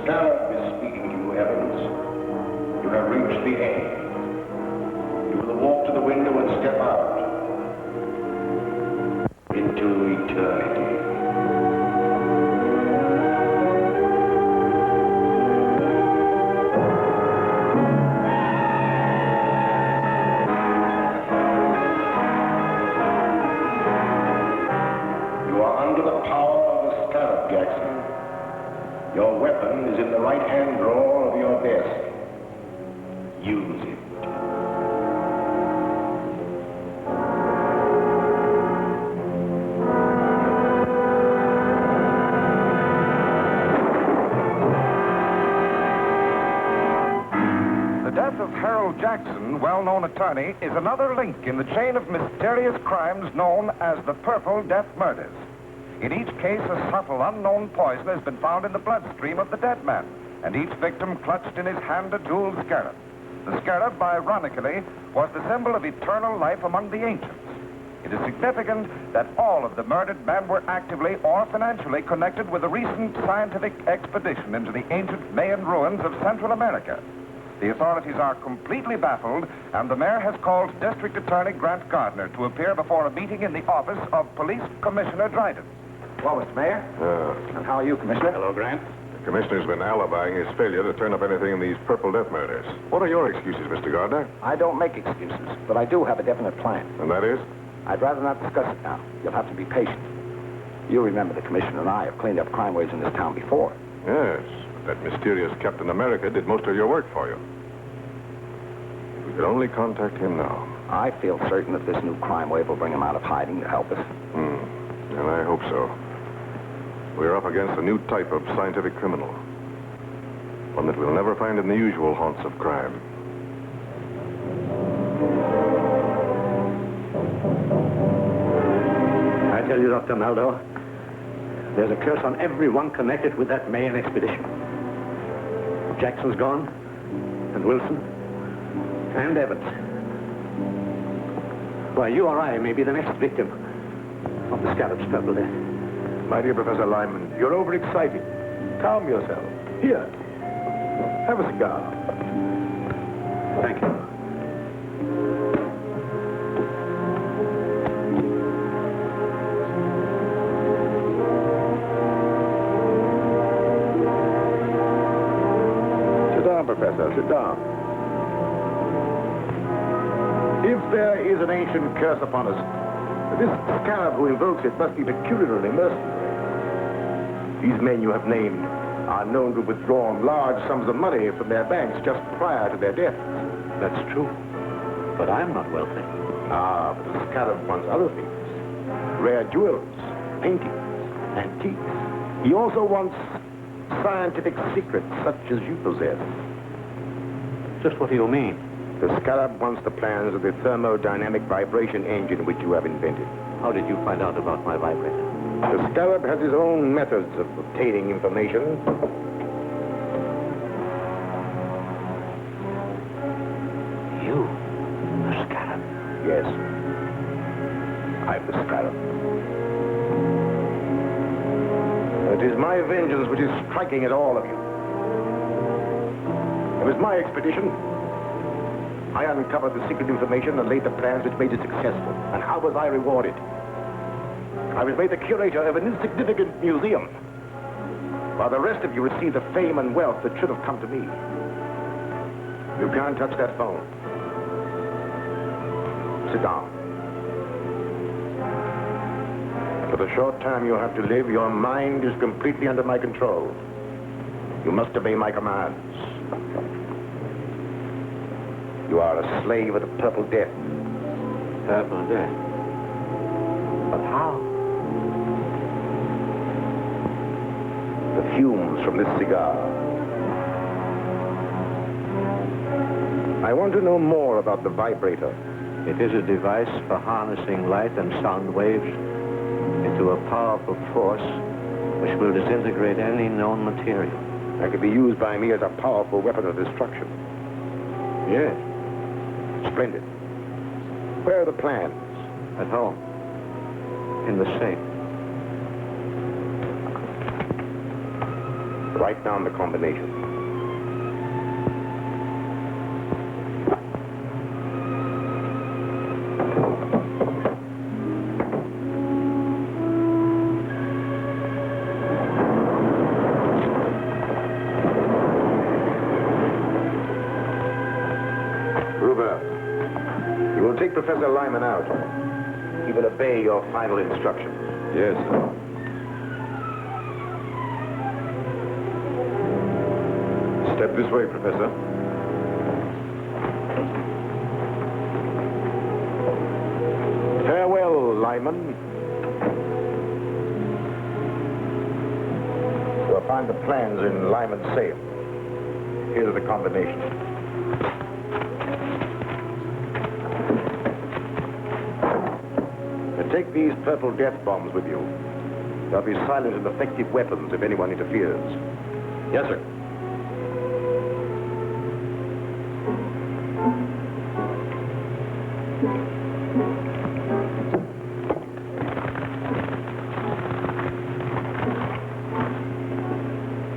Scarab is speaking to you, Evans. You have reached the end. You will walk to the window and step out into eternity. You are under the power of the Scarab, Jackson. Your weapon is in the right-hand drawer of your desk. Use it. The death of Harold Jackson, well-known attorney, is another link in the chain of mysterious crimes known as the Purple Death Murders. In each case, a subtle, unknown poison has been found in the bloodstream of the dead man, and each victim clutched in his hand a jeweled scarab. The scarab, ironically, was the symbol of eternal life among the ancients. It is significant that all of the murdered men were actively or financially connected with a recent scientific expedition into the ancient Mayan ruins of Central America. The authorities are completely baffled, and the mayor has called District Attorney Grant Gardner to appear before a meeting in the office of Police Commissioner Dryden. Well, Mr. Mayor. And how are you, Commissioner? Hello, Grant. The commissioner's been alibying his failure to turn up anything in these Purple Death Murders. What are your excuses, Mr. Gardner? I don't make excuses, but I do have a definite plan. And that is? I'd rather not discuss it now. You'll have to be patient. You remember the commissioner and I have cleaned up crime waves in this town before. Yes. That mysterious Captain America did most of your work for you. If we could only contact him now. I feel certain that this new crime wave will bring him out of hiding to help us. And I hope so. We're up against a new type of scientific criminal. One that we'll never find in the usual haunts of crime. I tell you, Dr. Maldor, there's a curse on everyone connected with that Mayan expedition. Jackson's gone, and Wilson, and Evans. Why, you or I may be the next victim of the Scarab's Purple Death. My dear Professor Lyman, you're overexcited. Calm yourself. Here, have a cigar. Thank you. Sit down, Professor. Sit down. If there is an ancient curse upon us, this Scarab who invokes it must be peculiarly merciful. These men you have named are known to have withdrawn large sums of money from their banks just prior to their death. That's true. But I'm not wealthy. Ah, but the Scarab wants other things. Rare jewels, paintings, antiques. He also wants scientific secrets such as you possess. Just what do you mean? The Scarab wants the plans of the thermodynamic vibration engine which you have invented. How did you find out about my vibrator? The Scarab has his own methods of obtaining information. You, the Scarab? Yes. I'm the Scarab. It is my vengeance which is striking at all of you. It was my expedition. I uncovered the secret information and laid the plans which made it successful. And how was I rewarded? I was made the curator of an insignificant museum, while the rest of you received the fame and wealth that should have come to me. You can't touch that phone. Sit down. For the short time you have to live, your mind is completely under my control. You must obey my commands. You are a slave of the Purple Death. Purple Death? But how? The fumes from this cigar. I want to know more about the vibrator. It is a device for harnessing light and sound waves into a powerful force which will disintegrate any known material. That could be used by me as a powerful weapon of destruction. Yes. Splendid. Where are the plans? At home. In the safe. Write down the combination. Rubel, you will take Professor Lyman out. He will obey your final instructions. Yes, sir. Step this way, Professor. Farewell, Lyman. You'll find the plans in Lyman's safe. Here's the combination. And take these purple death bombs with you. They'll be silent and effective weapons if anyone interferes. Yes, sir.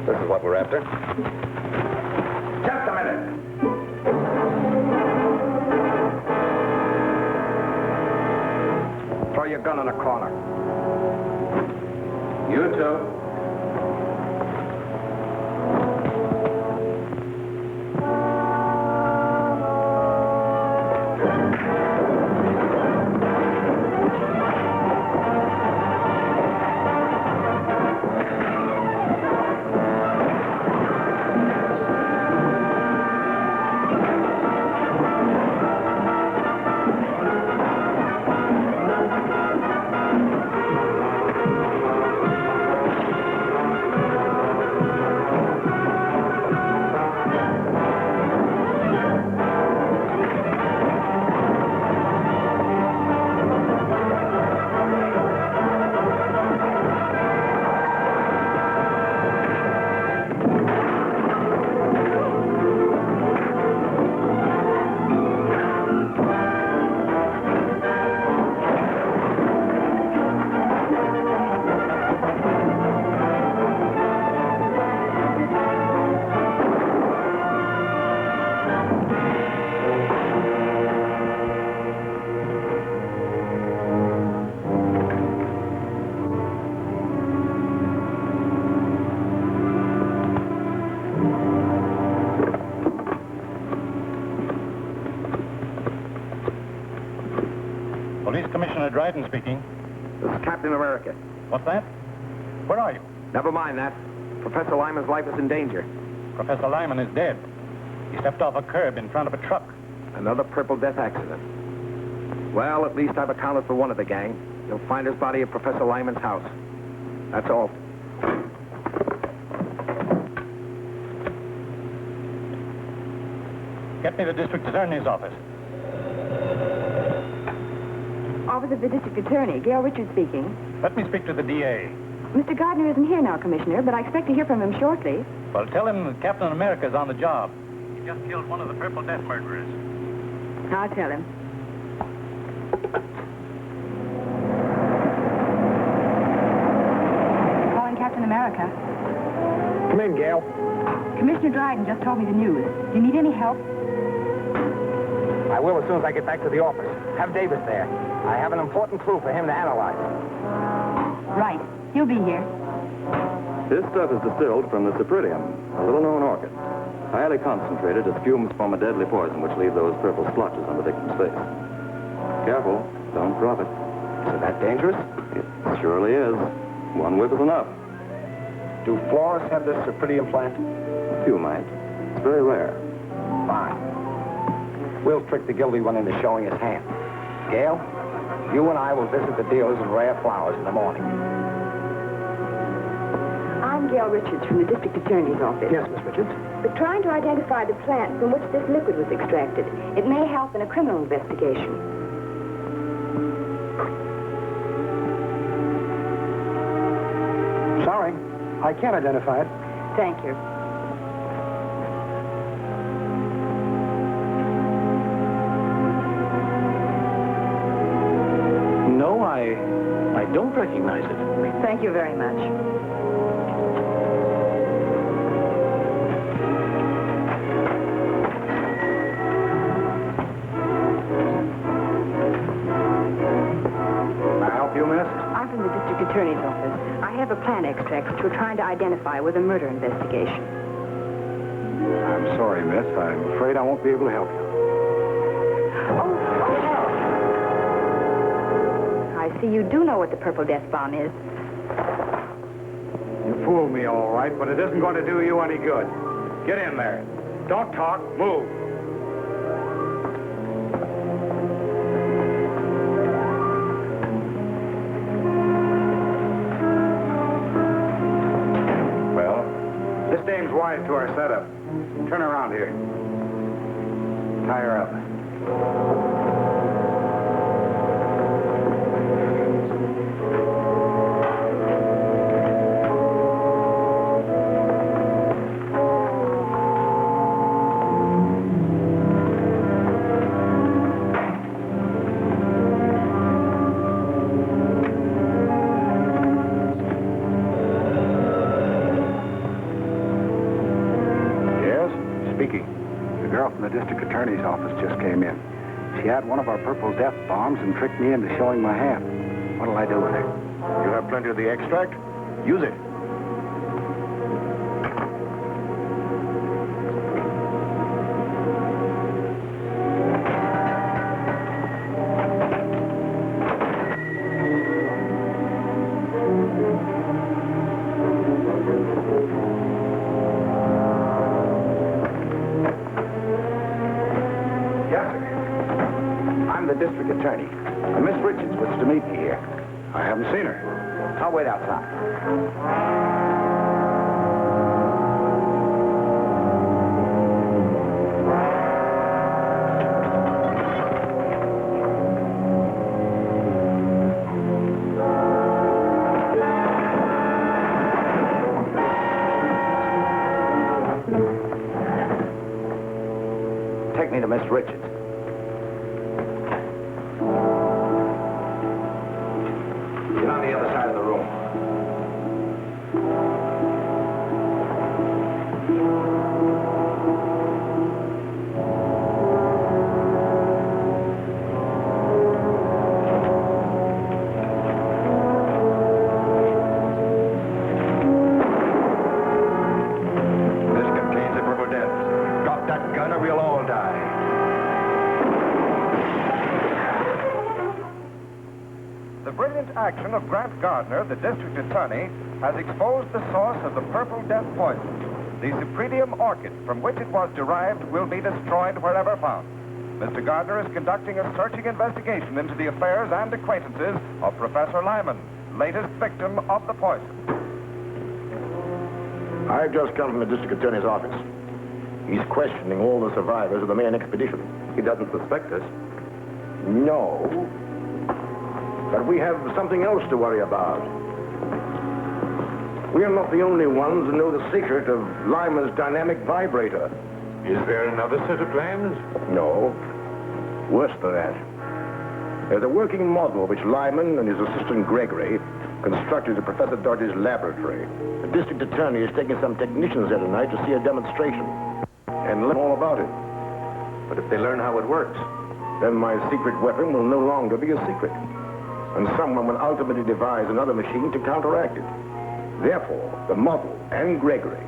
This is what we're after. Just a minute. Throw your gun in a corner. You too. Police Commissioner Dryden speaking. This is Captain America. What's that? Where are you? Never mind that. Professor Lyman's life is in danger. Professor Lyman is dead. He stepped off a curb in front of a truck. Another Purple Death accident. Well, at least I've accounted for one of the gang. You'll find his body at Professor Lyman's house. That's all. Get me the district attorney's office. Office of the District Attorney, Gail Richards speaking. Let me speak to the DA. Mr. Gardner isn't here now, Commissioner, but I expect to hear from him shortly. Well, tell him that Captain America's on the job. He just killed one of the Purple Death murderers. I'll tell him. Calling Captain America. Come in, Gail. Commissioner Dryden just told me the news. Do you need any help? I will as soon as I get back to the office. Have Davis there. I have an important clue for him to analyze. Right. He'll be here. This stuff is distilled from the cypripedium, a little-known orchid. Highly concentrated, it fumes form a deadly poison which leave those purple splotches on the victim's face. Careful, don't drop it. Is that dangerous? It surely is. One whiff is enough. Do florists have this cypripedium plant? A few might. It's very rare. Fine. We'll trick the guilty one into showing his hand. Gail, you and I will visit the dealers in rare flowers in the morning. I'm Gail Richards from the District Attorney's office. Yes, Miss Richards. We're trying to identify the plant from which this liquid was extracted. It may help in a criminal investigation. Sorry, I can't identify it. Thank you. No, I don't recognize it. Thank you very much. plant extracts that you're trying to identify with a murder investigation. I'm sorry, miss. I'm afraid I won't be able to help you. Oh. I see you do know what the Purple Death Bomb is. You fooled me, all right, but it isn't going to do you any good. Get in there. Don't talk. Move. Well, this dame's wise to our setup. Turn around here. Tie her up. The district attorney's office just came in. She had one of our Purple Death bombs and tricked me into showing my hand. What'll I do with it? You have plenty of the extract? Use it. District attorney. Miss Richards wishes to meet me here. I haven't seen her. I'll wait outside. Take me to Miss Richards. On the other side of the room. This contains the Purple Death. Drop that gun or we'll all die. The brilliant action of Grant Gardner, the district attorney, has exposed the source of the Purple Death poison. The Cypripedium orchid from which it was derived will be destroyed wherever found. Mr. Gardner is conducting a searching investigation into the affairs and acquaintances of Professor Lyman, latest victim of the poison. I've just come from the district attorney's office. He's questioning all the survivors of the Mayan expedition. He doesn't suspect us. No. But we have something else to worry about. We are not the only ones who know the secret of Lyman's dynamic vibrator. Is there another set of plans? No. Worse than that. There's a working model which Lyman and his assistant Gregory constructed at Professor Dodge's laboratory. The district attorney is taking some technicians there tonight to see a demonstration and learn all about it. But if they learn how it works, then my secret weapon will no longer be a secret. And someone will ultimately devise another machine to counteract it. Therefore, the model and Gregory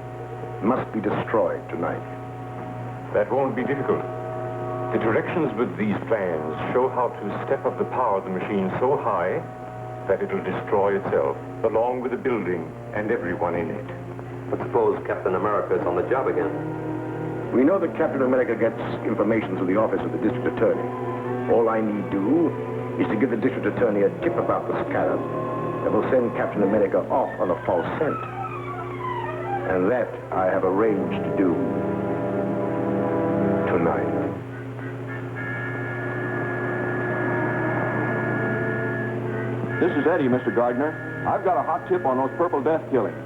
must be destroyed tonight. That won't be difficult. The directions with these plans show how to step up the power of the machine so high that it'll destroy itself, along with the building and everyone in it. but suppose Captain America is on the job again. We know that Captain America gets information through the office of the district attorney. All I need do is to give the district attorney a tip about the Scarab that will send Captain America off on a false scent. And that I have arranged to do tonight. This is Eddie, Mr. Gardner. I've got a hot tip on those Purple Death killings.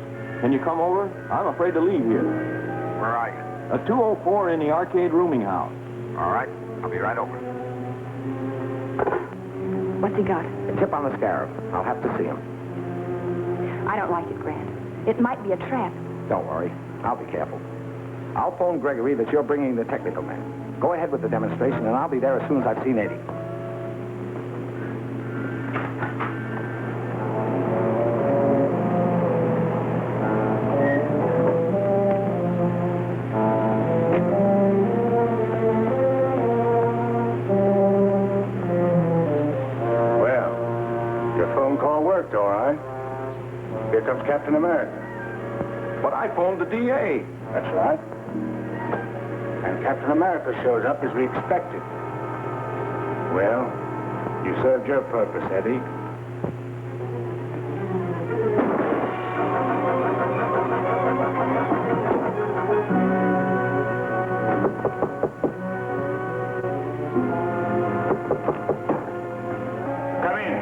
Can you come over? I'm afraid to leave here. Where are you? A 204 in the Arcade Rooming House. All right. I'll be right over. What's he got? A tip on the Scarab. I'll have to see him. I don't like it, Grant. It might be a trap. Don't worry. I'll be careful. I'll phone Gregory that you're bringing the technical men. Go ahead with the demonstration, and I'll be there as soon as I've seen Eddie. Captain America. But I phoned the DA. That's right. And Captain America shows up as we expected. Well, you served your purpose, Eddie. Come in.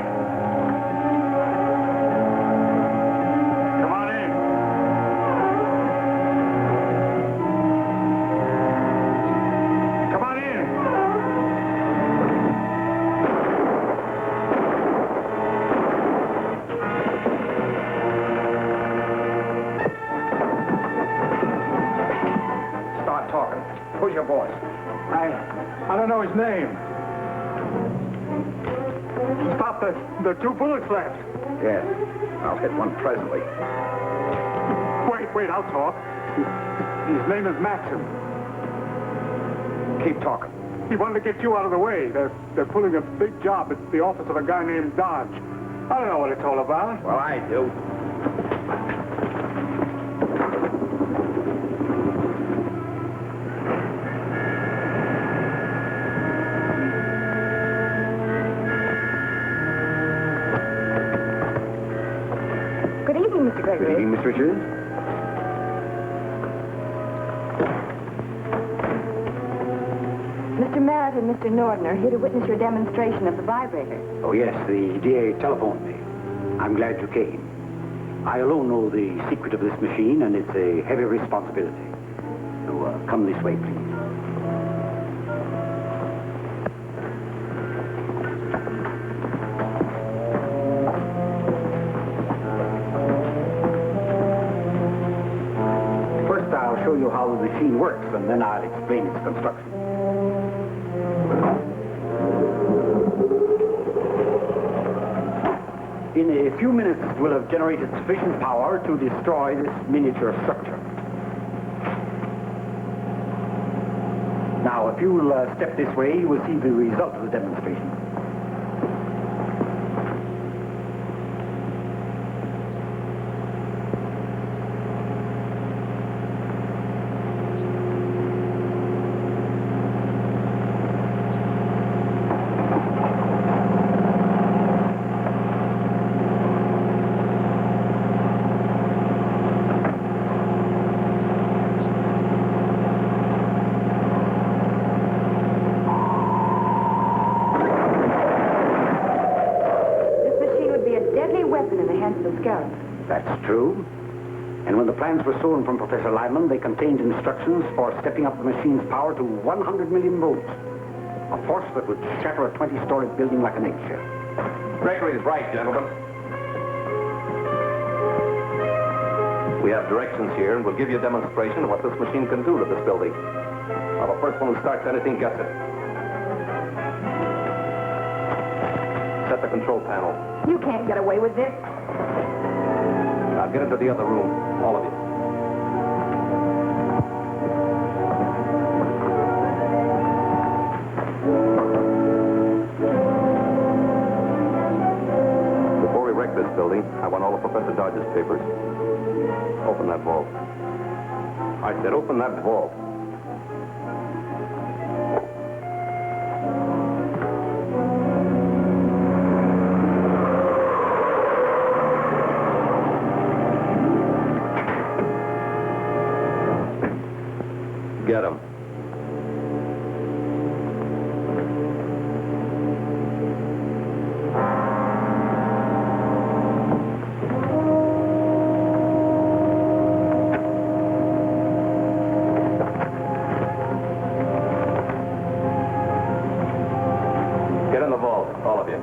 Come on in. Come on in. Start talking. Who's your boss? I don't know his name. Stop the 2 bullets left. Yes. I'll hit one presently. Wait, I'll talk. His name is Maxim. Keep talking. He wanted to get you out of the way. They're pulling a big job at the office of a guy named Dodge. I don't know what it's all about. Well, I do. Good evening, Mr. Gregory. Good evening, Miss Richards. Mr. Merritt and Mr. Norden are here to witness your demonstration of the vibrator. Oh, yes, the DA telephoned me. I'm glad you came. I alone know the secret of this machine, and it's a heavy responsibility. So, come this way, please. First, I'll show you how the machine works, and then I'll explain its construction. In a few minutes, we'll have generated sufficient power to destroy this miniature structure. Now, if you'll step this way, you will see the result of the demonstration. Scarab. That's true. And when the plans were stolen from Professor Lyman, they contained instructions for stepping up the machine's power to 100 million volts. A force that would shatter a 20-story building like an eggshell. Gregory's right, gentlemen. We have directions here, and we'll give you a demonstration of what this machine can do to this building. Now, the first one who starts anything gets it. Set the control panel. You can't get away with this. Now, get into the other room, all of you. Before we wreck this building, I want all of Professor Dodge's papers. Open that vault. I said open that vault. Get him. Get in the vault, all of you.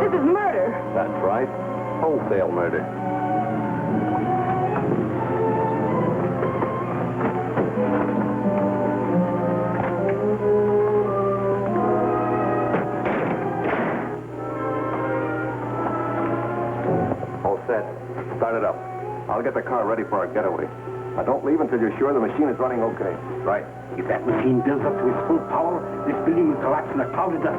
This is murder. That's right. Wholesale murder. Start it up. I'll get the car ready for our getaway. Now, don't leave until you're sure the machine is running okay. Right. If that machine builds up to its full power, this building will collapse in a cloud of dust.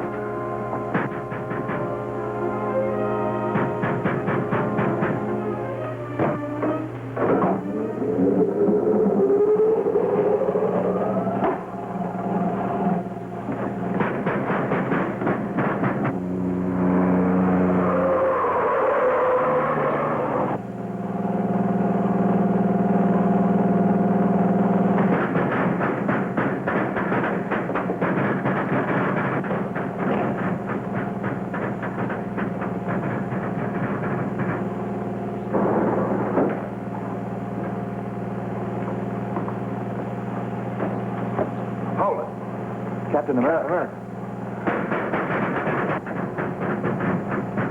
Captain America.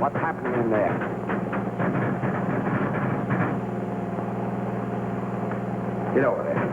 What's happening in there? Get over there.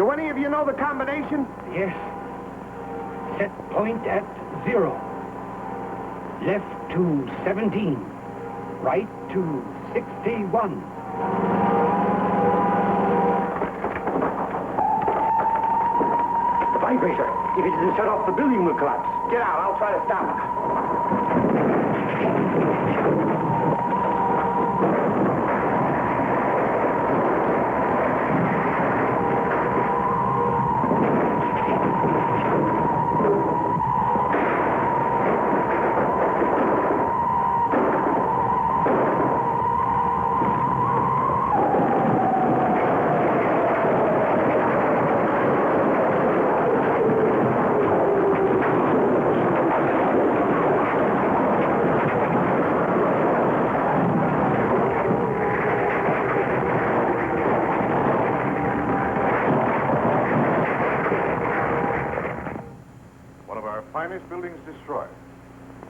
Do any of you know the combination? Yes. Set point at 0. Left to 17. Right to 61. Vibrator. If it isn't shut off, the building will collapse. Get out. I'll try to stop it. Buildings destroyed.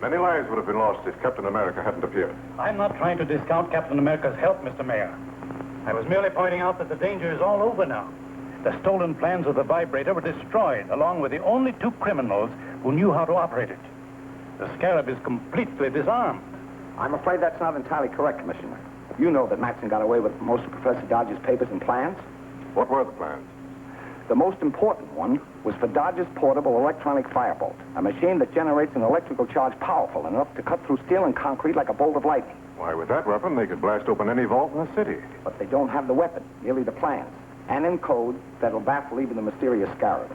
Many lives would have been lost if Captain America hadn't appeared. I'm not trying to discount Captain America's help, Mr. Mayor. I was merely pointing out that the danger is all over now. The stolen plans of the vibrator were destroyed, along with the only 2 criminals who knew how to operate it. The Scarab is completely disarmed. I'm afraid that's not entirely correct, Commissioner. You know that Matson got away with most of Professor Dodge's papers and plans. What were the plans? The most important one was for Dodge's portable electronic firebolt, a machine that generates an electrical charge powerful enough to cut through steel and concrete like a bolt of lightning. Why, with that weapon, they could blast open any vault in the city. But they don't have the weapon, merely the plans, and in code that'll baffle even the mysterious Scarab.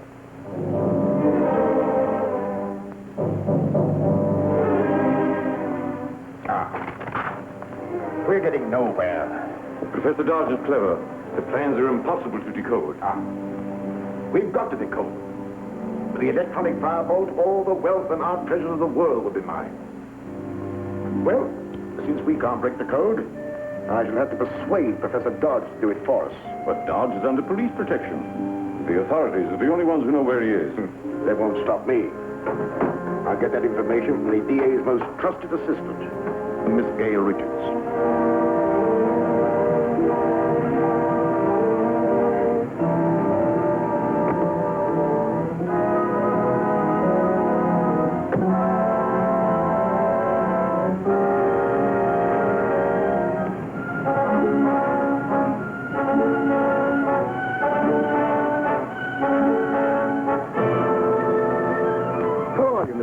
We're getting nowhere. Professor Dodge is clever. The plans are impossible to decode. We've got to decode. With the electronic firebolt, all the wealth and art treasures of the world will be mine. Well, since we can't break the code, I shall have to persuade Professor Dodge to do it for us. But Dodge is under police protection. The authorities are the only ones who know where he is. They won't stop me. I'll get that information from the DA's most trusted assistant, Miss Gail Richards.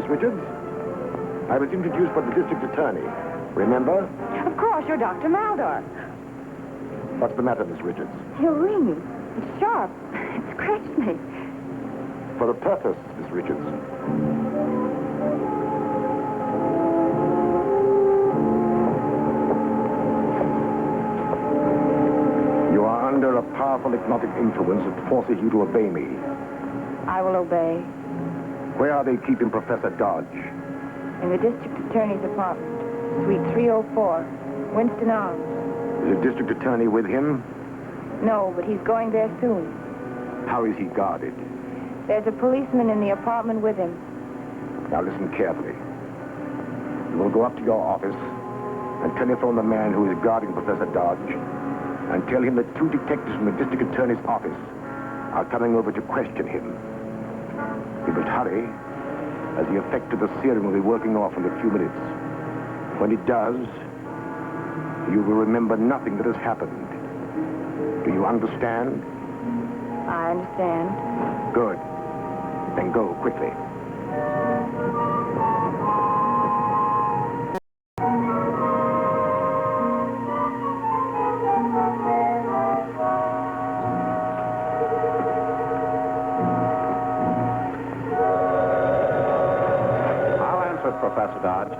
Richards. I was introduced by the district attorney. Remember? Of course, you're Dr. Maldor. What's the matter, Miss Richards? Your ring. It's sharp. It scratched me. For a purpose, Miss Richards. You are under a powerful hypnotic influence that forces you to obey me. I will obey. Where are they keeping Professor Dodge? In the district attorney's apartment, suite 304, Winston Arms. Is the district attorney with him? No, but he's going there soon. How is he guarded? There's a policeman in the apartment with him. Now listen carefully. You will go up to your office and telephone the man who is guarding Professor Dodge and tell him that 2 detectives from the district attorney's office are coming over to question him. You must hurry, as the effect of the serum will be working off in a few minutes. When it does, you will remember nothing that has happened. Do you understand? I understand. Good. Then go quickly. Professor Dodge.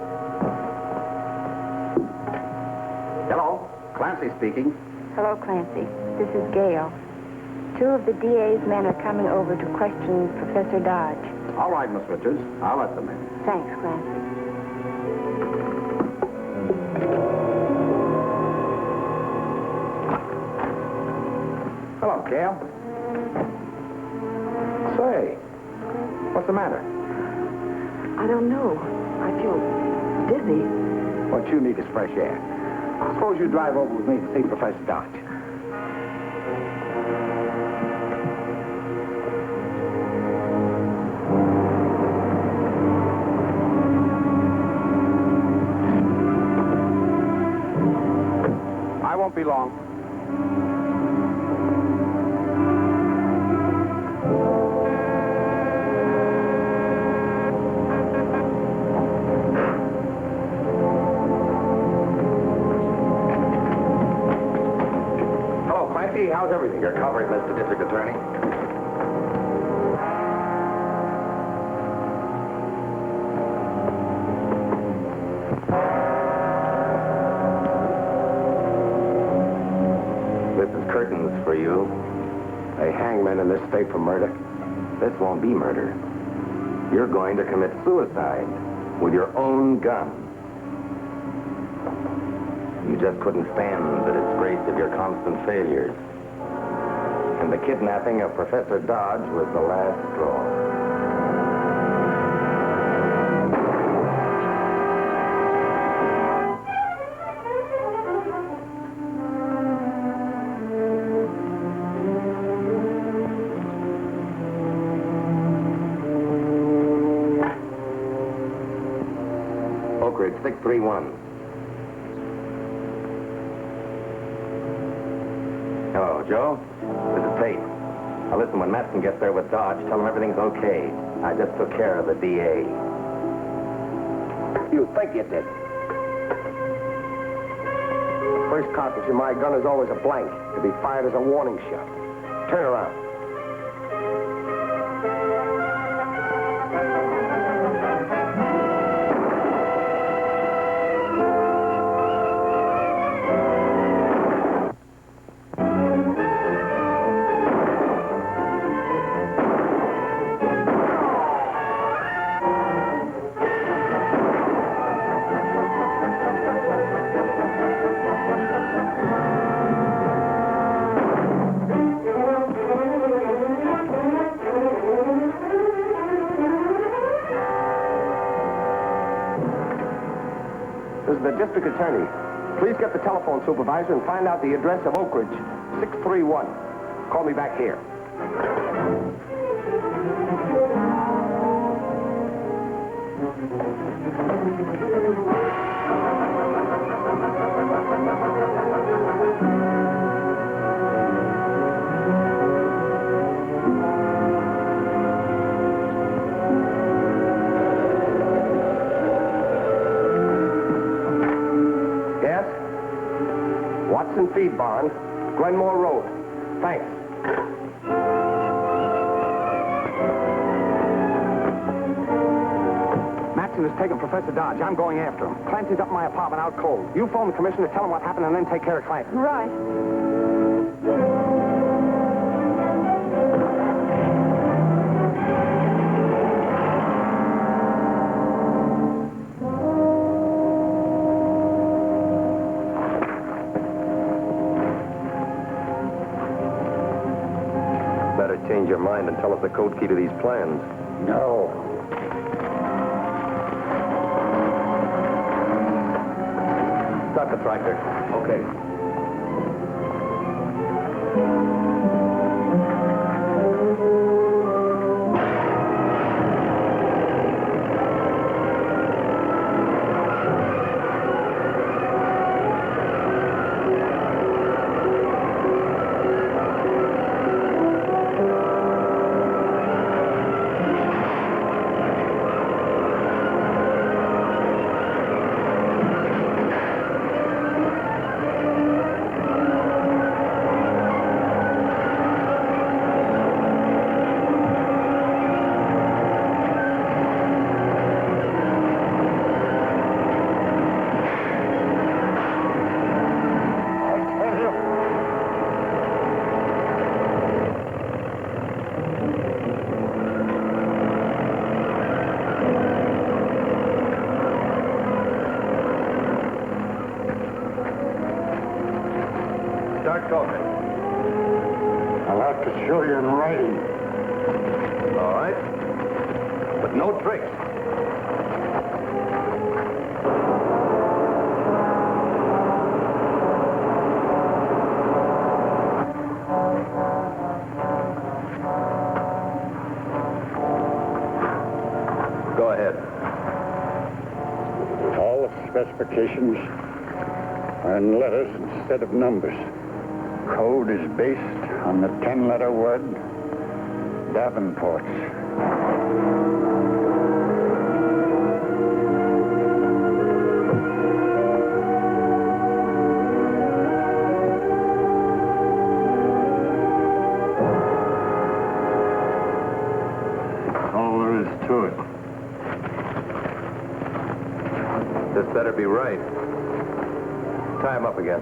Hello, Clancy speaking. Hello, Clancy. This is Gail. 2 of the DA's men are coming over to question Professor Dodge. All right, Miss Richards. I'll let them in. Thanks, Clancy. Hello, Gail. Say, what's the matter? I don't know. I feel dizzy. What you need is fresh air. Suppose you drive over with me to see Professor Dodge. be long. Hello, Clancy. How's everything? You're covered, Mr. District Attorney. This is curtains for you. They hang men in this state for murder. This won't be murder. You're going to commit suicide with your own gun. You just couldn't stand the disgrace of your constant failures. And the kidnapping of Professor Dodge was the last straw. Oak Ridge 631. Hello, Joe. This is Tate. Now listen, when Matson gets there with Dodge, tell him everything's okay. I just took care of the DA. You think you did. First cartridge in my gun is always a blank, to be fired as a warning shot. Turn around. This is the district attorney. Please get the telephone supervisor and find out the address of Oak Ridge, 631. Call me back here. Watson Feed Barn, Glenmore Road. Thanks. Matson has taken Professor Dodge. I'm going after him. Clancy's up in my apartment out cold. You phone the commissioner, tell him what happened, and then take care of Clancy. Right. Change your mind and tell us the code key to these plans. No. Start the tractor. Okay. Start talking. I'll have to show you in writing. All right. But no tricks. All the specifications and letters instead of numbers. Code is based on the 10-letter word Davenport. All there is to it. This better be right. Tie him up again.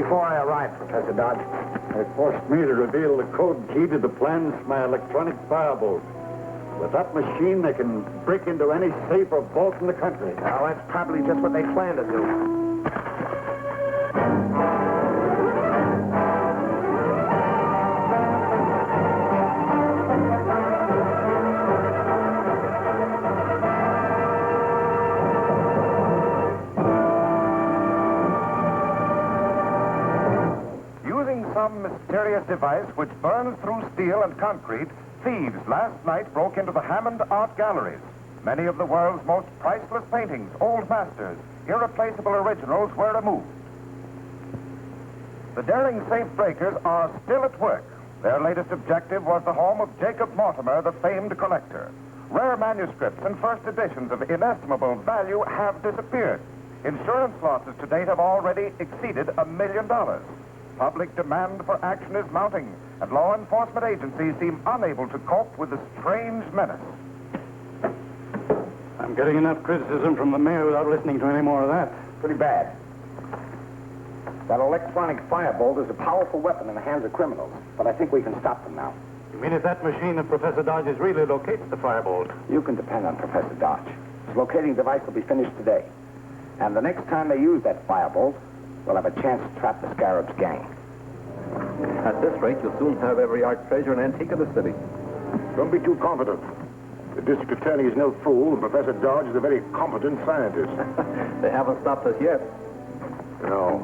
before I arrived, Professor Dodge. They forced me to reveal the code key to the plans to my electronic firebolt. With that machine, they can break into any safe or vault in the country. Well, that's probably just what they plan to do. Some mysterious device which burns through steel and concrete, thieves last night broke into the Hammond Art Galleries. Many of the world's most priceless paintings, old masters, irreplaceable originals were removed. The daring safe breakers are still at work. Their latest objective was the home of Jacob Mortimer, the famed collector. Rare manuscripts and first editions of inestimable value have disappeared. Insurance losses to date have already exceeded $1 million. Public demand for action is mounting, and law enforcement agencies seem unable to cope with the strange menace. I'm getting enough criticism from the mayor without listening to any more of that. Pretty bad. That electronic firebolt is a powerful weapon in the hands of criminals, but I think we can stop them now. You mean it's that machine that Professor Dodge really locates the firebolt? You can depend on Professor Dodge. His locating device will be finished today. And the next time they use that firebolt, we'll have a chance to trap the Scarab's gang. At this rate, you'll soon have every art treasure and antique of the city. Don't be too confident. The district attorney is no fool, and Professor Dodge is a very competent scientist. They haven't stopped us yet. No.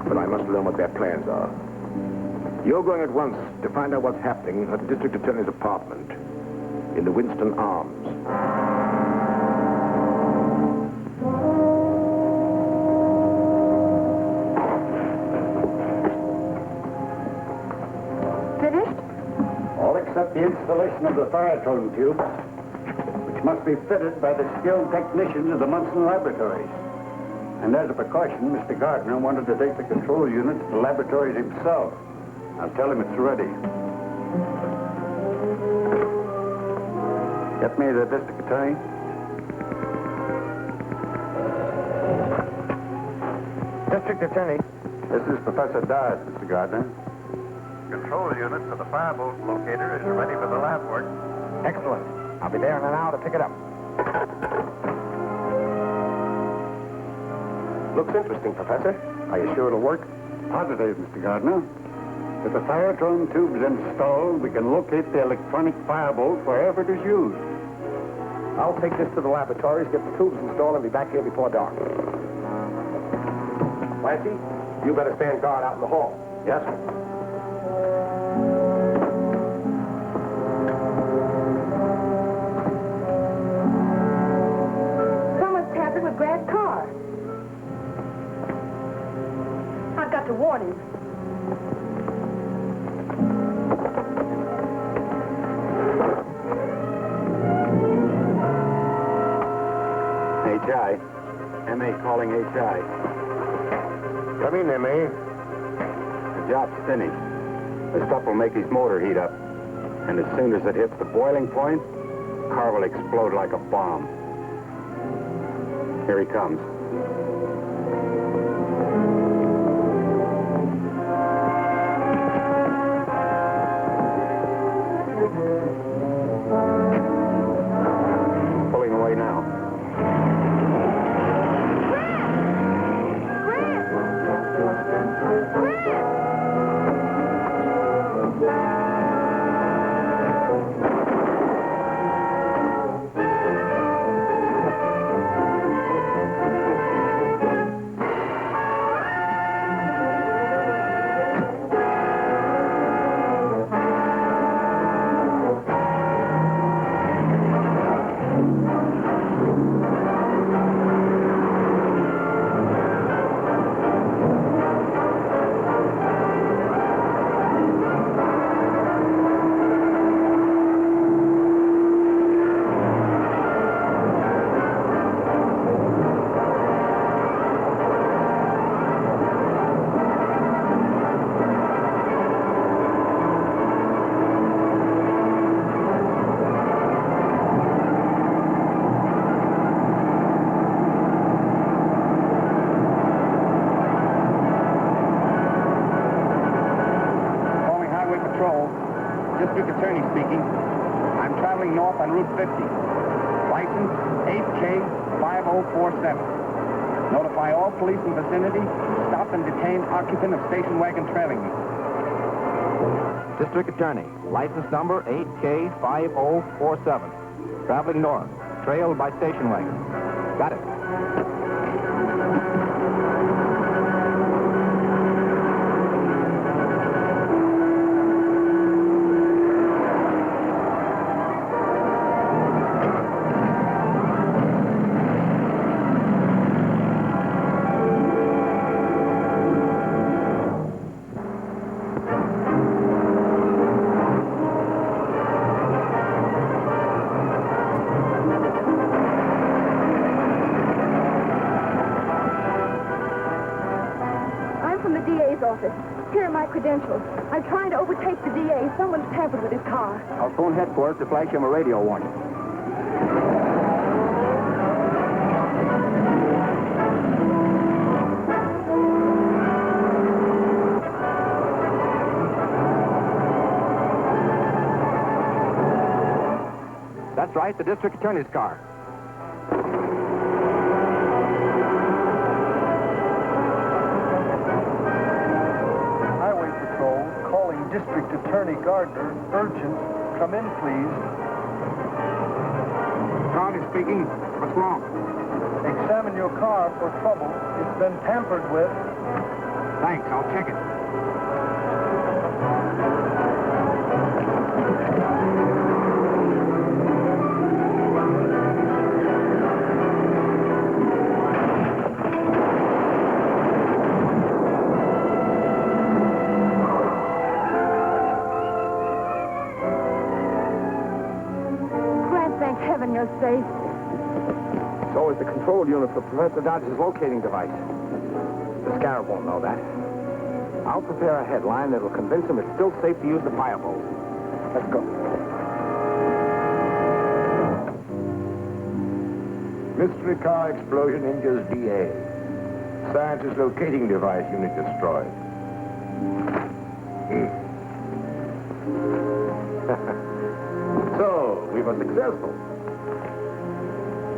But I must learn what their plans are. You're going at once to find out what's happening at the district attorney's apartment in the Winston Arms. Except the installation of the fire-tone tube, which must be fitted by the skilled technicians of the Munson laboratories. And as a precaution, Mr. Gardner wanted to take the control unit to the laboratories himself. I'll tell him it's ready. Get me the district attorney. District Attorney. This is Professor Dodge, Mr. Gardner. Control unit for the firebolt locator is ready for the lab work. Excellent. I'll be there in an hour to pick it up. Looks interesting, Professor. Are you sure it'll work? Positive, Mr. Gardner. With the fire-tone tubes installed, we can locate the electronic firebolt wherever it is used. I'll take this to the laboratories, get the tubes installed, and be back here before dark. Clancy, you better stand guard out in the hall. Yes, sir. With Grad's car. I've got to warn him. H.I. M.A. calling H.I. Come in, M.A. The job's finished. The stuff will make his motor heat up. And as soon as it hits the boiling point, the car will explode like a bomb. Here he comes. Pulling away now. Patrol. District Attorney speaking. I'm traveling north on Route 50. License 8K5047. Notify all police in vicinity. Stop and detain occupant of station wagon trailing me. District Attorney, license number 8K5047. Traveling north, trailed by station wagon. Got it. Here are my credentials. I'm trying to overtake the DA. Someone's tampered with his car. I'll phone headquarters to flash him a radio warning. That's right, the district attorney's car. District Attorney Gardner, urgent. Come in, please. County speaking. What's wrong? Examine your car for trouble. It's been tampered with. Thanks, I'll check it. You're safe. So is the control unit for Professor Dodge's locating device. The Scarab won't know that. I'll prepare a headline that'll convince him it's still safe to use the firebolt. Let's go. Mystery car explosion injures DA. Scientist locating device unit destroyed. So, we were successful.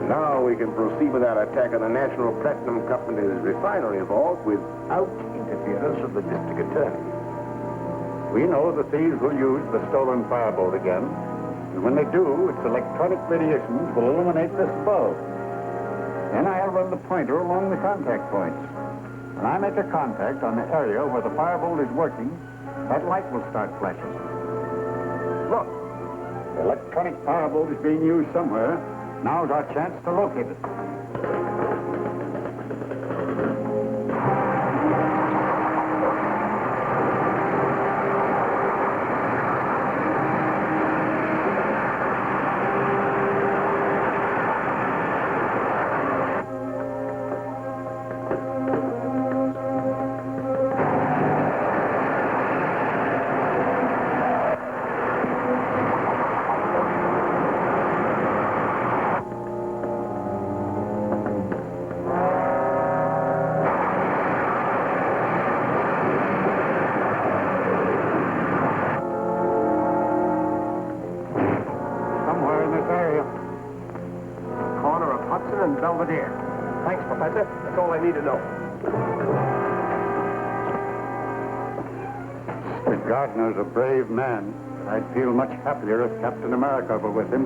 Now we can proceed with our attack on the National Platinum Company's refinery vault without interference of the district attorney. We know the thieves will use the stolen firebolt again. And when they do, its electronic radiations will illuminate this bulb. Then I'll run the pointer along the contact points. When I make a contact on the area where the firebolt is working, that light will start flashing. Look, the electronic firebolt is being used somewhere. Now's our chance to locate it. Thanks, Professor. That's all I need to know. Mr. Gardner's a brave man. I'd feel much happier if Captain America were with him.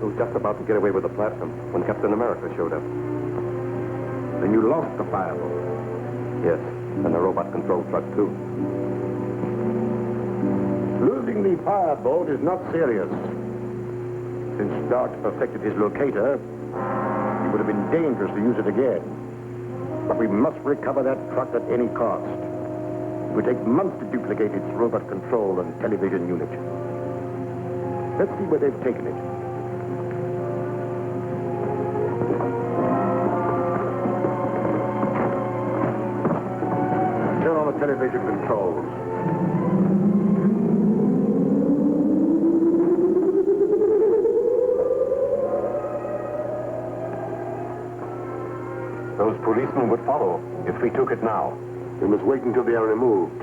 was just about to get away with the platinum when Captain America showed up. Then you lost the fireball. Yes, and the robot-controlled truck, too. Losing the fireboat is not serious. Since Dodge perfected his locator, it would have been dangerous to use it again. But we must recover that truck at any cost. It would take months to duplicate its robot control and television unit. Let's see where they've taken it. Turn on the television controls. Those policemen would follow if we took it now. We must wait until they are removed.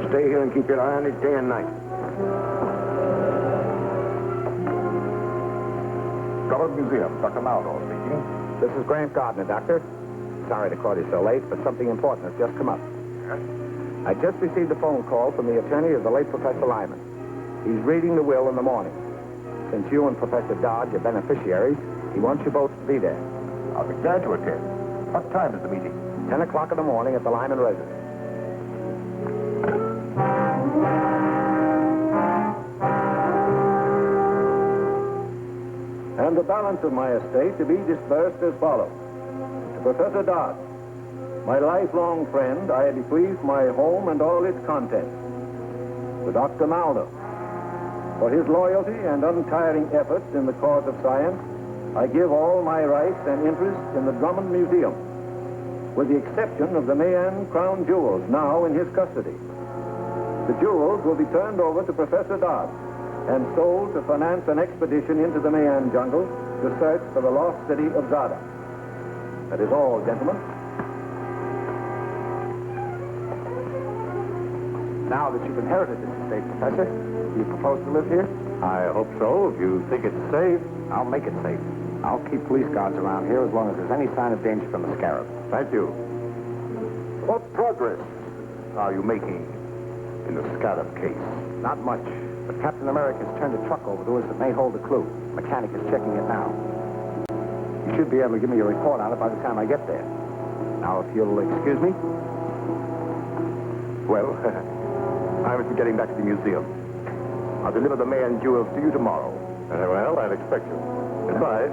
Stay here and keep your eye on it day and night. Government Museum, Dr. Maldor speaking. This is Grant Gardner, Doctor. Sorry to call you so late, but something important has just come up. Yes? I just received a phone call from the attorney of the late Professor Lyman. He's reading the will in the morning. Since you and Professor Dodge are beneficiaries, he wants you both to be there. I'll be glad to attend. What time is the meeting? 10 o'clock in the morning at the Lyman residence. And the balance of my estate to be dispersed as follows. To Professor Dodge, my lifelong friend, I bequeath my home and all its contents. To Dr. Maldor, for his loyalty and untiring efforts in the cause of science, I give all my rights and interests in the Drummond Museum, with the exception of the Mayan crown jewels now in his custody. The jewels will be turned over to Professor Dodge and sold to finance an expedition into the Mayan jungle to search for the lost city of Zada. That is all, gentlemen. Now that you've inherited this estate, Professor, do you propose to live here? I hope so. If you think it's safe. I'll make it safe. I'll keep police guards around here as long as there's any sign of danger from the Scarab. Thank you. What progress are you making in the Scarab case? Not much, but Captain America's turned a truck over to us that may hold a clue. Mechanic is checking it now. You should be able to give me a report on it by the time I get there. Now, if you'll excuse me. Well, I must be getting back to the museum. I'll deliver the Mayan jewels to you tomorrow. Very well, I'll expect you. Goodbye.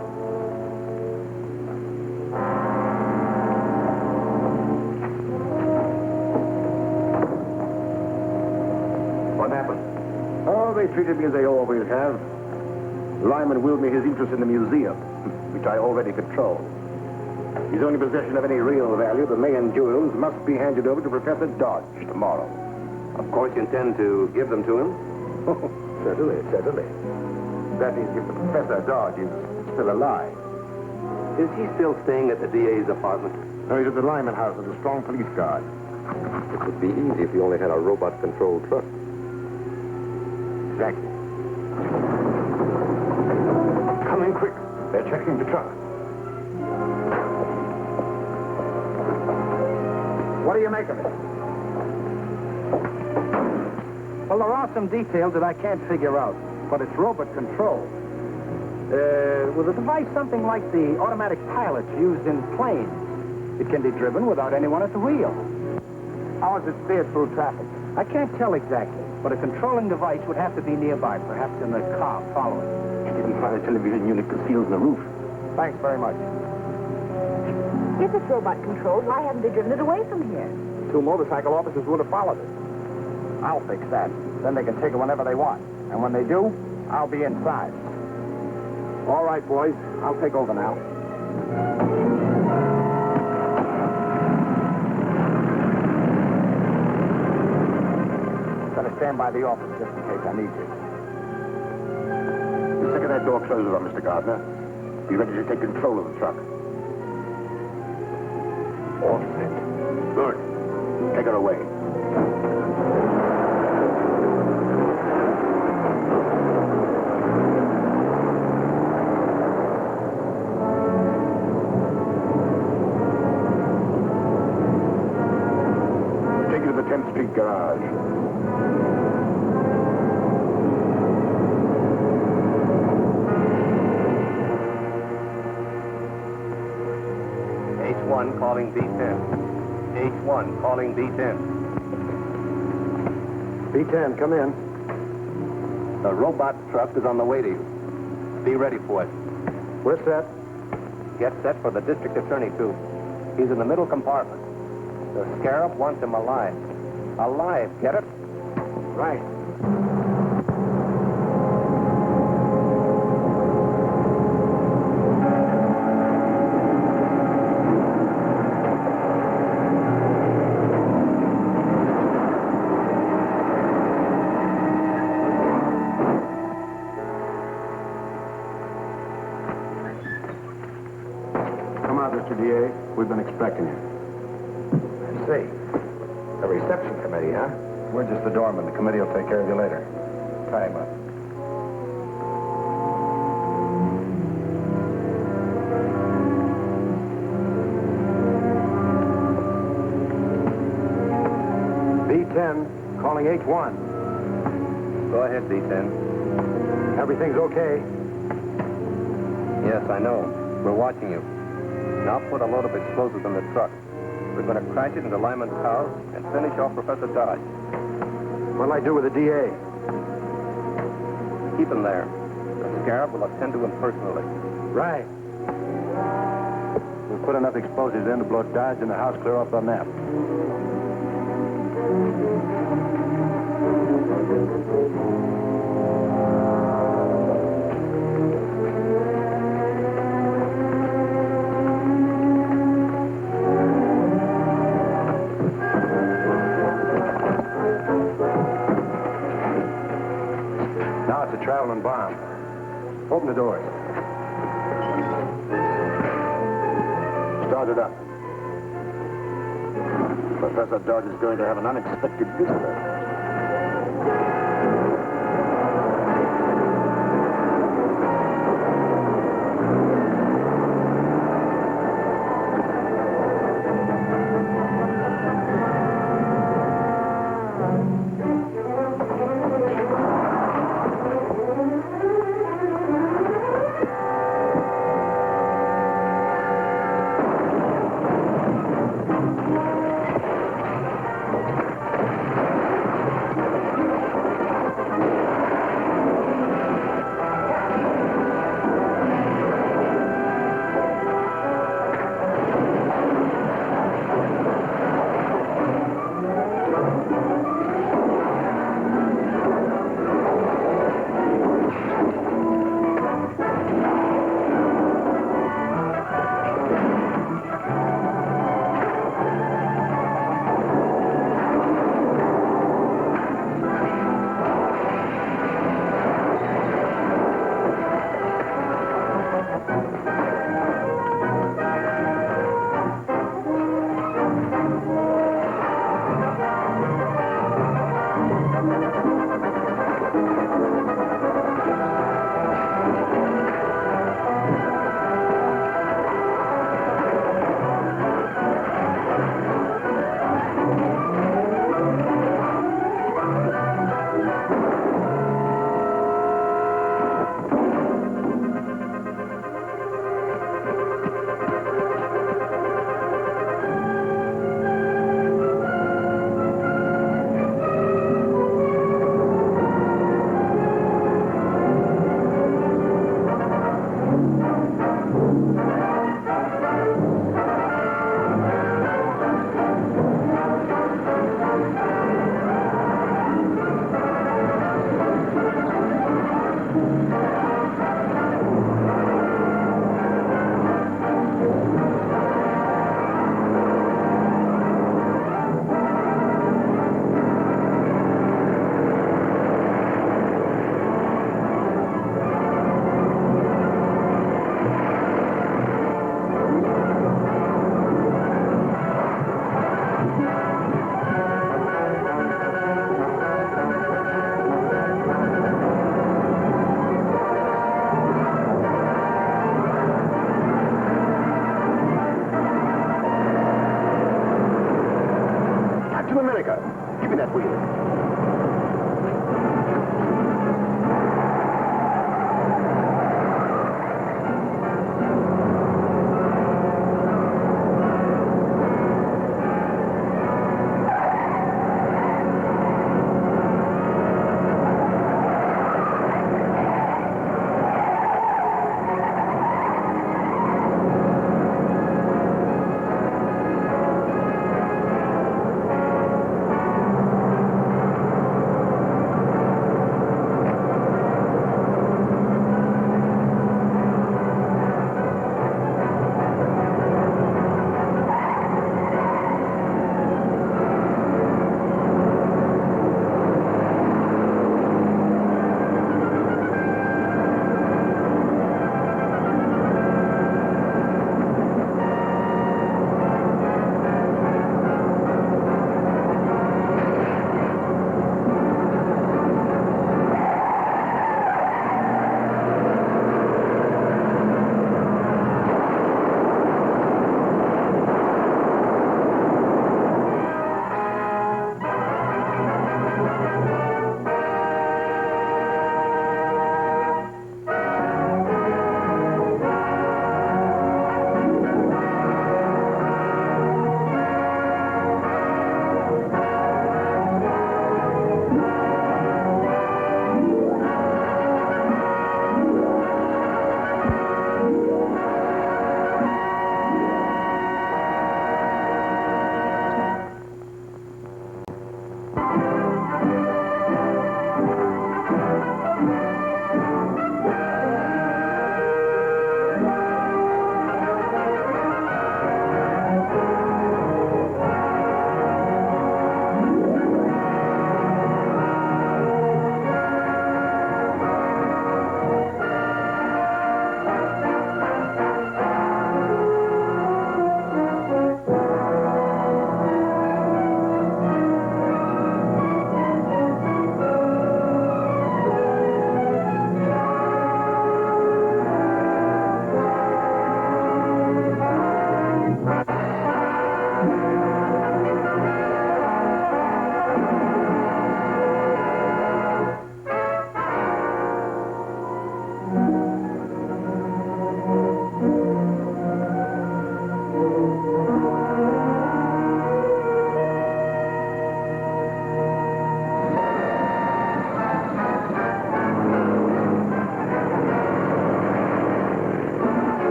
What happened? Oh, they treated me as they always have. Lyman willed me his interest in the museum, which I already control. His only possession of any real value, the Mayan jewels, must be handed over to Professor Dodge tomorrow. Of course you intend to give them to him? Certainly, certainly. That is, if the Professor Dodge is still alive. Is he still staying at the DA's apartment? No, he's at the Lyman house with a strong police guard. It would be easy if he only had a robot-controlled truck. Exactly. Come in quick. They're checking the truck. What do you make of it? Well, there are some details that I can't figure out, but it's robot control. With a device something like the automatic pilots used in planes, it can be driven without anyone at the wheel. How is it steered through traffic? I can't tell exactly, but a controlling device would have to be nearby, perhaps in the car following. You didn't find a television unit concealed in the roof. Thanks very much. If it's robot controlled, why haven't they driven it away from here? 2 motorcycle officers would have followed it. I'll fix that. Then they can take it whenever they want. And when they do, I'll be inside. All right, boys. I'll take over now. Gonna stand by the office just in case I need you. The second that door closes on Mr. Gardner, be ready to take control of the truck. All set. Good. Take her away. Take her to the 10th Street garage. calling B10. H1 calling B10. B10, come in. The robot truck is on the way to you. Be ready for it. We're set. Get set for the district attorney, too. He's in the middle compartment. The Scarab wants him alive. Alive, get it? Right. Mr. DA, we've been expecting you. I see. A reception committee, huh? We're just the doorman. The committee will take care of you later. Tie him up. B10, calling H1. Go ahead, B10. Everything's okay? Yes, I know. We're watching you. Now put a load of explosives in the truck. We're going to crash it into Lyman's house and finish off Professor Dodge. What'll I do with the DA? Keep him there. The Scarab will attend to him personally. Right. We'll put enough explosives in to blow Dodge and the house clear off the map. Traveling bomb. Open the doors. Start it up. Professor Dodge is going to have an unexpected visitor.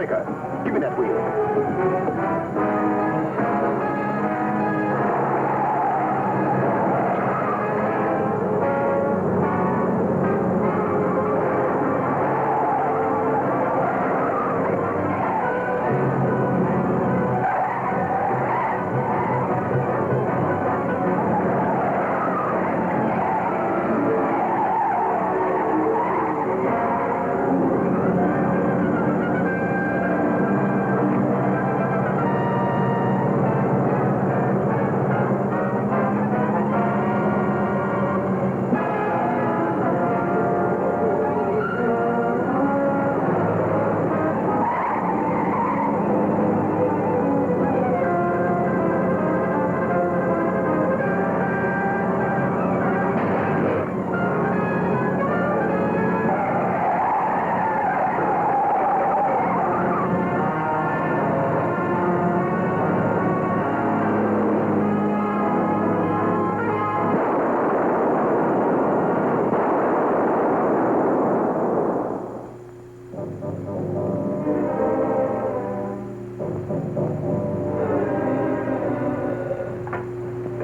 Shoemaker, give me that wheel.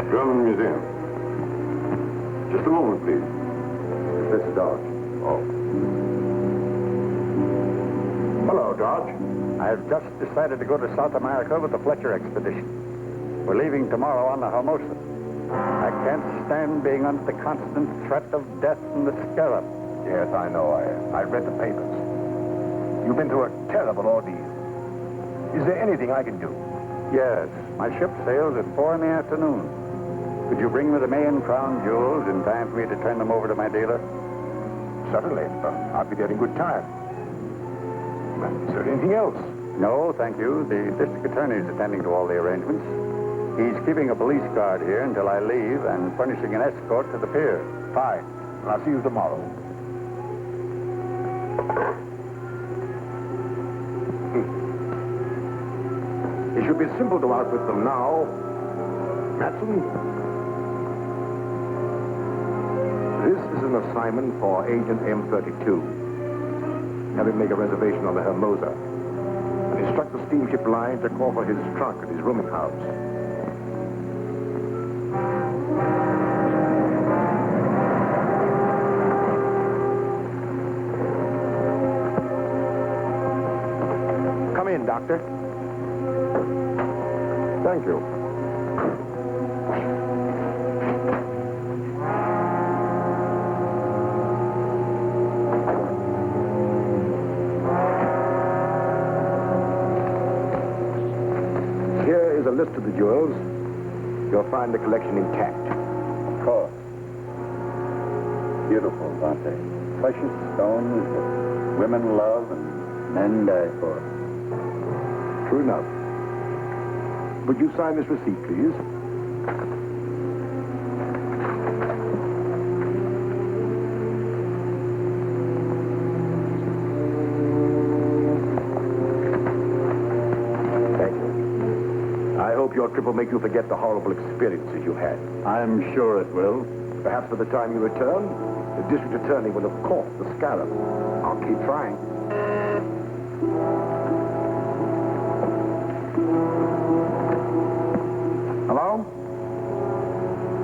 German Museum. Just a moment, please. Professor Dodge. Oh. Hello, Dodge. I've just decided to go to South America with the Fletcher expedition. We're leaving tomorrow on the Hermosa. I can't stand being under the constant threat of death in the Scarab. Yes, I know. I read the papers. You've been through a terrible ordeal. Is there anything I can do? Yes, my ship sails at 4 in the afternoon. Could you bring me the Mayan crown jewels in time for me to turn them over to my dealer? Certainly. I'll be there in good time. Is there anything else? No, thank you. The district attorney is attending to all the arrangements. He's keeping a police guard here until I leave and furnishing an escort to the pier. Fine. I'll see you tomorrow. It should be simple to outfit them now. Matson? This is an assignment for Agent M32. Have him make a reservation on the Hermosa. And instruct the steamship line to call for his trunk at his rooming house. Come in, Doctor. Thank you. Here is a list of the jewels. You'll find the collection intact. Of course. Beautiful, aren't they? Precious stones that women love and men die for. True enough. Would you sign this receipt, please? Thank you. I hope your trip will make you forget the horrible experiences you had. I'm sure it will. Perhaps by the time you return, the district attorney will have caught the Scarab. I'll keep trying. Hello?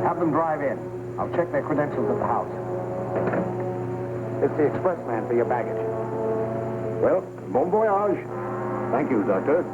Have them drive in. I'll check their credentials at the house. It's the expressman for your baggage. Well, bon voyage. Thank you, Doctor.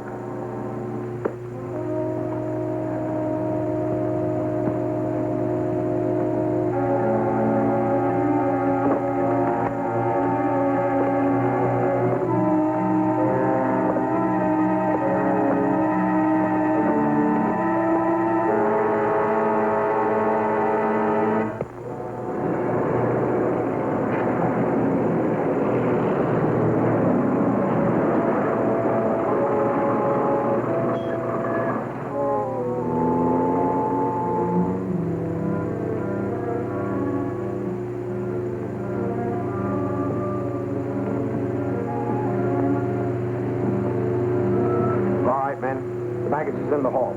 The baggage is in the hall.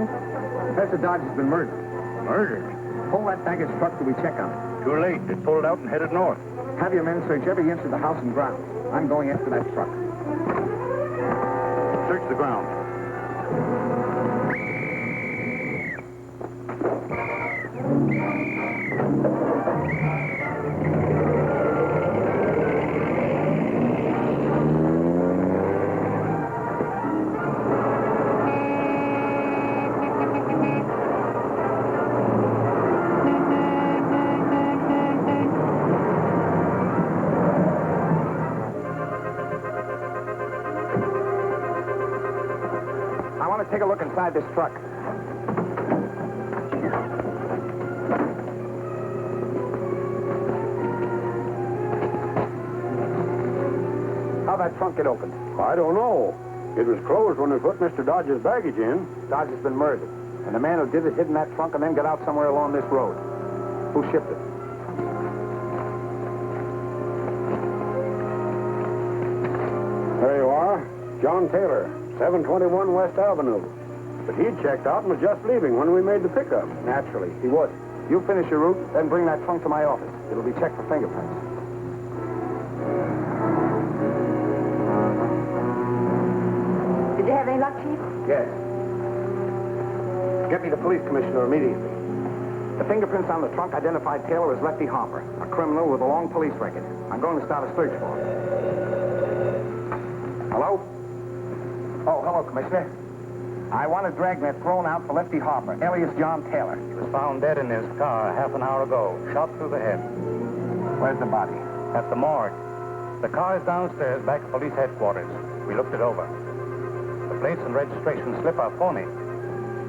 Gardner? Professor Dodge has been murdered. Murdered? Pull that baggage truck till we check on it. Too late. It pulled out and headed north. Have your men search every inch of the house and grounds. I'm going after that truck. Search the ground. Take a look inside this truck. How'd that trunk get opened? I don't know. It was closed when we put Mr. Dodge's baggage in. Dodge has been murdered. And the man who did it hid in that trunk and then got out somewhere along this road. Who shipped it? There you are. John Taylor, 721 West Avenue. But he'd checked out and was just leaving when we made the pickup. Naturally, he would. You finish your route, then bring that trunk to my office. It'll be checked for fingerprints. Did you have any luck, Chief? Yes. Get me the police commissioner immediately. The fingerprints on the trunk identified Taylor as Lefty Harper, a criminal with a long police record. I'm going to start a search for him. Hello? Oh, hello, Commissioner. I want a dragnet thrown out for Lefty Harper, alias John Taylor. He was found dead in his car half an hour ago, shot through the head. Where's the body? At the morgue. The car is downstairs back at police headquarters. We looked it over. The plates and registration slip are phony.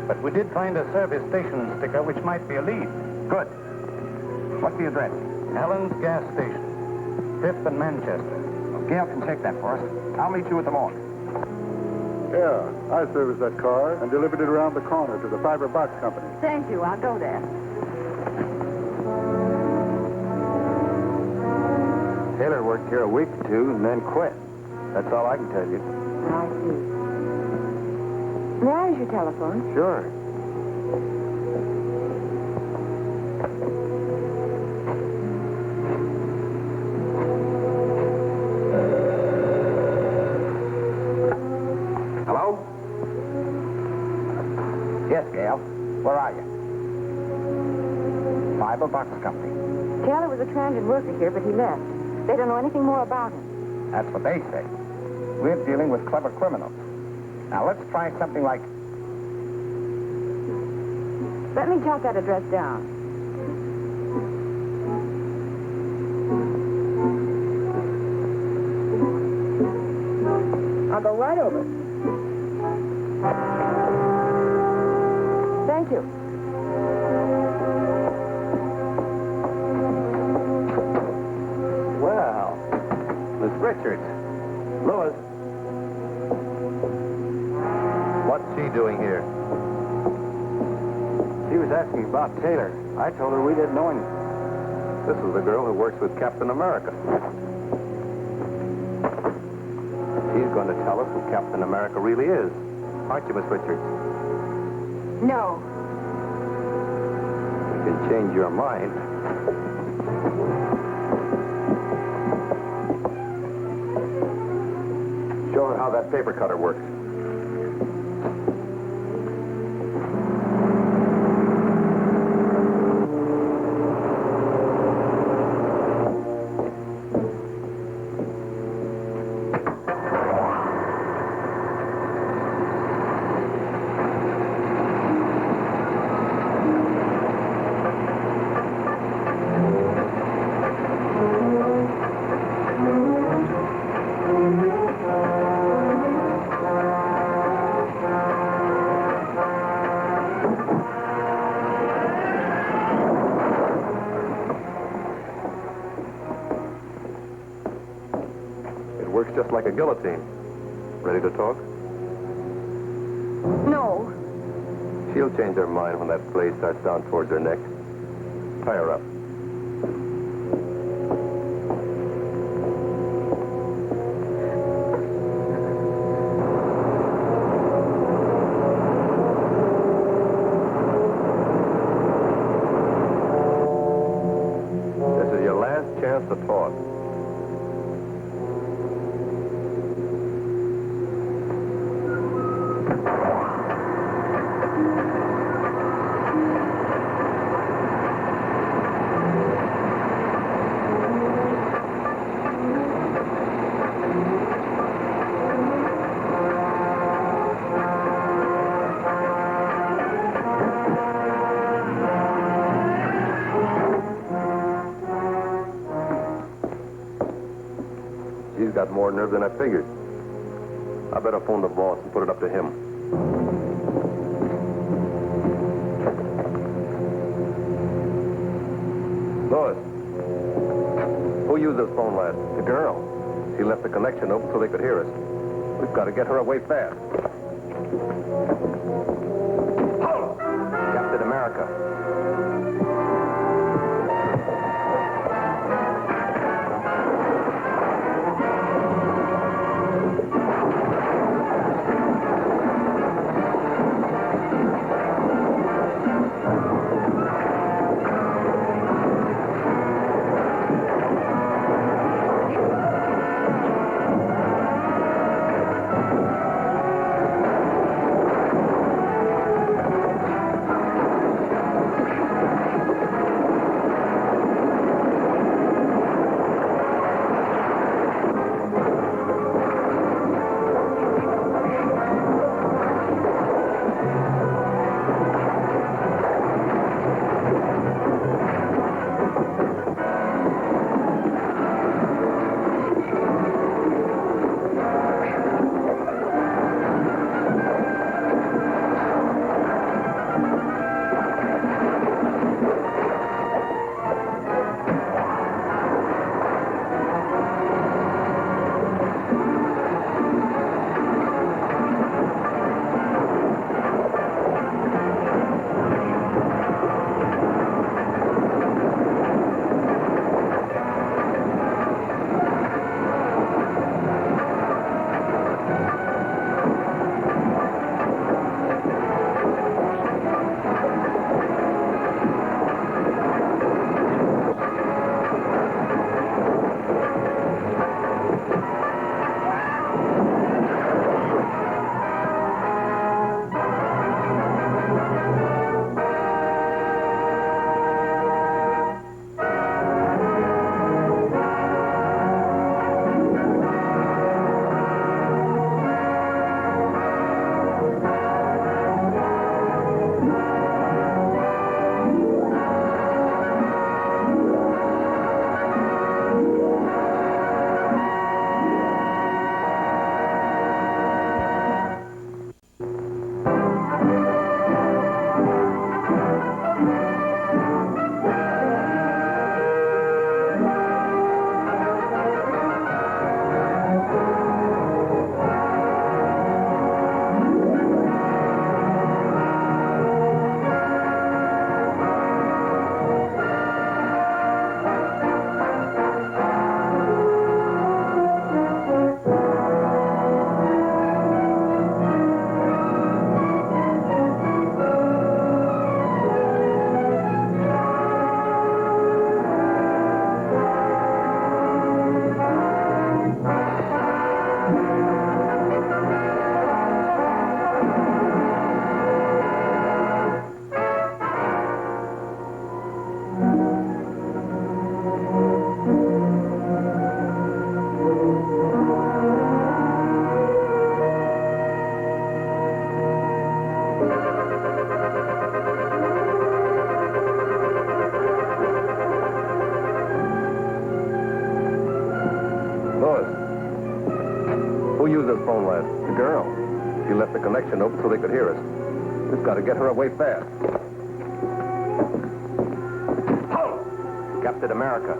But we did find a service station sticker which might be a lead. Good. What's the address? Allen's Gas Station, 5th and Manchester. Well, Gail can check that for us. I'll meet you at the morgue. Yeah, I serviced that car and delivered it around the corner to the fiber box company. Thank you. I'll go there. Taylor worked here a week or two and then quit. That's all I can tell you. I see. May I use your telephone? Sure. Hello? Yes, Gail. Where are you? Fiber Box Company. Taylor was a transit worker here, but he left. They don't know anything more about him. That's what they say. We're dealing with clever criminals. Now, let's try something like... Let me jot that address down. I'll go right over. Thank you. Well, Miss Richards. Louis. What's she doing here? She was asking about Taylor. I told her we didn't know anything. This is the girl who works with Captain America. She's going to tell us who Captain America really is. Aren't you, Miss Richards? No. You can change your mind. Show her how that paper cutter works. Works just like a guillotine. Ready to talk? No. She'll change her mind when that blade starts down towards her neck. Tie her up. more nerve than I figured. I better phone the boss and put it up to him. Lois, who used this phone last? The girl. She left the connection open so they could hear us. We've got to get her away fast. Captain America. Connection open so they could hear us. We've got to get her away fast. Captain America.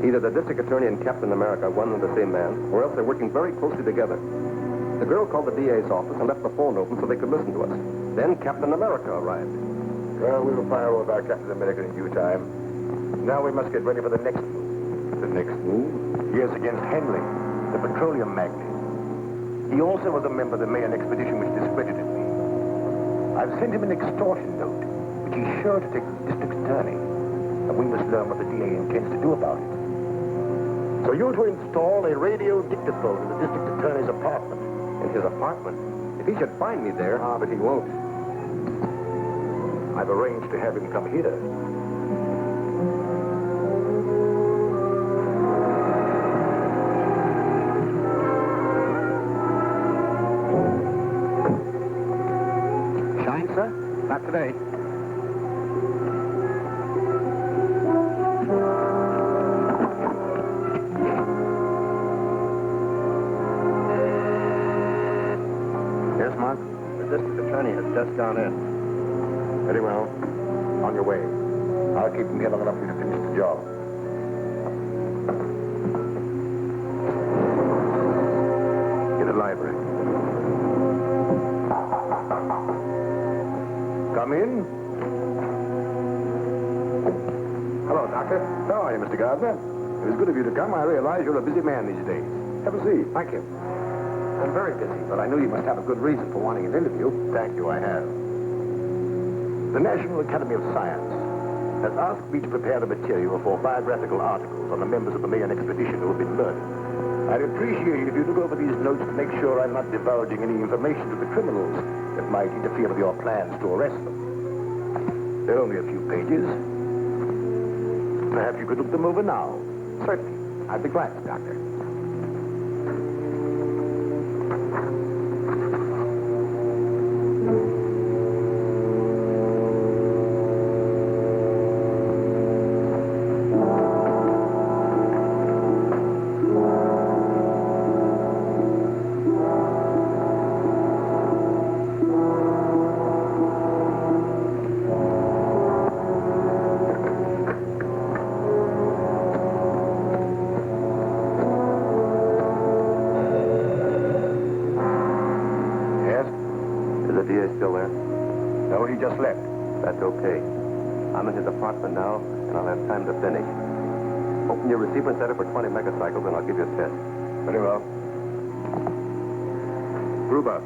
Either the district attorney and Captain America are one and the same man, or else they're working very closely together. The girl called the DA's office and left the phone open so they could listen to us. Then Captain America arrived. Well, we will fire over our Captain America in due time. Now we must get ready for the next move. The next move? Yes, against Henley, the petroleum magnate. He also was a member of the Mayan expedition which discredited me. I've sent him an extortion note, which he's sure to take to the district attorney. And we must learn what the DA intends to do about it. So you're to install a radio dictaphone in the district attorney's apartment. In his apartment? If he should find me there... Ah, but he won't. I've arranged to have him come here. Shine, sir? Not today. Yes, Mark? The district attorney has just gone in. Very well. On your way. I'll keep him here long enough for you to finish the job. In the library. Come in. Hello, Doctor. How are you, Mr. Gardner? It was good of you to come. I realize you're a busy man these days. Have a seat. Thank you. I'm very busy, but I knew you must have a good reason for wanting an interview. Thank you, I have. The National Academy of Science has asked me to prepare the material for biographical articles on the members of the Mayan expedition who have been murdered. I'd appreciate it if you look over these notes to make sure I'm not divulging any information to the criminals that might interfere with your plans to arrest them. They're only a few pages. Perhaps you could look them over now. Certainly. I'd be glad to, Doctor. Still there? No, he just left. That's okay. I'm in his apartment now, and I'll have time to finish. Open your receiver and set it for 20 megacycles, and I'll give you a test. Very well. Gruber.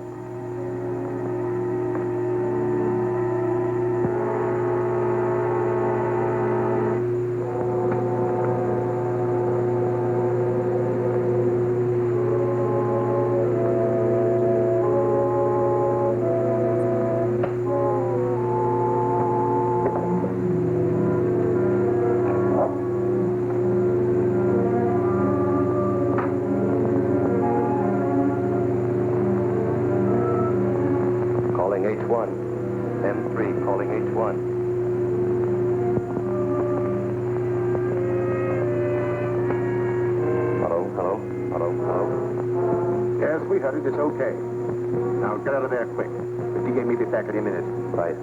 H1. M3 calling H1. Hello. Yes, sweetheart, it's okay. Now get out of there quick. The DA may be back any minute. Right.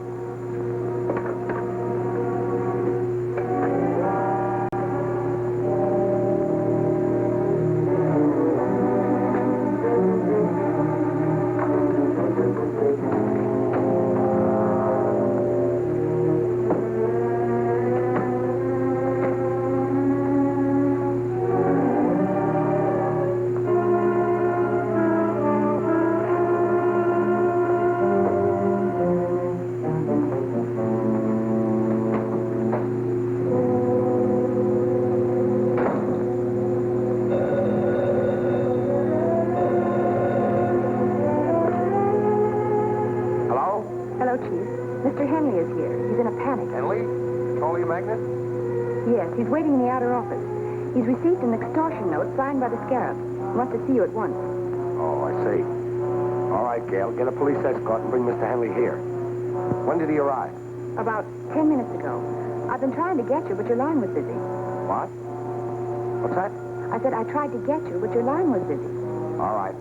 He's waiting in the outer office. He's received an extortion note signed by the Scarab. He wants to see you at once. Oh, I see. All right, Gail, get a police escort and bring Mr. Henley here. When did he arrive? About 10 minutes ago. I've been trying to get you, but your line was busy. What? What's that? I said I tried to get you, but your line was busy. All right.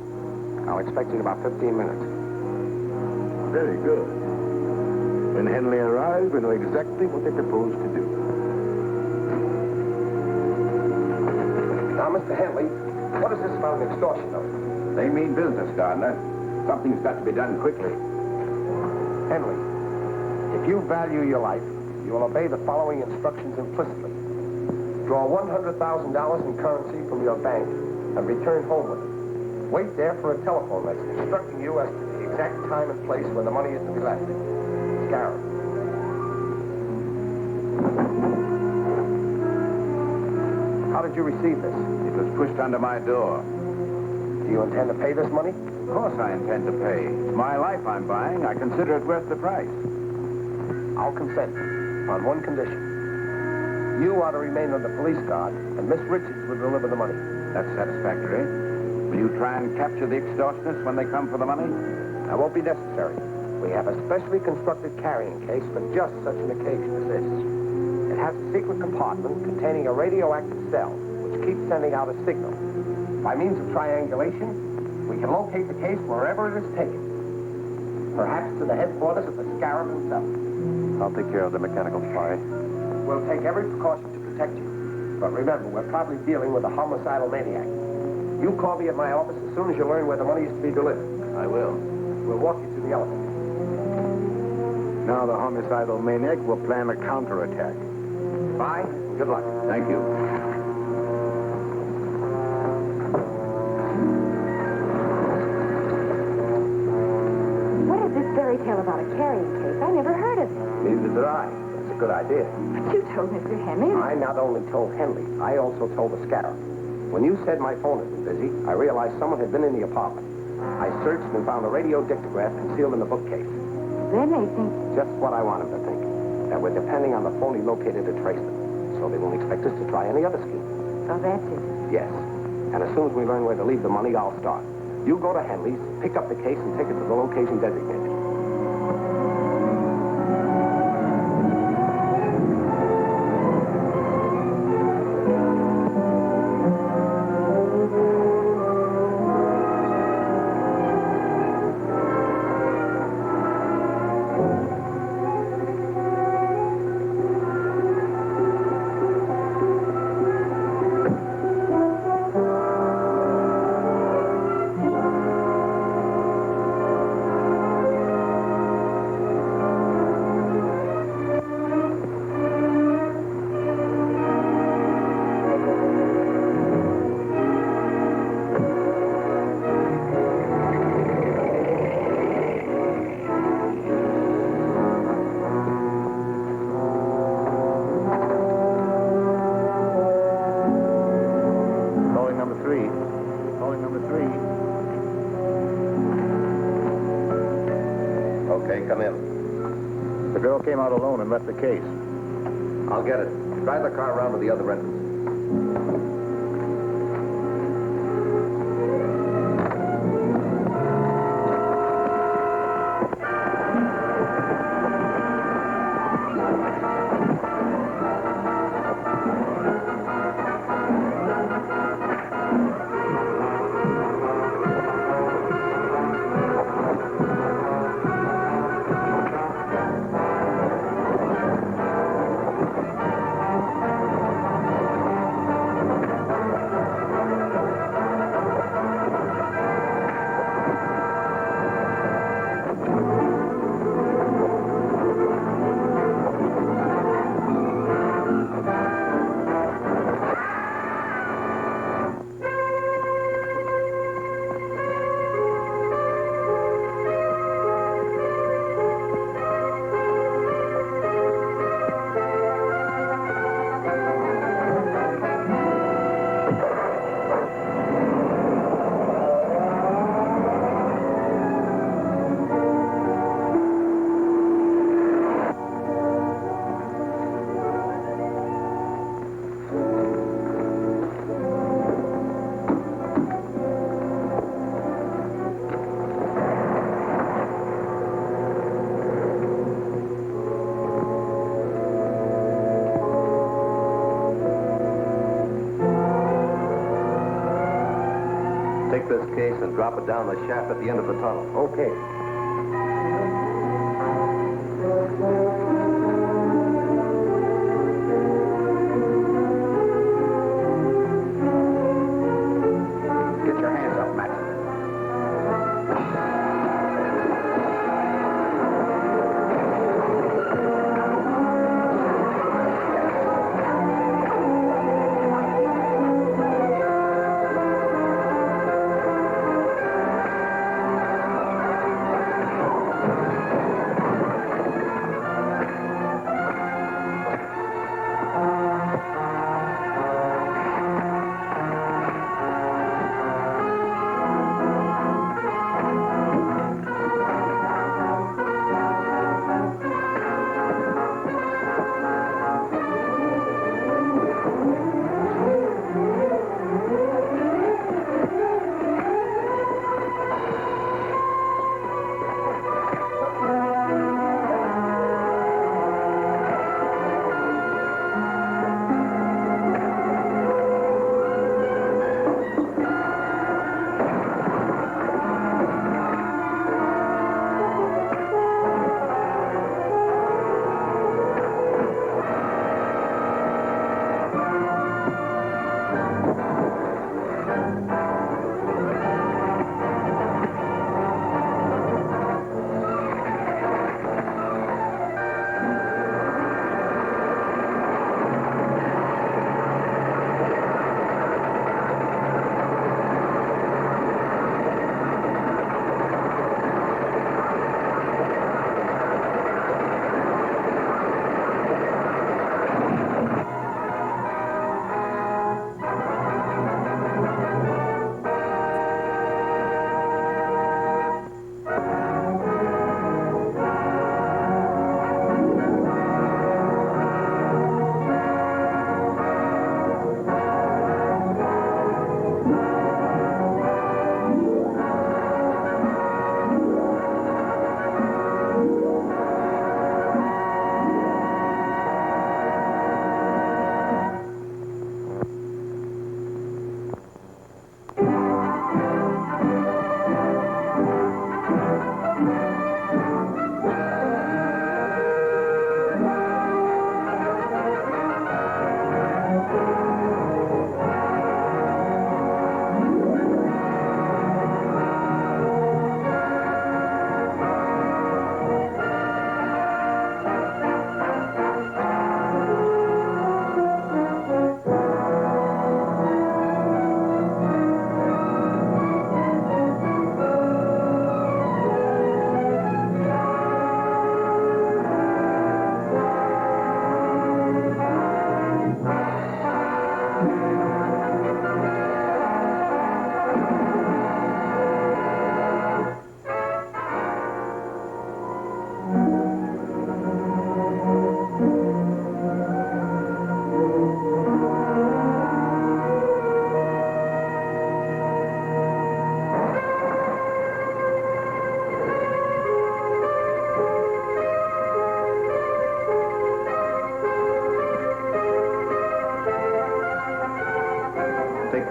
I'll expect you in about 15 minutes. Very good. When Henley arrives, we know exactly what they propose to do. Now, Mr. Henley, what is this about an extortion note? They mean business, Gardner. Something's got to be done quickly. Henley, if you value your life, you will obey the following instructions implicitly. Draw $100,000 in currency from your bank and return home with it. Wait there for a telephone message instructing you as to the exact time and place where the money is to be left. Scarab. How did you receive this? It was pushed under my door. Do you intend to pay this money? Of course I intend to pay. It's my life I'm buying. I consider it worth the price. I'll consent on one condition. You are to remain on the police guard, and Miss Richards will deliver the money. That's satisfactory. Will you try and capture the extortionists when they come for the money? That won't be necessary. We have a specially constructed carrying case for just such an occasion as this. It has a secret compartment containing a radioactive cell, which keeps sending out a signal. By means of triangulation, we can locate the case wherever it is taken. Perhaps to the headquarters of the Scarab himself. I'll take care of the mechanical spy. We'll take every precaution to protect you. But remember, we're probably dealing with a homicidal maniac. You call me at my office as soon as you learn where the money is to be delivered. I will. We'll walk you to the elevator. Now the homicidal maniac will plan a counterattack. Bye, and good luck. Thank you. What is this fairy tale about a carrying case? I never heard of it. Neither did I. It's a good idea. But you told Mr. Henley. I not only told Henley, I also told the Scarab. When you said my phone had been busy, I realized someone had been in the apartment. I searched and found a radio dictograph concealed in the bookcase. Then they think... Just what I want them to think. That we're depending on the phony locator to trace them. So they won't expect us to try any other scheme. Oh, that's it. Yes. And as soon as we learn where to leave the money, I'll start. You go to Henley's, pick up the case, and take it to the location designated. Come in. The girl came out alone and left the case. I'll get it. Drive the car around to the other entrance. Take this case and drop it down the shaft at the end of the tunnel. Okay.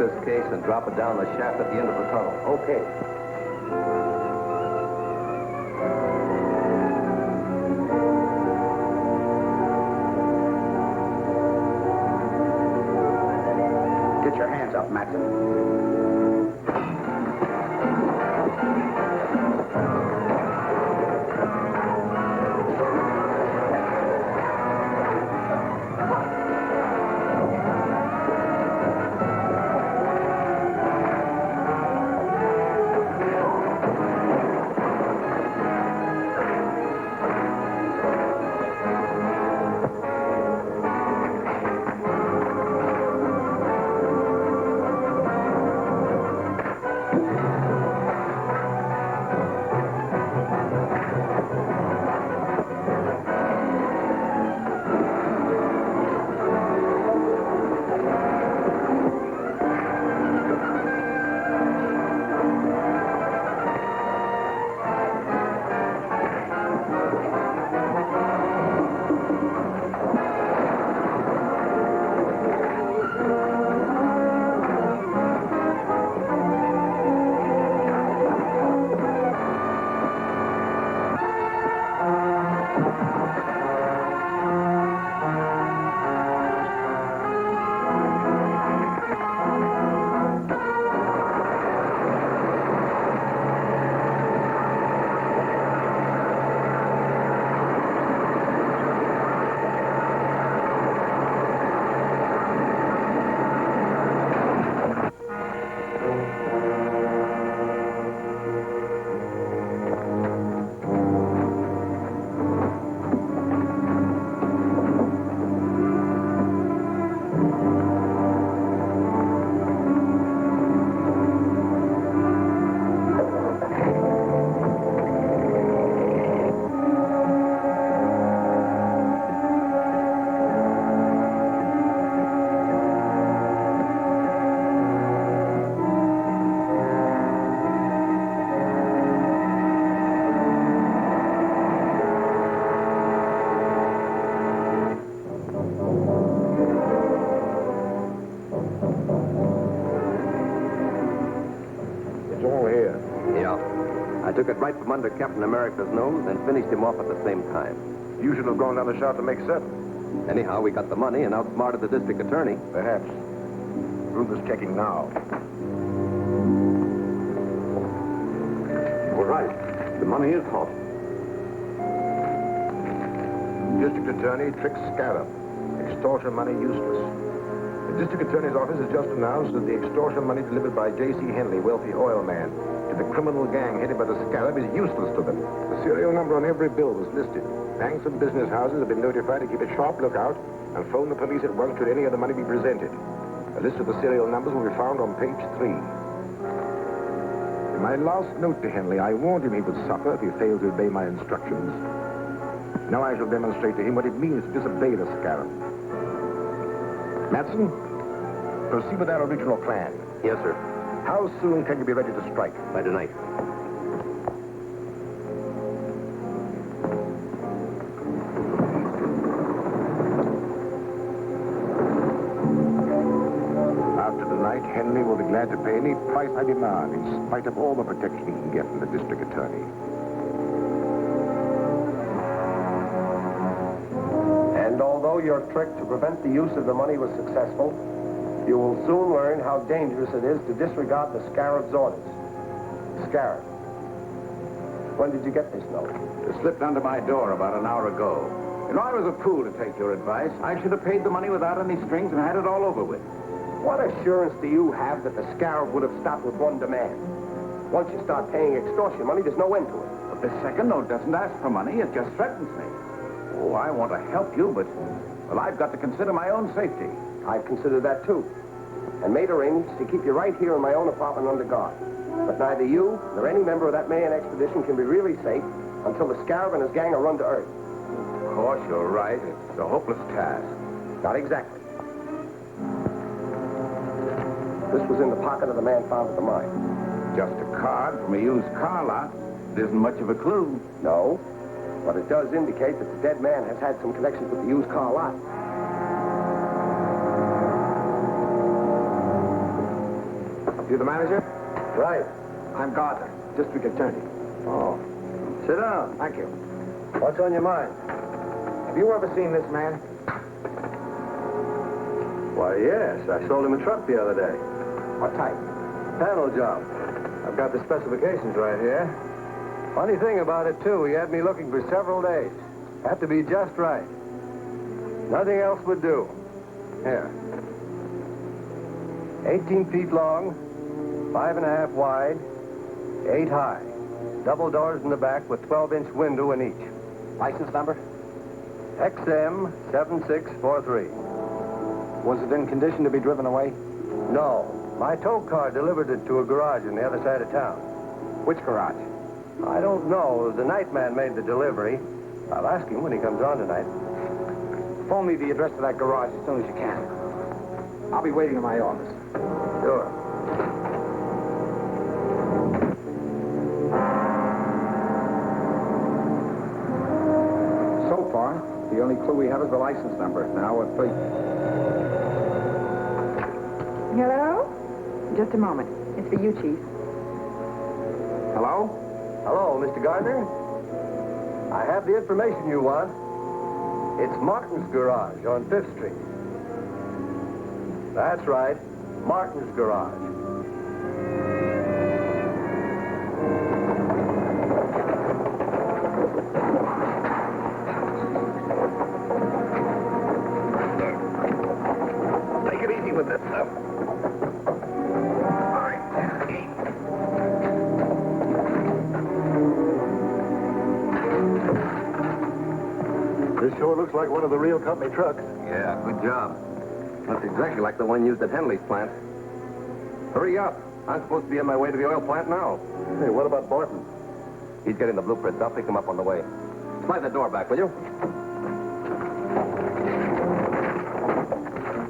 this case and drop it down the shaft at the end of the tunnel. Okay. Get your hands up, Matson. Took it right from under Captain America's nose and finished him off at the same time. You should have gone down the shaft to make 7. Anyhow, we got the money and outsmarted the district attorney. Perhaps. Ruth is checking now. All right. The money is hot. District Attorney tricks Scarab. Extortion money useless. The District Attorney's office has just announced that the extortion money delivered by J.C. Henley, wealthy oil man, to the criminal gang headed by the Scarab is useless to them. The serial number on every bill was listed. Banks and business houses have been notified to keep a sharp lookout and phone the police at once should any of the money be presented. A list of the serial numbers will be found on page 3. In my last note to Henley, I warned him he would suffer if he failed to obey my instructions. Now I shall demonstrate to him what it means to disobey the Scarab. Matson, proceed with our original plan. Yes, sir. How soon can you be ready to strike? By tonight. After tonight, Henley will be glad to pay any price I demand, in spite of all the protection he can get from the district attorney. And although your trick to prevent the use of the money was successful, you will soon learn how dangerous it is to disregard the Scarab's orders. Scarab, when did you get this note? It slipped under my door about an hour ago. You know, I was a fool to take your advice. I should have paid the money without any strings and had it all over with. What assurance do you have that the Scarab would have stopped with one demand? Once you start paying extortion money, there's no end to it. But the second note doesn't ask for money. It just threatens me. Oh, I want to help you, but, well, I've got to consider my own safety. I've considered that, too. And made arrangements to keep you right here in my own apartment under guard. But neither you nor any member of that Mayan expedition can be really safe until the Scarab and his gang are run to earth. Of course, you're right. It's a hopeless task. Not exactly. This was in the pocket of the man found at the mine. Just a card from a used car lot. It isn't much of a clue. No, but it does indicate that the dead man has had some connections with the used car lot. You the manager? Right. I'm Gardner, district attorney. Oh. Sit down. Thank you. What's on your mind? Have you ever seen this man? Why, yes. I sold him a truck the other day. What type? Panel job. I've got the specifications right here. Funny thing about it, too, he had me looking for several days. Had to be just right. Nothing else would do. Here. 18 feet long, 5.5 wide, 8 high. Double doors in the back with 12-inch window in each. License number? XM 7643. Was it in condition to be driven away? No. My tow car delivered it to a garage on the other side of town. Which garage? I don't know. The night man made the delivery. I'll ask him when he comes on tonight. Phone me the address to that garage as soon as you can. I'll be waiting in my office. Sure. So far, the only clue we have is the license number. Now we're free. Hello? Just a moment. It's for you, Chief. Hello? Hello, Mr. Gardner. I have the information you want. It's Martin's garage on 5th Street. That's right. Martin's garage. Take it easy with this stuff. All right. This sure looks like one of the real company trucks. Yeah, good job. That's exactly like the one used at Henley's plant. Hurry up. I'm supposed to be on my way to the oil plant now. Hey, what about Barton? He's getting the blueprints. I'll pick him up on the way. Slide the door back, will you?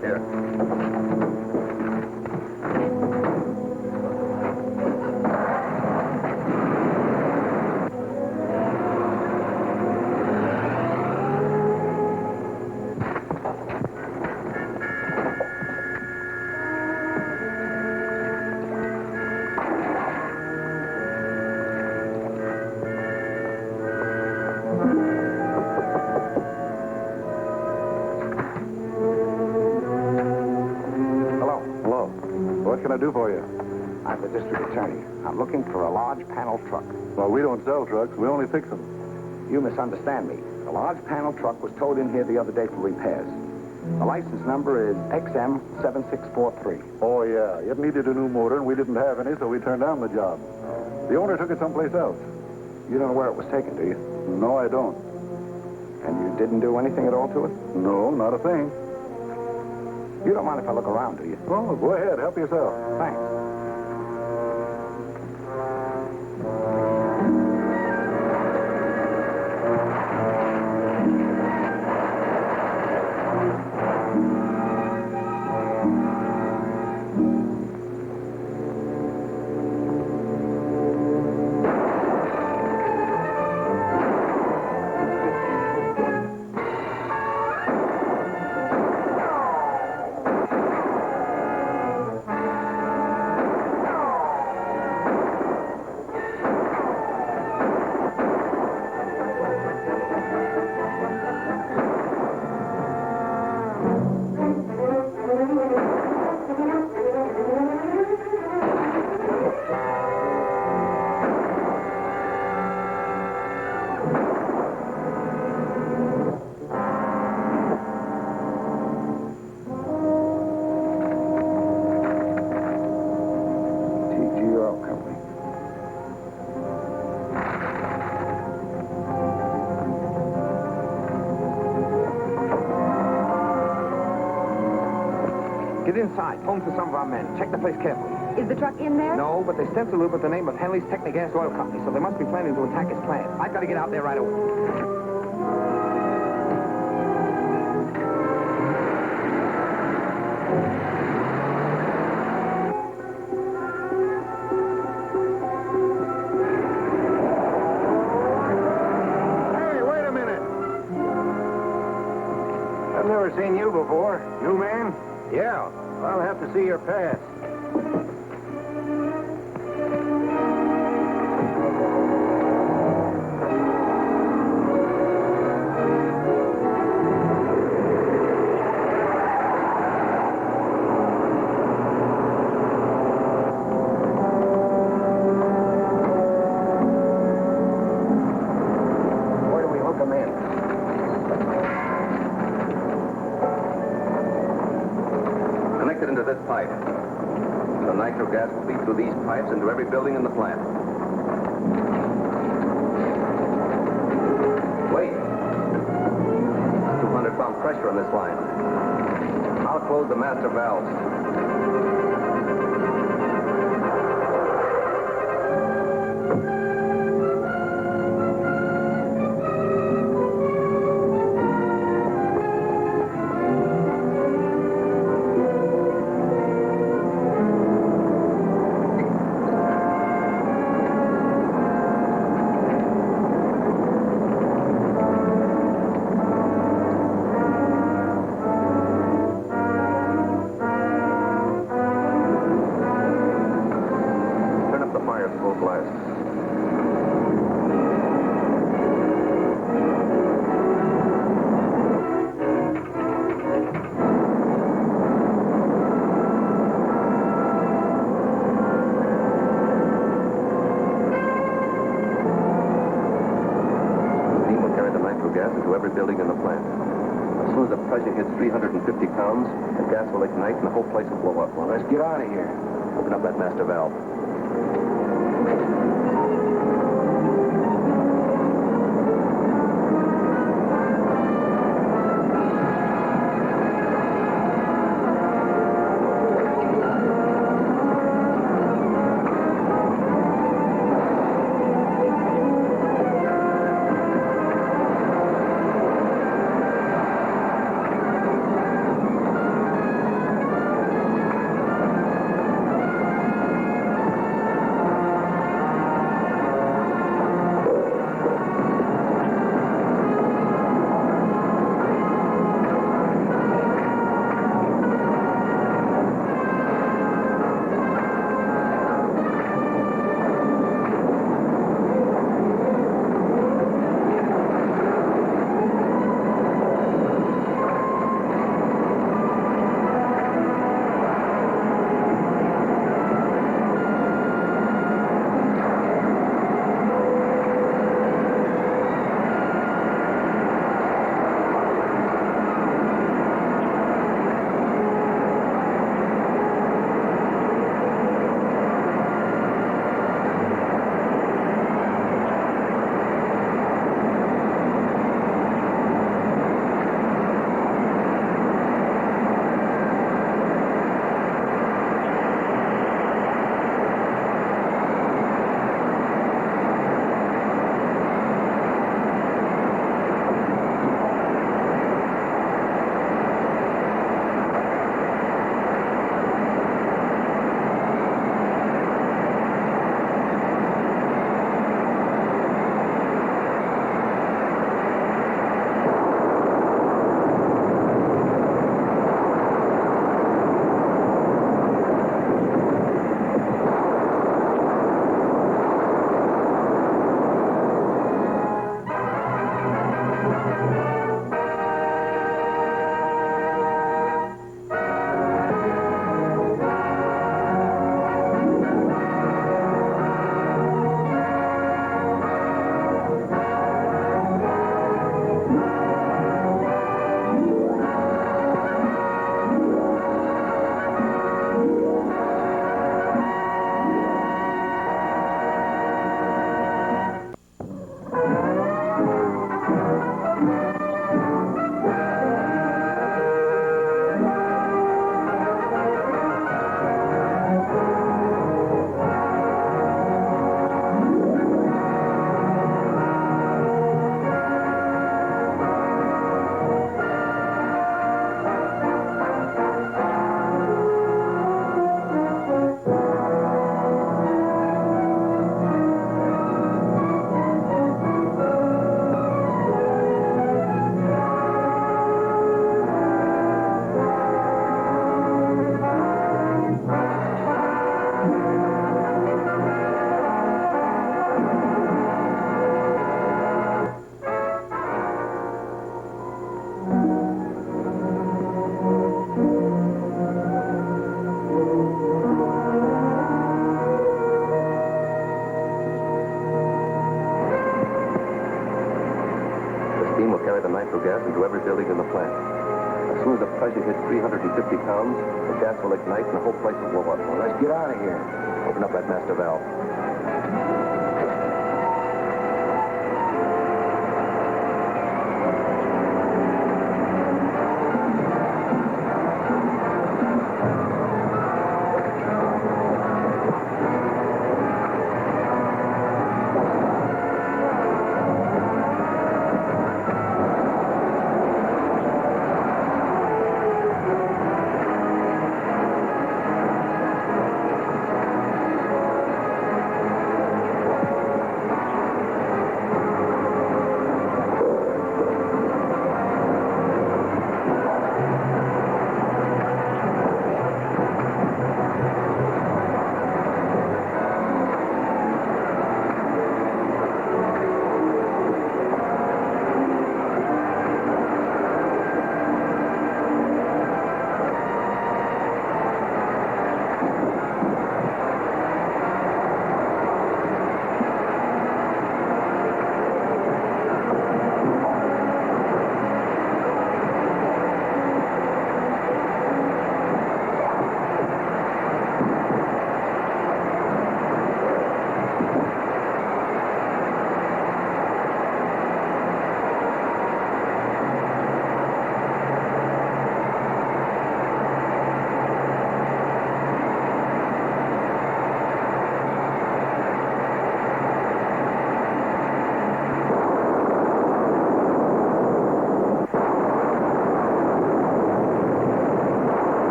Here. What can I do for you? I'm the district attorney. I'm looking for a large panel truck. Well, we don't sell trucks. We only fix them. You misunderstand me. The large panel truck was towed in here the other day for repairs. The license number is XM 7643. Oh, yeah. It needed a new motor, and we didn't have any, so we turned down the job. The owner took it someplace else. You don't know where it was taken, do you? No, I don't. And you didn't do anything at all to it? No, not a thing. You don't mind if I look around, do you? Oh, go ahead. Help yourself. Thanks. Get inside. Phone for some of our men. Check the place carefully. Is the truck in there? No, but they stenciled it with the name of Henley's Technigas Oil Company, so they must be planning to attack his plant. I've got to get out there right away. Hey, wait a minute. I've never seen you before. New man? Yeah. I'll have to see your pass. pipe. The nitro gas will feed through these pipes into every building in the plant. Wait. 200-pound pressure on this line. I'll close the master valves. Building in the plant. As soon as the pressure hits 350 pounds, the gas will ignite and the whole place will blow up. Well, let's get out of here. Open up that master valve. Steam will carry the nitro gas into every building in the plant. As As soon as the pressure hits 350 pounds, the gas will ignite and the whole place will blow up. Well, let's get out of here. Open up that master valve.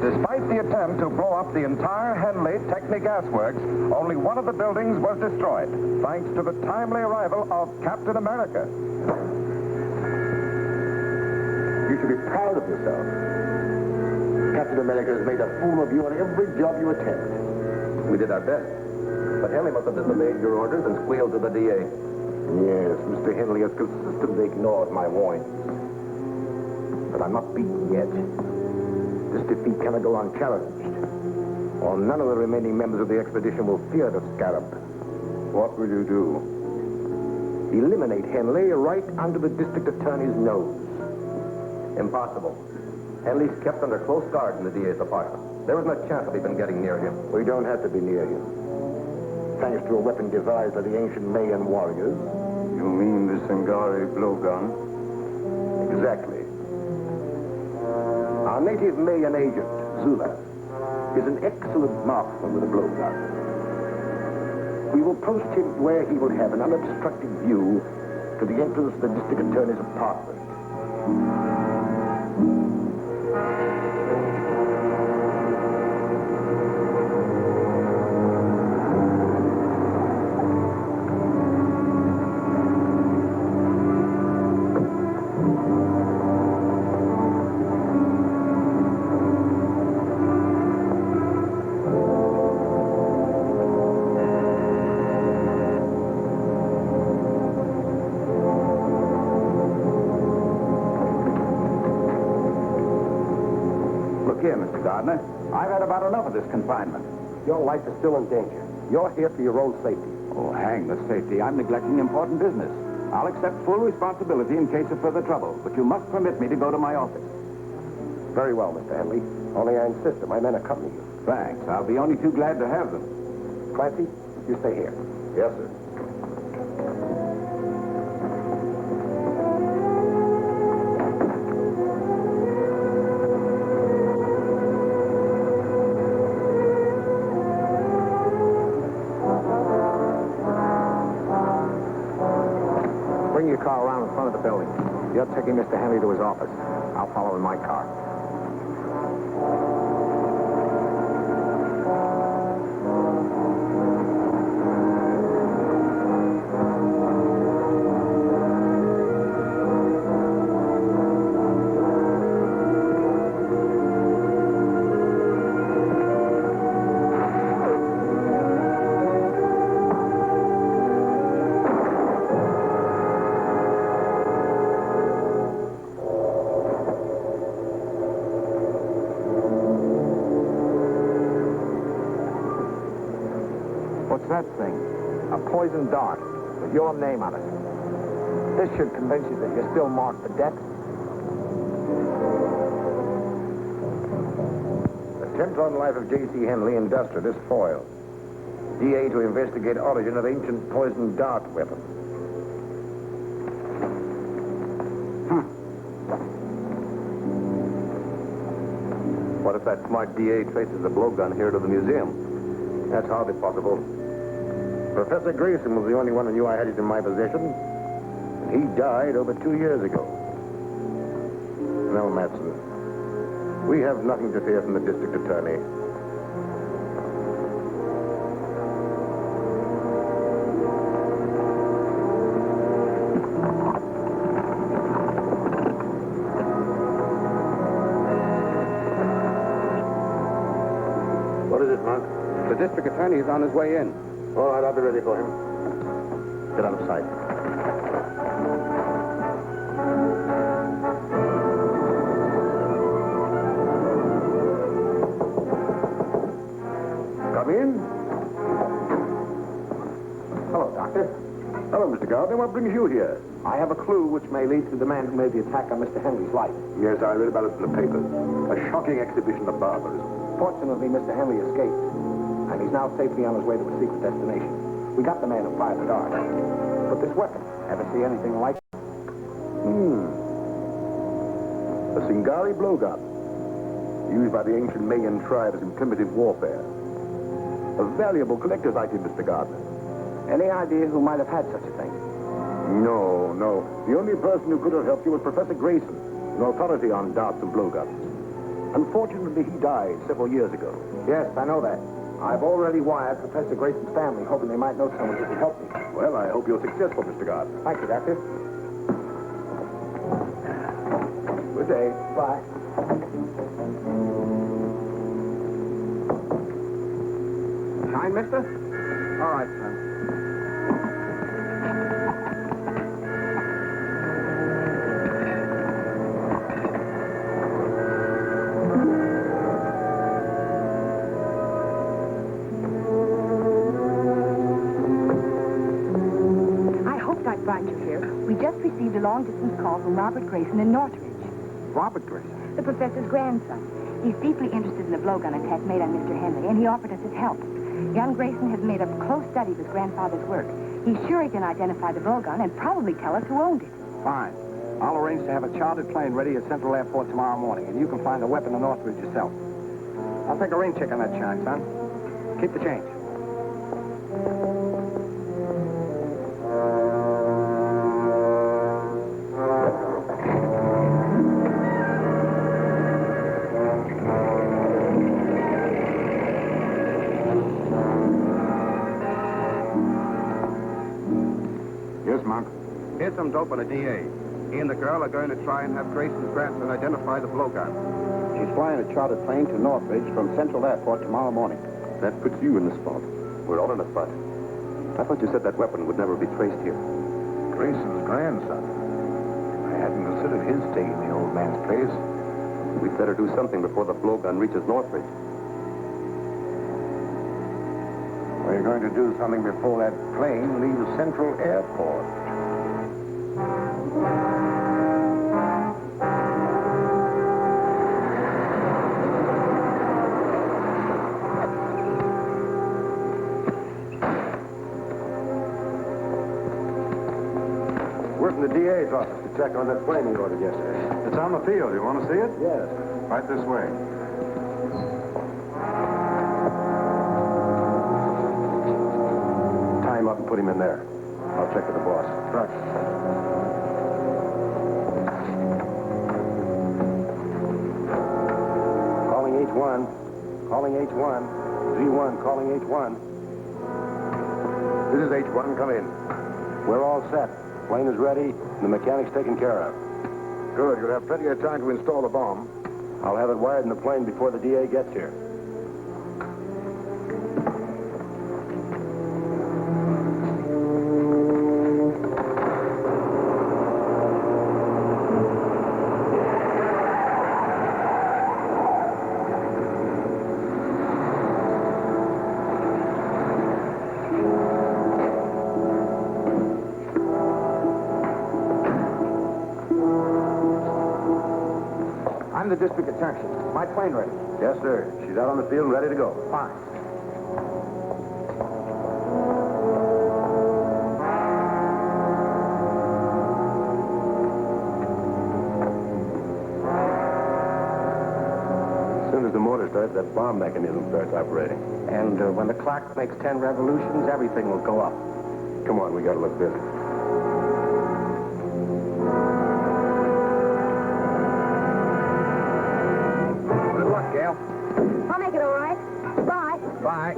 Despite the attempt to blow up the entire Henley Techni Gas Works, only one of the buildings was destroyed, thanks to the timely arrival of Captain America. You should be proud of yourself. Captain America has made a fool of you on every job you attempt. We did our best. But Henley must have disobeyed your orders and squealed to the DA. Yes, Mr. Henley has consistently ignored my warnings. But I'm not beaten yet. This defeat cannot go unchallenged, or none of the remaining members of the expedition will fear the Scarab. What will you do? Eliminate Henley right under the district attorney's nose. Impossible. Henley's kept under close guard in the DA's apartment. There isn't a chance of even getting near him. We don't have to be near him. Thanks to a weapon devised by the ancient Mayan warriors. You mean the Singari blowgun? Exactly. Our native Mayan agent, Zula, is an excellent marksman with a blowgun. We will post him where he will have an unobstructed view to the entrance of the district attorney's apartment. Here, Mr. Gardner. I've had about enough of this confinement. Your life is still in danger. You're here for your own safety. Oh, hang the safety. I'm neglecting important business. I'll accept full responsibility in case of further trouble, but you must permit me to go to my office. Very well, Mr. Henley. Only I insist that my men accompany you. Thanks. I'll be only too glad to have them. Clancy, you stay here. Yes, sir. Bring your car around in front of the building. You're taking Mr. Henley to his office. I'll follow in my car. What's that thing? A poison dart with your name on it. This should convince you that you're still marked for debt. Attempt on life of J.C. Henley, industrialist, foiled. DA to investigate origin of ancient poison dart weapon. What if that smart DA traces the blowgun here to the museum? That's hardly possible. Professor Grayson was the only one who knew I had it in my possession. And he died over 2 years ago. No, Matson. We have nothing to fear from the district attorney. What is it, Monk? The district attorney is on his way in. All right, I'll be ready for him. Get out of sight. Come in. Hello, Doctor. Hello, Mr. Gardner. What brings you here? I have a clue which may lead to the man who made the attack on Mr. Henley's life. Yes, I read about it in the papers. A shocking exhibition of barbarism. Fortunately, Mr. Henley escaped, and he's now safely on his way to a secret destination. We got the man who fired the dart. But this weapon, ever see anything like it? A Singari blowgun, used by the ancient Mayan tribes in primitive warfare. A valuable collector's item, Mr. Gardner. Any idea who might have had such a thing? No. The only person who could have helped you was Professor Grayson, an authority on darts and blowguns. Unfortunately, he died several years ago. Yes, I know that. I've already wired Professor Grayson's family, hoping they might know someone who can help me. Well, I hope you're successful, Mr. Gardner. Thank you, Doctor. Good day. Bye. Shine, mister? All right, son. We just received a long-distance call from Robert Grayson in Northridge. Robert Grayson? The professor's grandson. He's deeply interested in the blowgun attack made on Mr. Henley, and he offered us his help. Young Grayson has made a close study of his grandfather's work. He's sure he can identify the blowgun and probably tell us who owned it. Fine. I'll arrange to have a chartered plane ready at Central Airport tomorrow morning, and you can find the weapon in Northridge yourself. I'll take a rain check on that shine, son. Keep the change. Here's some dope on a DA. He and the girl are going to try and have Grayson's grandson identify the blowgun. She's flying a chartered plane to Northridge from Central Airport tomorrow morning. That puts you in the spot. We're all in a spot. I thought you said that weapon would never be traced here. Grayson's grandson. I hadn't considered his taking the old man's place. We'd better do something before the blowgun reaches Northridge. We're going to do something before that plane leaves Central Airport. We're from the DA's office to check on that plane he ordered yesterday. It's on the field. You want to see it? Yes. Right this way. Tie him up and put him in there. I'll check with the boss. Right. Calling H1. Calling H1. Z1 calling H1. This is H1. Come in. We're all set. Plane is ready, and the mechanic's taken care of. Good. You'll have plenty of time to install the bomb. I'll have it wired in the plane before the DA gets here. the district attorney. My plane ready? Yes, sir. She's out on the field and ready to go. Fine. As soon as the motor starts, that bomb mechanism starts operating. And when the clock makes 10 revolutions, everything will go up. Come on, we gotta look busy. Good luck, Gail. I'll make it all right. Bye. Bye.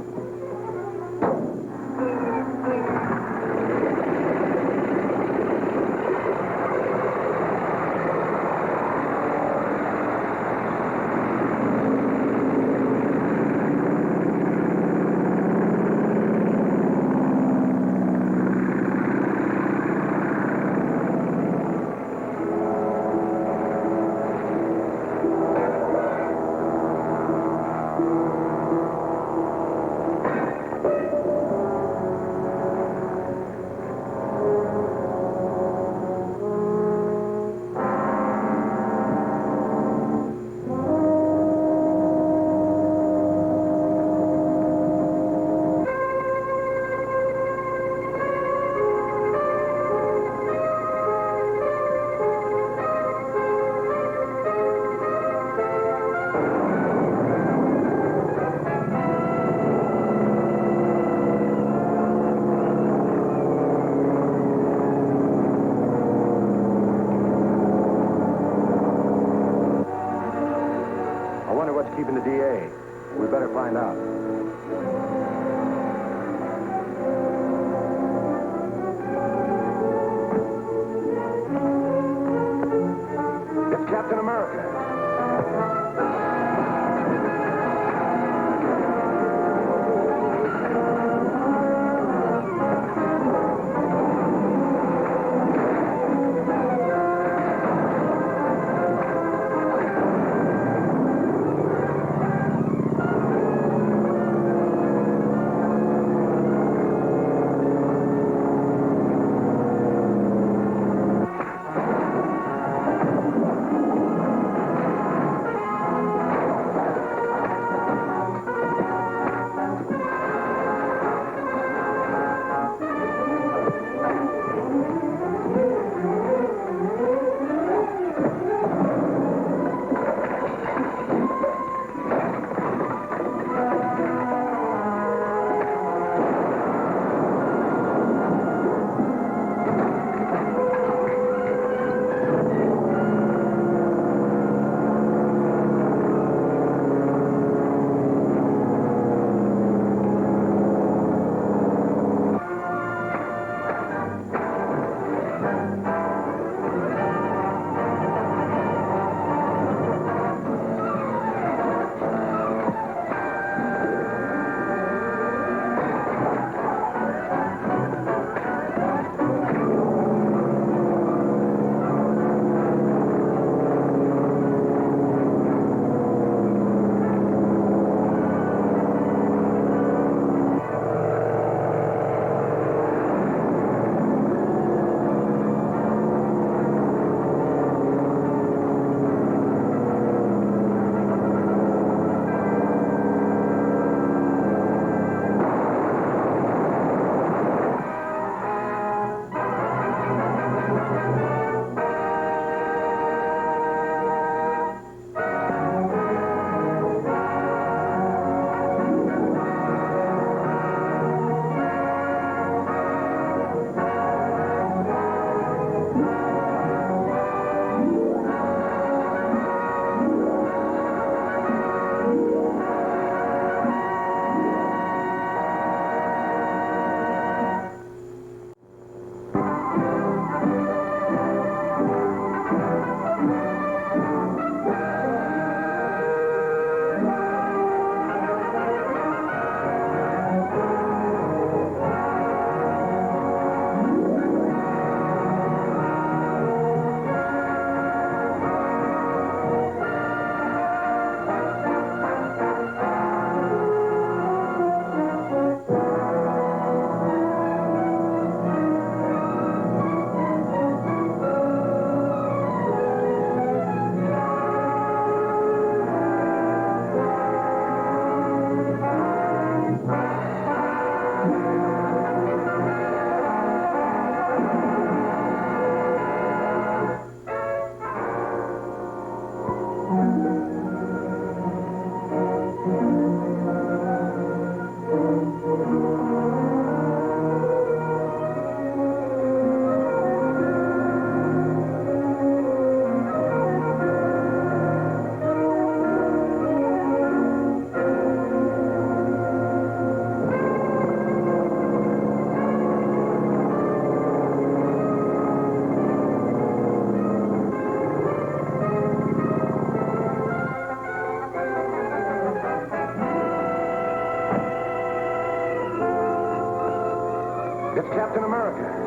Keeping the DA. We better find out. It's Captain America. It's Captain America.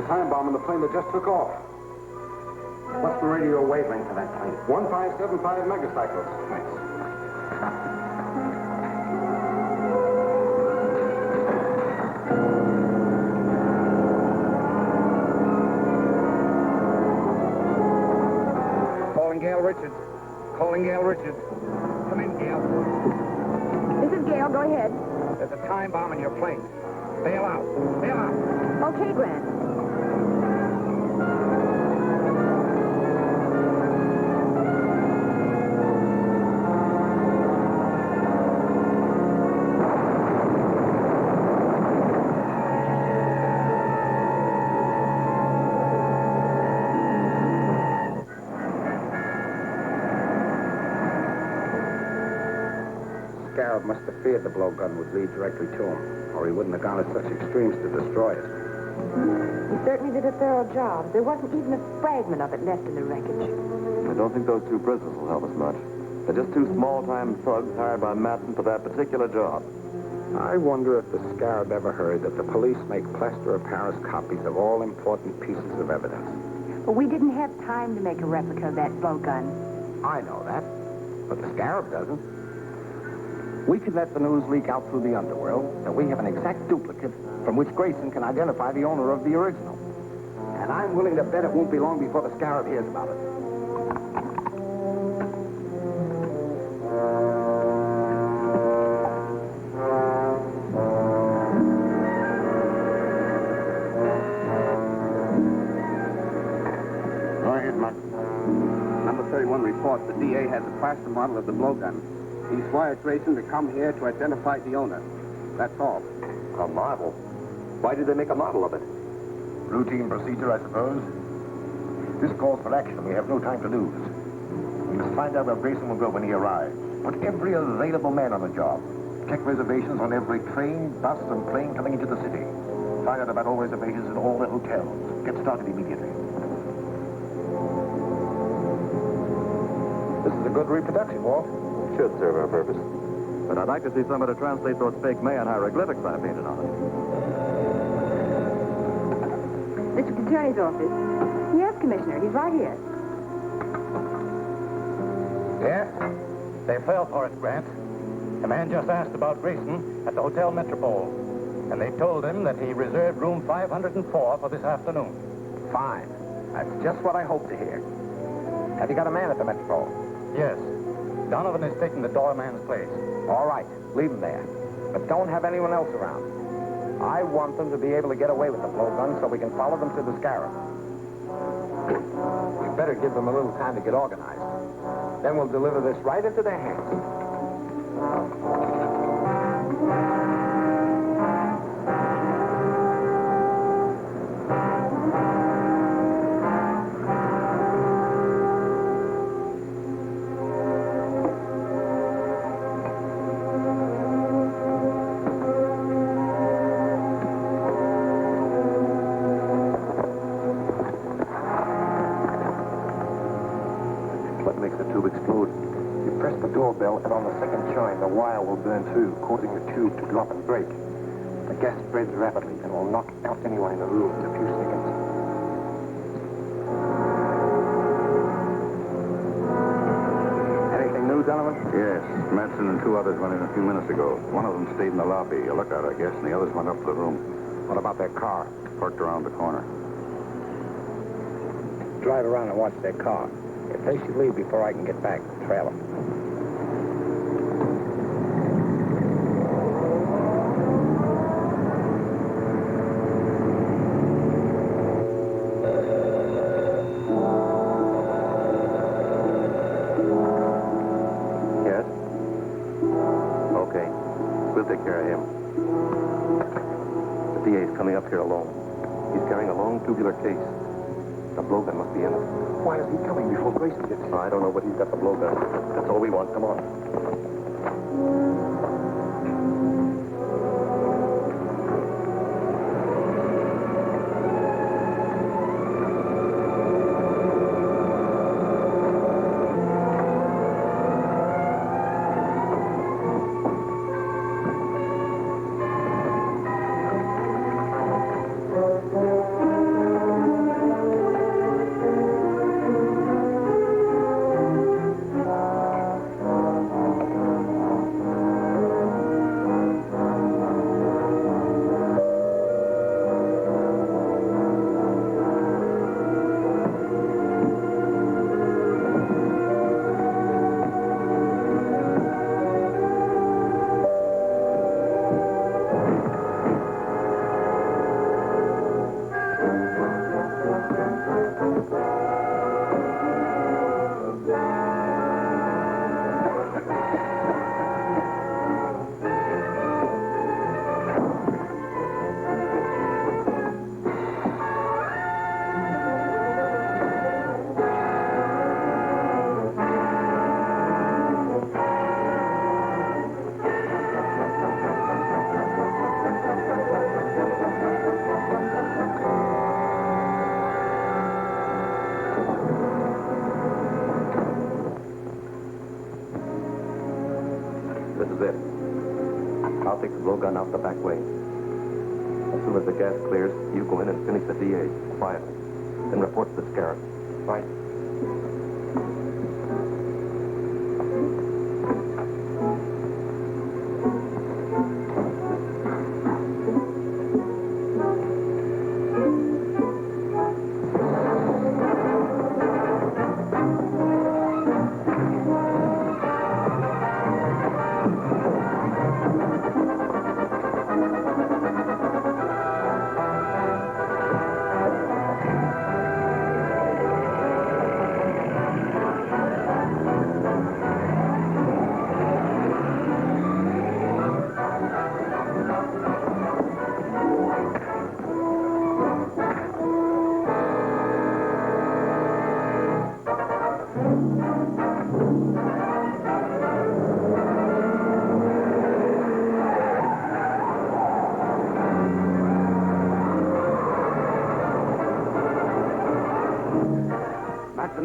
Time bomb in the plane that just took off. What's the radio wavelength for that plane? 1575 megacycles. Thanks. Calling Gail Richards. Calling Gail Richards. Come in, Gail. This is Gail. Go ahead. There's a time bomb in your plane. Bail out. Bail out. Okay, Grant. Scarab must have feared the blowgun would lead directly to him, or he wouldn't have gone to such extremes to destroy it. He certainly did a thorough job. There wasn't even a fragment of it left in the wreckage. I don't think those two prisoners will help us much. They're just two small-time thugs hired by Matson for that particular job. I wonder if the Scarab ever heard that the police make plaster of Paris copies of all important pieces of evidence. But we didn't have time to make a replica of that blowgun. I know that, but the Scarab doesn't. We could let the news leak out through the underworld that we have an exact duplicate from which Grayson can identify the owner of the original. And I'm willing to bet it won't be long before the Scarab hears about it. Go ahead, Mark. Number 31 reports the DA has a plaster model of the blowgun. He's wired Grayson to come here to identify the owner. That's all. A model? Why did they make a model of it? Routine procedure, I suppose. This calls for action. We have no time to lose. We must find out where Grayson will go when he arrives. Put every available man on the job. Check reservations on every train, bus, and plane coming into the city. Find out about all reservations in all the hotels. Get started immediately. This is a good reproduction, Walt. Should serve our purpose. But I'd like to see somebody translate those fake Mayan hieroglyphics I painted on it. District Attorney's office. Yes, Commissioner. He's right here. Yes? They fell for it, Grant. A man just asked about Grayson at the Hotel Metropole. And they told him that he reserved room 504 for this afternoon. Fine. That's just what I hoped to hear. Have you got a man at the Metropole? Yes. Donovan is taking the doorman's place. All right. Leave him there. But don't have anyone else around. I want them to be able to get away with the blowgun so we can follow them to the Scarab. We better give them a little time to get organized. Then we'll deliver this right into their hands. bell, and on the second chime, the wire will burn through, causing the tube to drop and break. The gas spreads rapidly and will knock out anyone in the room in a few seconds. Anything new, gentlemen? Yes. Madsen and 2 others went in a few minutes ago. One of them stayed in the lobby, a lookout, I guess, and the others went up to the room. What about their car? Parked around the corner. Drive around and watch their car. If they should leave before I can get back, trail them. Yes? Okay. We'll take care of him. The DA's coming up here alone. He's carrying a long tubular case. The blowgun must be in it. Why is he coming before Grayson gets here? I don't know, but he's got the blowgun. That's all we want. Come on. This is it. I'll take the blowgun out the back way. As soon as the gas clears, you go in and finish the DA quietly. Then report to the Scarab. Right.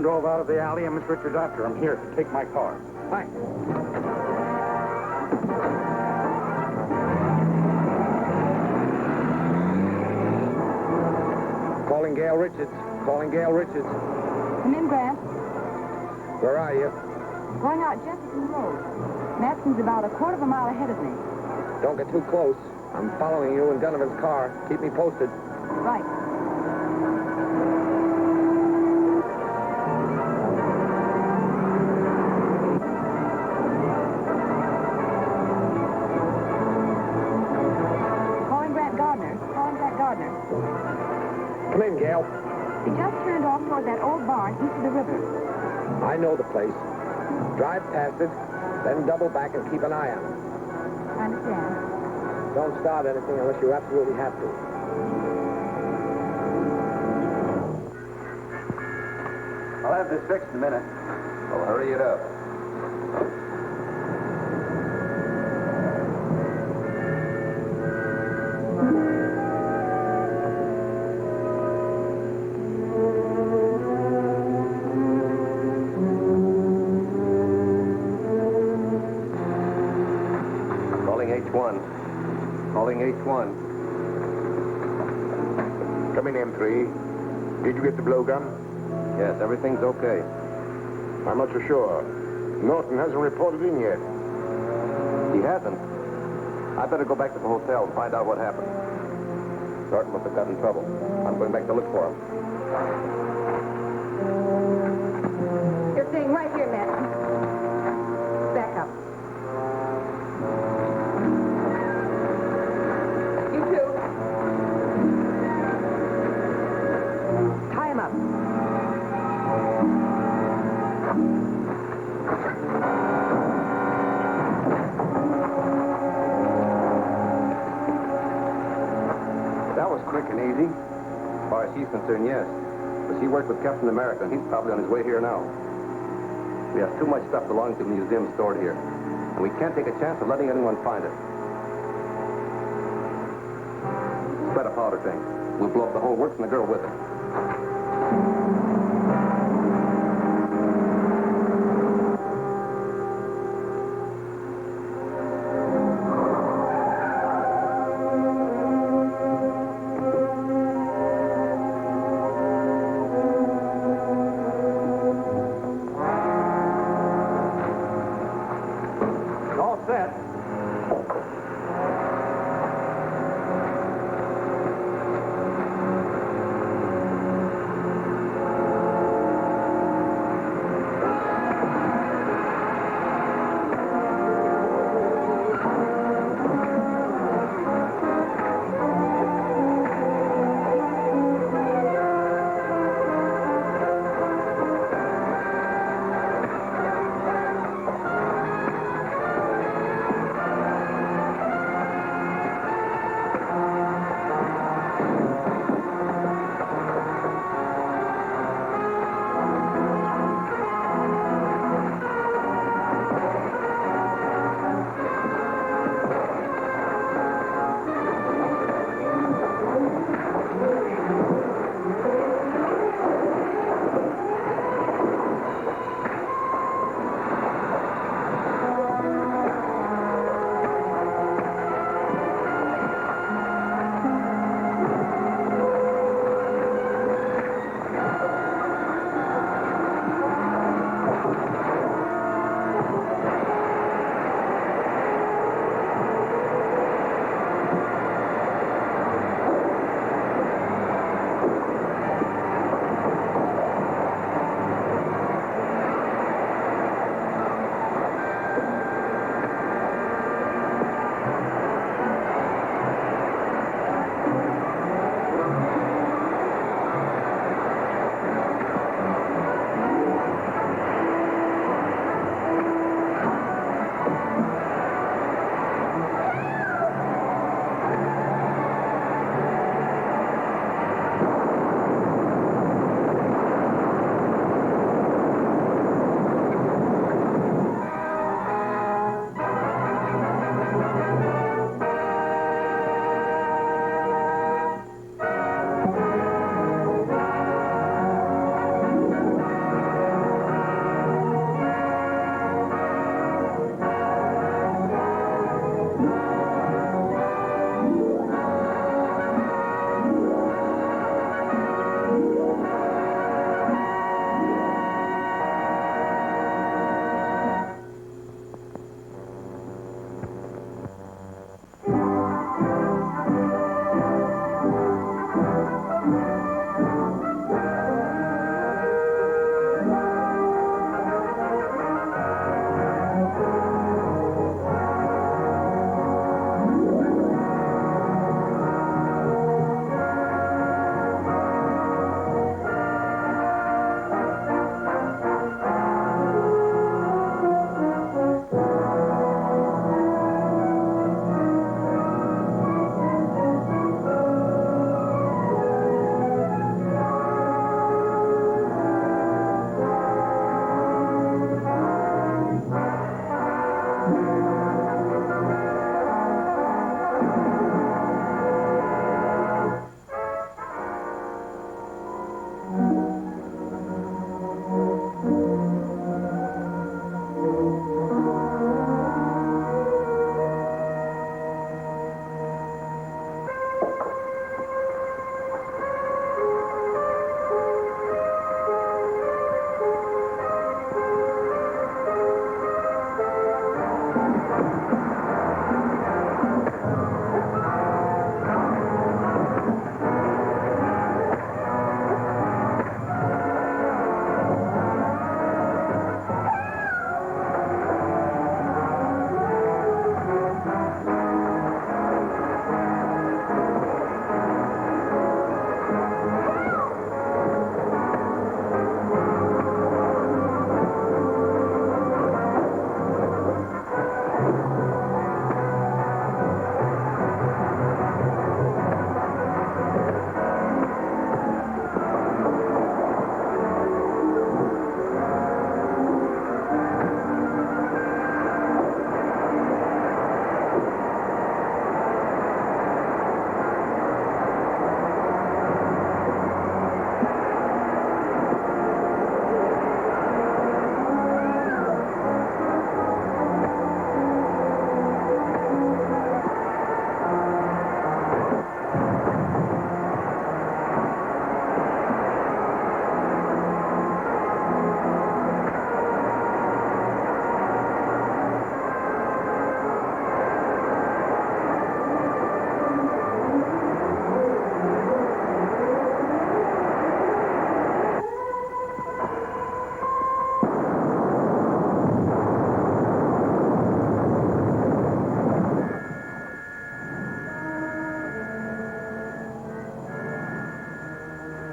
Drove out of the alley, and Miss Richards after him. Here, take my car. Thanks. Calling Gail Richards. Calling Gail Richards. Come in, Grant. Where are you? Going out Jefferson Road. Matson's about a quarter of a mile ahead of me. Don't get too close. I'm following you in Donovan's car. Keep me posted. Right. Come in, Gail. He just turned off toward that old barn east of the river. I know the place. Drive past it, then double back and keep an eye on it. I understand. Don't start anything unless you absolutely have to. I'll have this fixed in a minute. Well, hurry it up. H1. Calling H1. Come in, M3. Did you get the blowgun? Yes, everything's okay. I'm not so sure. Norton hasn't reported in yet. He hasn't? I better go back to the hotel and find out what happened. Norton must have got in trouble. I'm going back to look for him. You're staying right here, Madison. Back up. You too. Tie him up. That was quick and easy. As far as she's concerned, yes. But she worked with Captain America, and he's probably on his way here now. We have too much stuff belonging to the museum stored here. And we can't take a chance of letting anyone find it. Spread a powder thing. We'll blow up the whole works and the girl with it.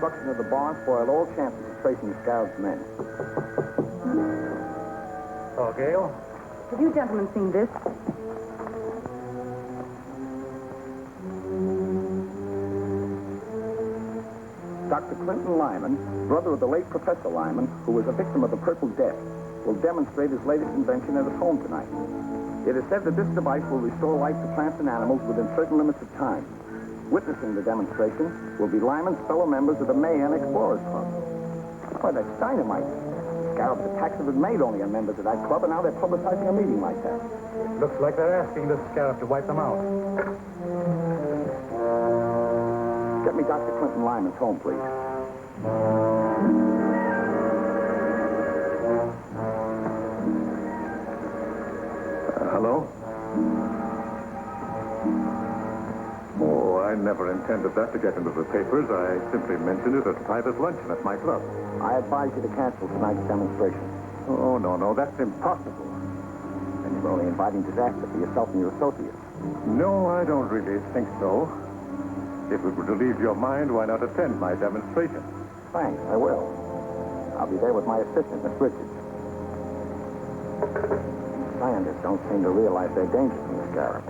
destruction of the barn spoiled all chances of tracing Scarab's men. Oh, Gail? Have you gentlemen seen this? Dr. Clinton Lyman, brother of the late Professor Lyman, who was a victim of the Purple Death, will demonstrate his latest invention at his home tonight. It is said that this device will restore life to plants and animals within certain limits of time. Witnessing the demonstration will be Lyman's fellow members of the Mayan Explorers Club. Why, that's dynamite. Scarab's attacks have been made only on members of that club, and now they're publicizing a meeting like that. Looks like they're asking the Scarab to wipe them out. Get me Dr. Clinton Lyman's home, please. Hello? Oh, I never intended that to get into the papers. I simply mentioned it at a private luncheon at my club. I advise you to cancel tonight's demonstration. Oh, no, that's impossible. And you're only inviting disaster for yourself and your associates. No, I don't really think so. If it would relieve your mind, why not attend my demonstration? Thanks, I will. I'll be there with my assistant, Miss Richards. Scientists don't seem to realize their danger from the Scarab.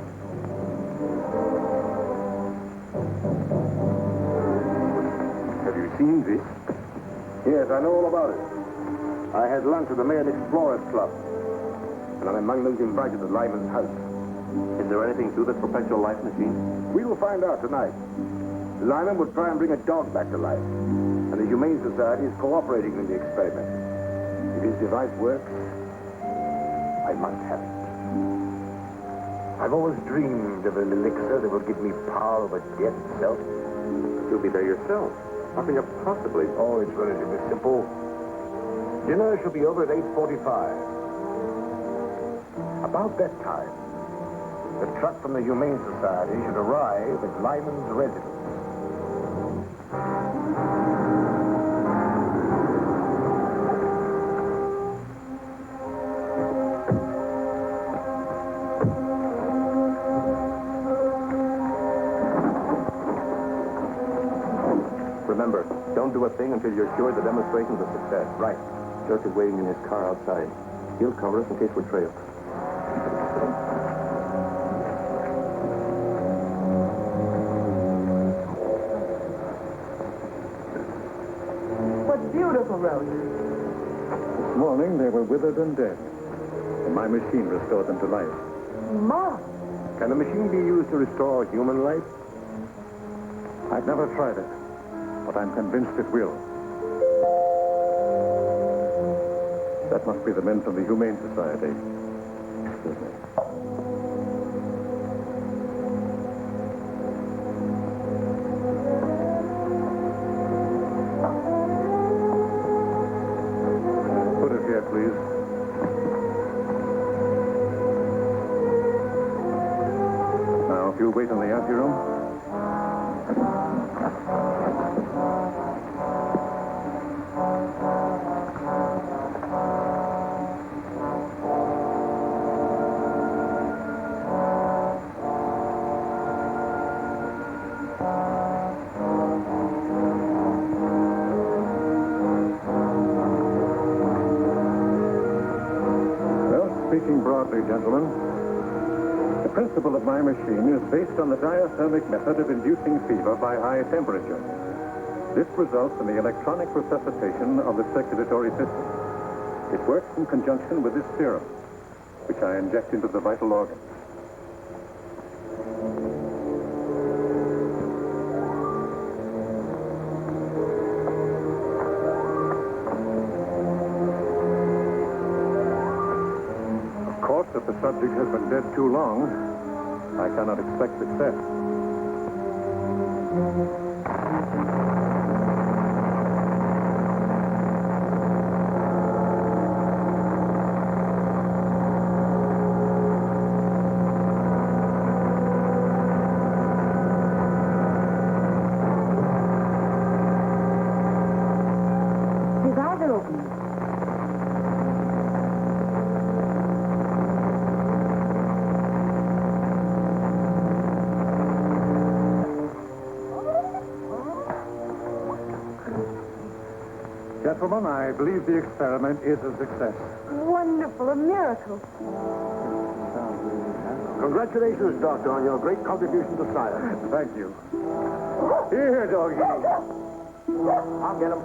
Have you seen this? Yes, I know all about it. I had lunch at the Mayan Explorers Club. And I'm among those invited at Lyman's house. Is there anything to this perpetual life machine? We will find out tonight. Lyman would try and bring a dog back to life. And the Humane Society is cooperating in the experiment. If his device works, I must have it. I've always dreamed of an elixir that will give me power over death itself. You'll be there yourself. How can you possibly? Oh, it's relatively simple. Dinner should be over at 8:45. About that time, the truck from the Humane Society should arrive at Lyman's residence. Remember, don't do a thing until you're sure the demonstration's a success. Right. Church is waiting in his car outside. He'll cover us in case we're trailed. What beautiful roses. This morning, they were withered and dead. And my machine restored them to life. Ma. Can the machine be used to restore human life? I've never tried it, but I'm convinced it will. That must be the men from the Humane Society. Excuse me. Put it here, please. Now, if you'll wait in the anteroom. Speaking broadly, gentlemen, the principle of my machine is based on the diathermic method of inducing fever by high temperature. This results in the electronic resuscitation of the circulatory system. It works in conjunction with this serum, which I inject into the vital organs. If the subject has been dead too long, I cannot expect success. His eyes are open. gentlemen, I believe the experiment is a success. Wonderful, a miracle. Congratulations, Doctor, on your great contribution to science. Thank you. Here, doggy. I'll get him.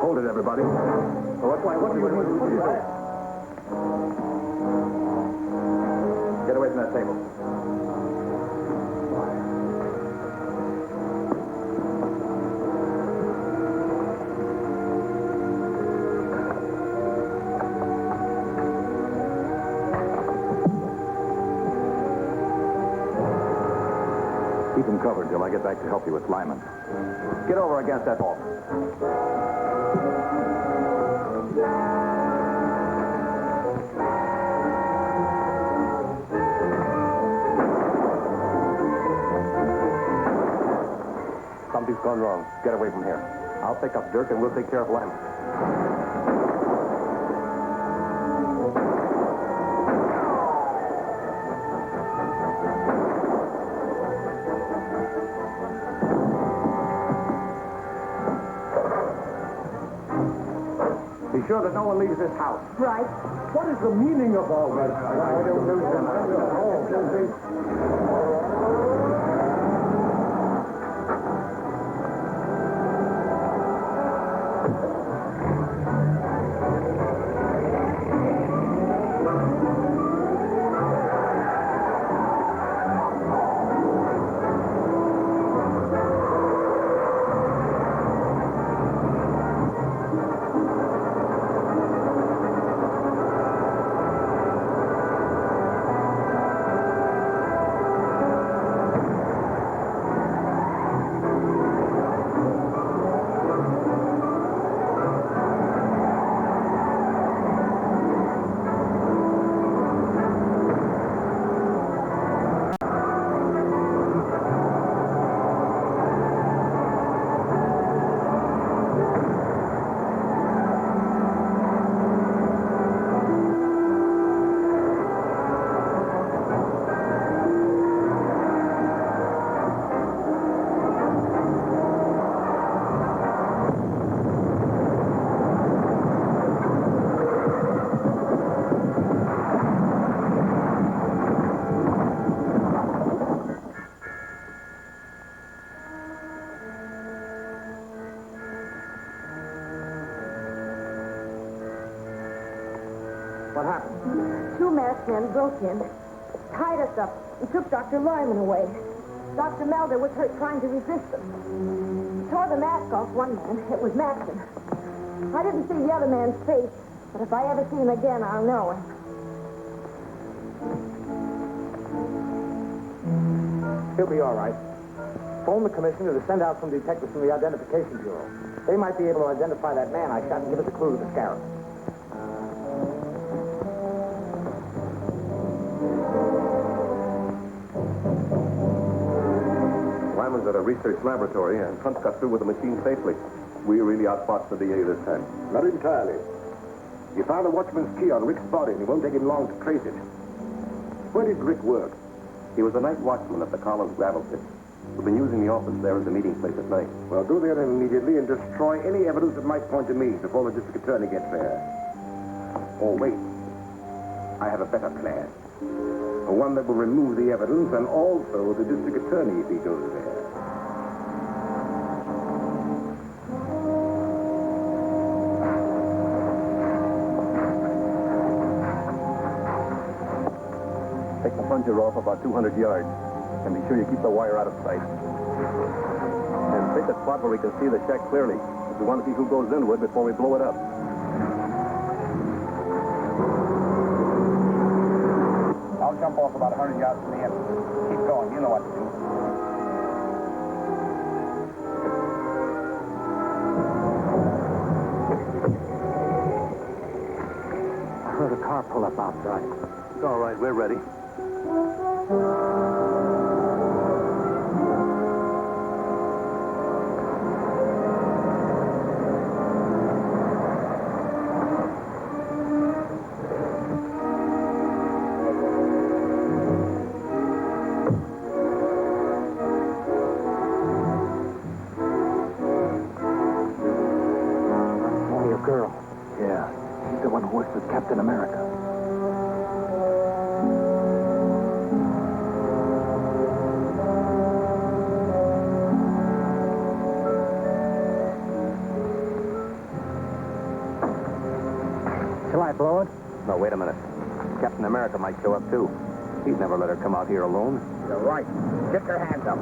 Hold it, everybody. What do you do? Get away from that table. Keep him covered till I get back to help you with Lyman. Get over against that wall. Something's gone wrong. Get away from here. I'll pick up Dirk and we'll take care of Lyman. Be sure that no one leaves this house. Right. What is the meaning of all this? I don't What happened? Two masked men broke in, tied us up, and took Dr. Lyman away. Dr. Maldor was hurt trying to resist them. Tore the mask off one man. It was Maxon. I didn't see the other man's face, but if I ever see him again, I'll know. He'll be all right. Phone the commissioner to send out some detectives from the Identification Bureau. They might be able to identify that man I shot and give us a clue to the Scarab. Lyman's at a research laboratory, and Hunt got through with the machine safely. We really outfoxed the DA this time. Not entirely. You found a watchman's key on Rick's body, and it won't take him long to trace it. Where did Rick work? He was a night watchman at the Collins gravel pit. We've been using the office there as a meeting place at night. Well, go there immediately and destroy any evidence that might point to me before the district attorney gets there. Oh, wait. I have a better plan. One that will remove the evidence and also the district attorney if he goes there. Take the plunger off about 200 yards. And be sure you keep the wire out of sight. And pick a spot where we can see the shack clearly. We want to see who goes into it before we blow it up. I'll jump off about 100 yards from the entrance. Keep going. You know what to do. I heard a car pull up outside. It's all right. We're ready. girl. Yeah, she's the one who works with Captain America. Shall I blow it? No, wait a minute. Captain America might show up, too. He'd never let her come out here alone. You're right. Get your hands up.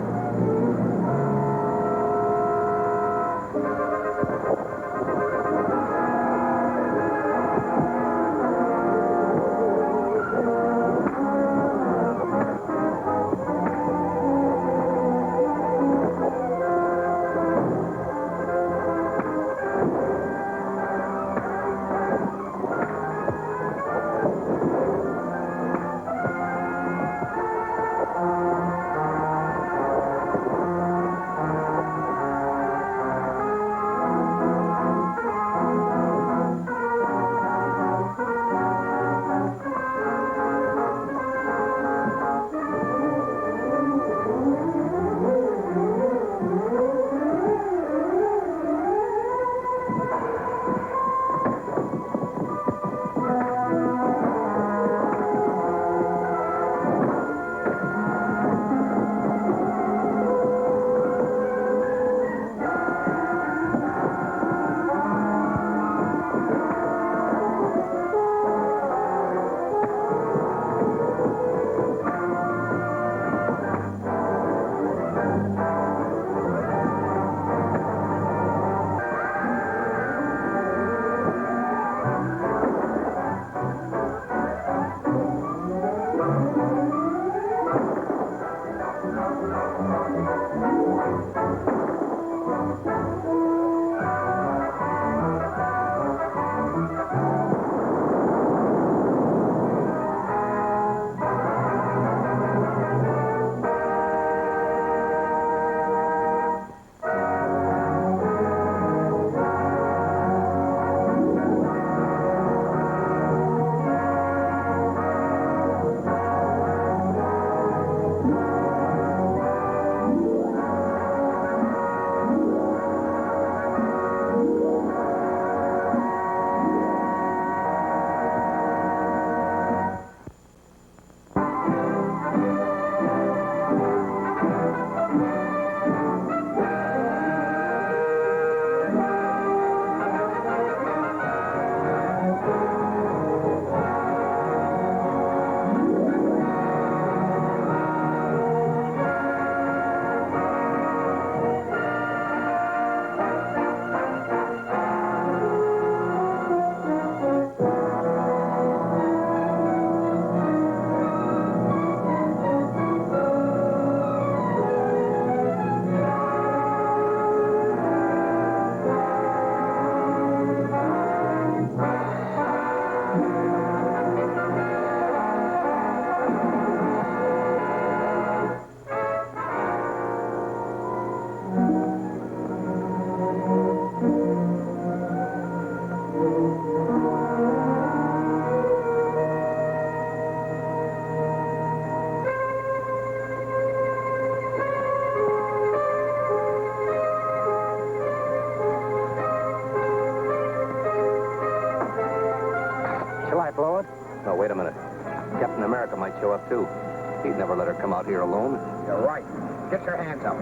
No, wait a minute. Captain America might show up, too. He'd never let her come out here alone. You're right. Get your hands up.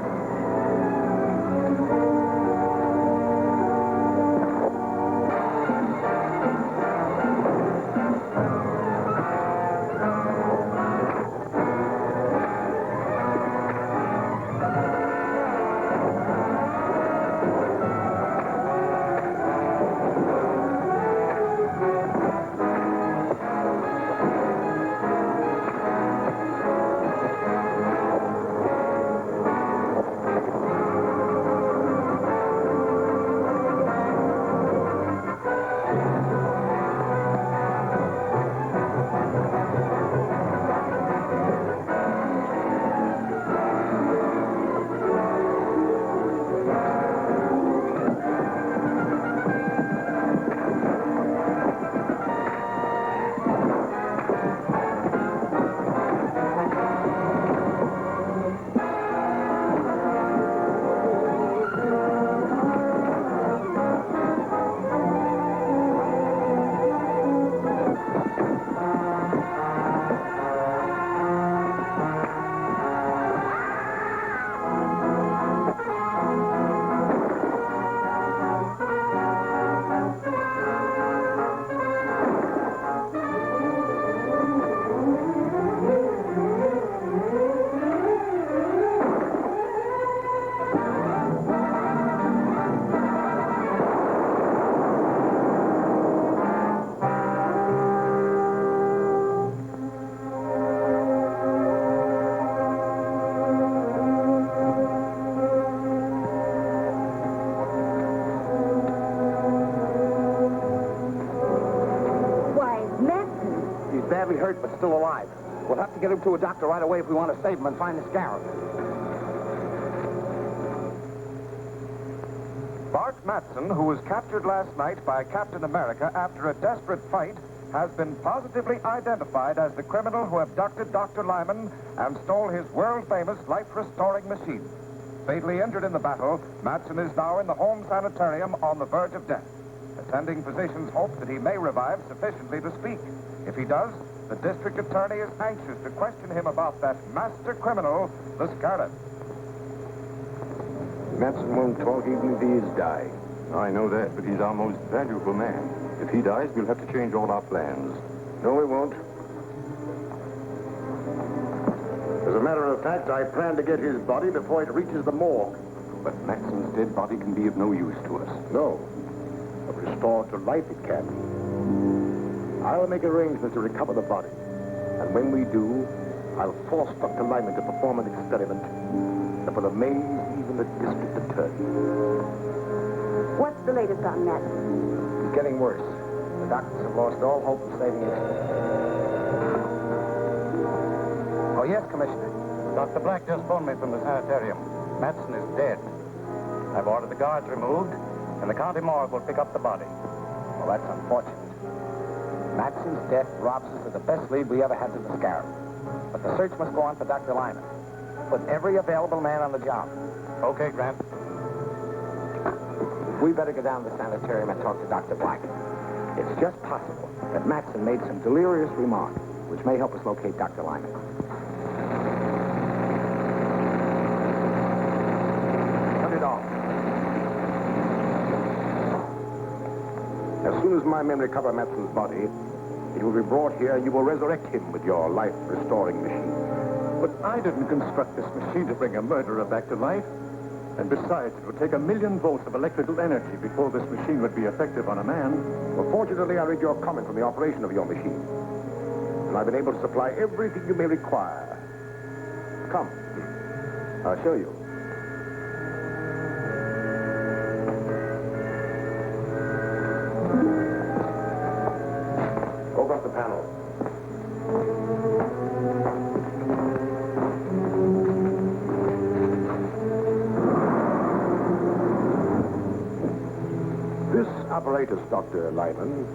Badly hurt, but still alive. We'll have to get him to a doctor right away if we want to save him and find the Scarab. Bart Matson, who was captured last night by Captain America after a desperate fight, has been positively identified as the criminal who abducted Dr. Lyman and stole his world-famous life-restoring machine. Fatally injured in the battle, Matson is now in the home sanitarium on the verge of death. Attending physicians hope that he may revive sufficiently to speak. If he does, the district attorney is anxious to question him about that master criminal, the Scarab. Matson won't talk even if he is dying. I know that, but he's our most valuable man. If he dies, we'll have to change all our plans. No, we won't. As a matter of fact, I plan to get his body before it reaches the morgue. But Matson's dead body can be of no use to us. No. But restored to life it can. I'll make arrangements to recover the body. And when we do, I'll force Dr. Lyman to perform an experiment that will amaze even the district attorney. What's the latest on Matson? He's getting worse. The doctors have lost all hope of saving him. Oh, yes, Commissioner. Dr. Black just phoned me from the sanitarium. Matson is dead. I've ordered the guards removed, and the county morgue will pick up the body. Well, that's unfortunate. Matson's death robs us of the best lead we ever had to the Scarab. But the search must go on for Dr. Lyman. Put every available man on the job. Okay, Grant. We better go down to the sanitarium and talk to Dr. Black. It's just possible that Matson made some delirious remark, which may help us locate Dr. Lyman. Turn it off. As soon as my men recover Matson's body, it will be brought here and you will resurrect him with your life-restoring machine. But I didn't construct this machine to bring a murderer back to life. And besides, it would take 1,000,000 volts of electrical energy before this machine would be effective on a man. Well, fortunately, I read your comment on the operation of your machine. And I've been able to supply everything you may require. Come. I'll show you. Open up the panel. This apparatus, Dr. Lyman,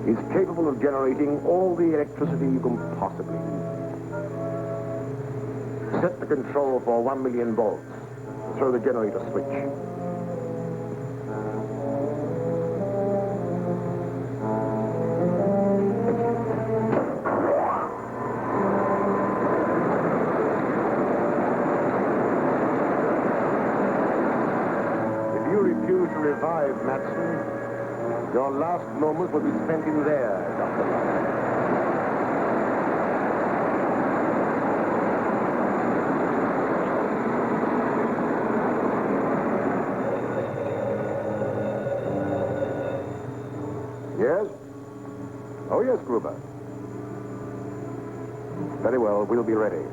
is capable of generating all the electricity you can possibly need. Set the control for 1,000,000 volts. Throw the generator switch. If you refuse to revive Matson, your last moments will be spent in there, Dr. Lyman. Yes? Oh, yes, Gruber. Very well, we'll be ready.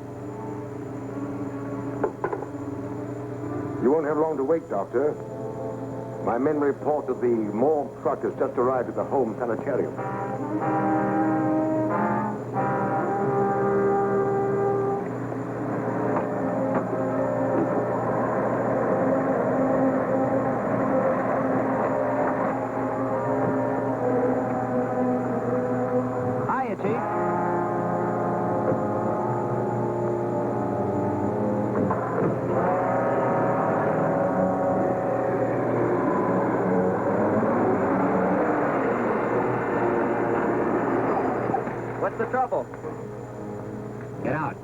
You won't have long to wait, Doctor. My men report that the morgue truck has just arrived at the home sanitarium. Hiya, Chief. What's the trouble? Get out.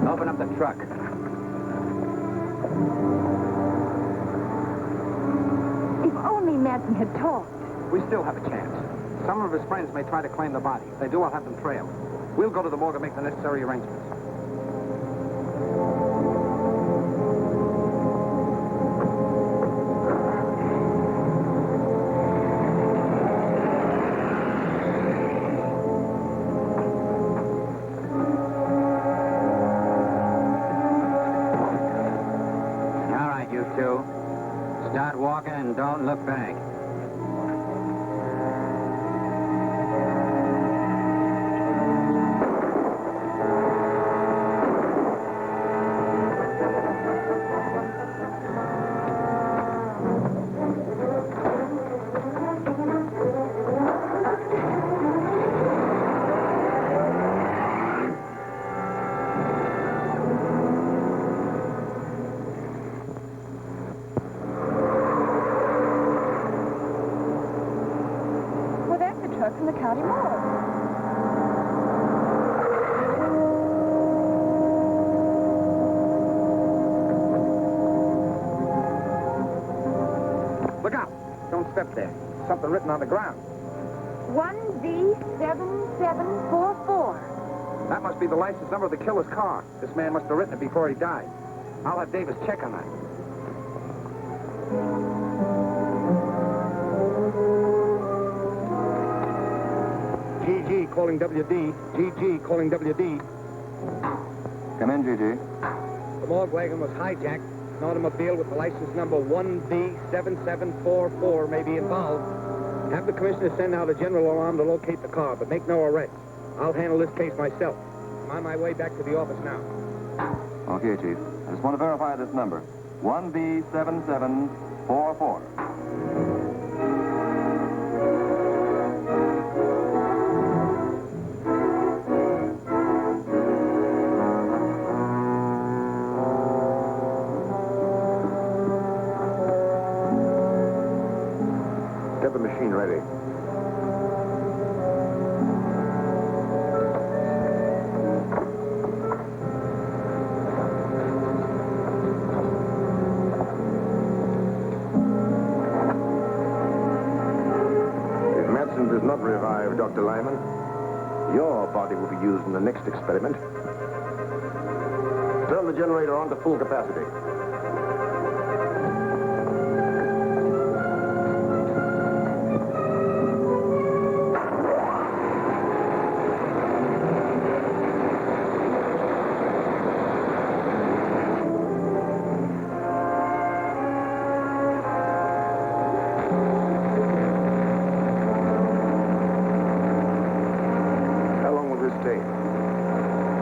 Open up the truck. If only Matson had talked. We still have a chance. Some of his friends may try to claim the body. If they do, I'll have them trailed. We'll go to the morgue and make the necessary arrangements. All right, you two. Start walking and don't look back. clerk from the county morgue. Look out. Don't step there. Something written on the ground. 1D7744. That must be the license number of the killer's car. This man must have written it before he died. I'll have Davis check on that. GG calling WD. GG calling WD. Come in, GG. The morgue wagon was hijacked. An automobile with the license number 1D7744 may be involved. Have the commissioner send out a general alarm to locate the car, but make no arrests. I'll handle this case myself. I'm on my way back to the office now. Okay, Chief. I just want to verify this number. 1B7744. Get the machine ready. Does not revive Dr. Lyman, your body will be used in the next experiment. Turn the generator on to full capacity.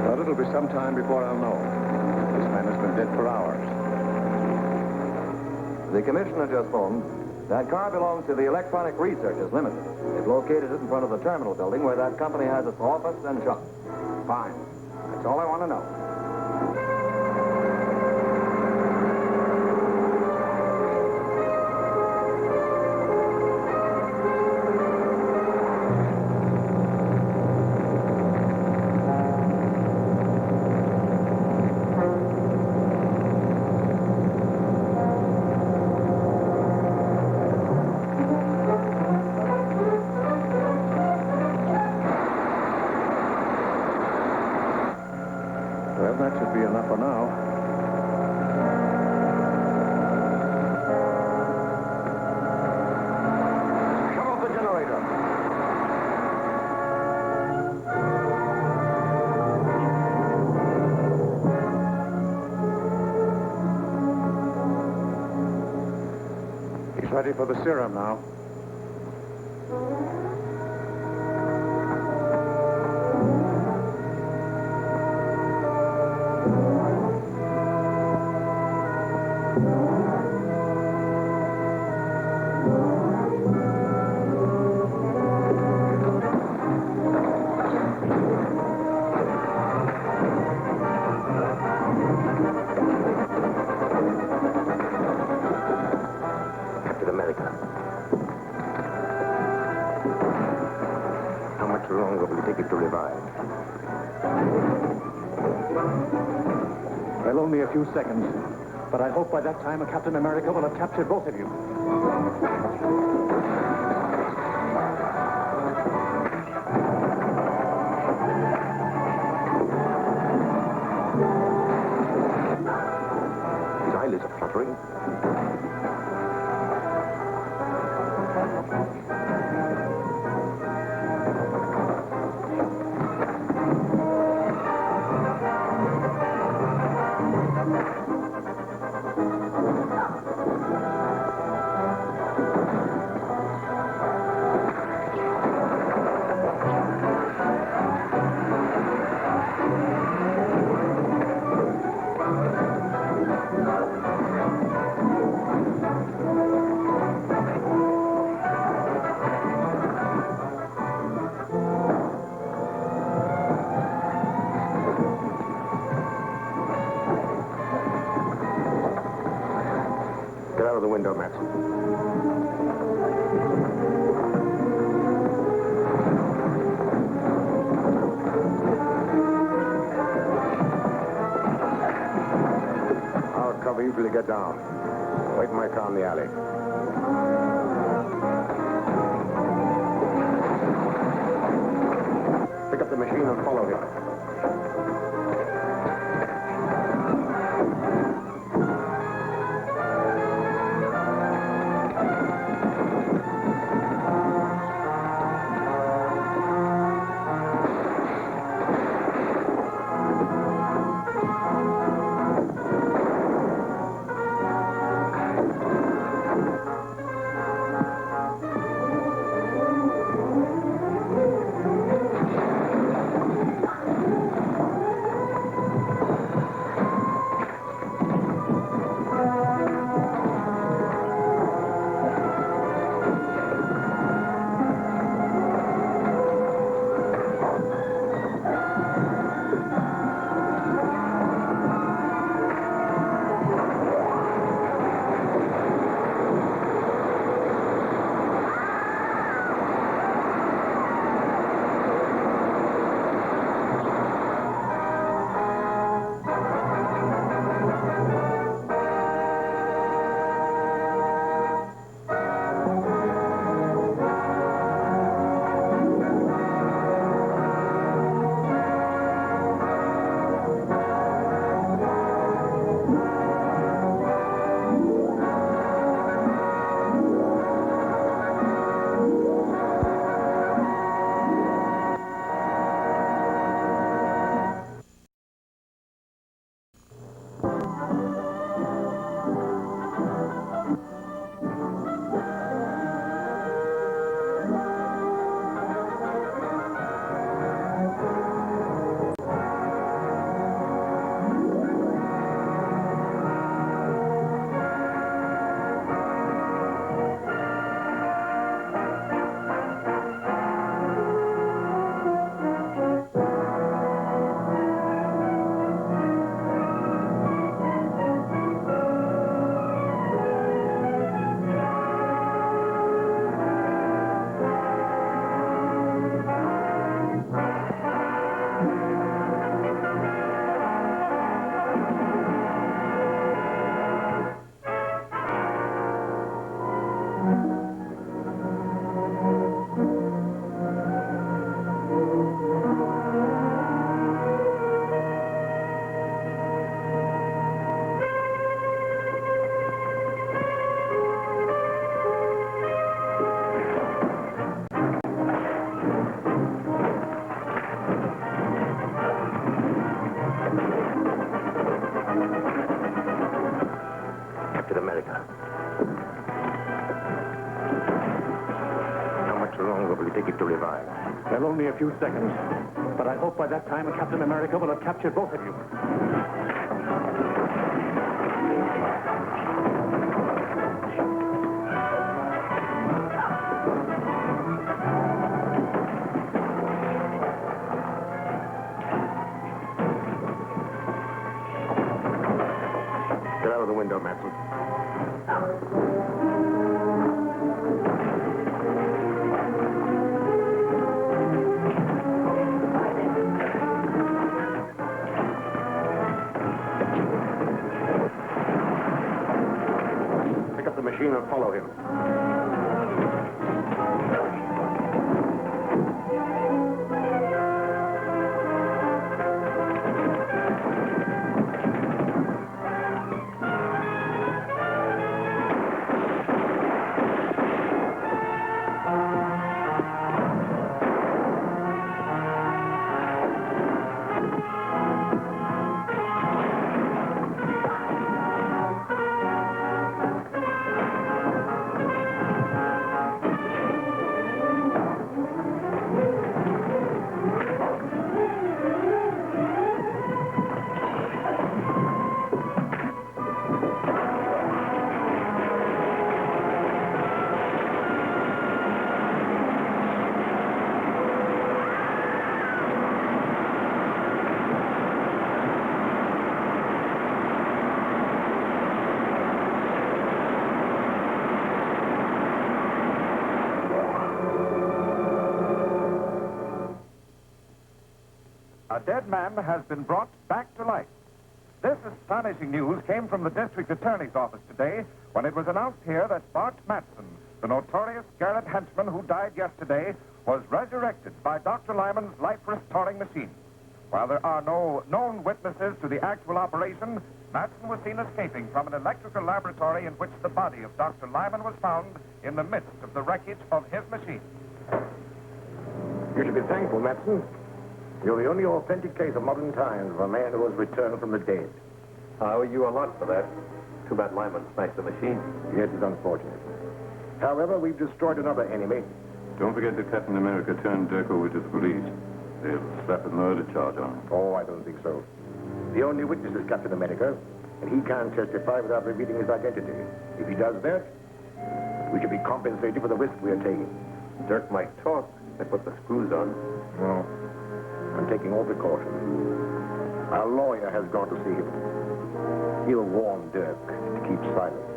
Well, it'll be some time before I'll know. This man has been dead for hours. The commissioner just phoned. That car belongs to the Electronic Researchers Limited. They've located it in front of the terminal building where that company has its office and shop. Fine. That's all I want to know. Well, that should be enough for now. Shut off the generator. He's ready for the serum now. Captain America. How much longer will it take it to revive? Well, only a few seconds. But I hope by that time Captain America will have captured both of you. His eyelids are fluttering. usually get down. Wait in my car in the alley. Pick up the machine and follow him. Well, only a few seconds. But I hope by that time Captain America will have captured both of you. Get out of the window, Matson. Machine and follow him. A dead man has been brought back to life. This astonishing news came from the district attorney's office today when it was announced here that Bart Matson, the notorious Scarab henchman who died yesterday, was resurrected by Dr. Lyman's life-restoring machine. While there are no known witnesses to the actual operation, Matson was seen escaping from an electrical laboratory in which the body of Dr. Lyman was found in the midst of the wreckage of his machine. You should be thankful, Matson. You're the only authentic case of modern times of a man who has returned from the dead. I owe you a lot for that. Too bad Lyman smashed the machine. Yes, it's unfortunate. However, we've destroyed another enemy. Don't forget that Captain America turned Dirk over to the police. They'll slap a murder charge on him. Oh, I don't think so. The only witness is Captain America, and he can't testify without revealing his identity. If he does that, we should be compensated for the risk we are taking. Dirk might talk. They put the screws on. No. I'm taking all precautions. Our lawyer has gone to see him. He'll warn Dirk to keep silent.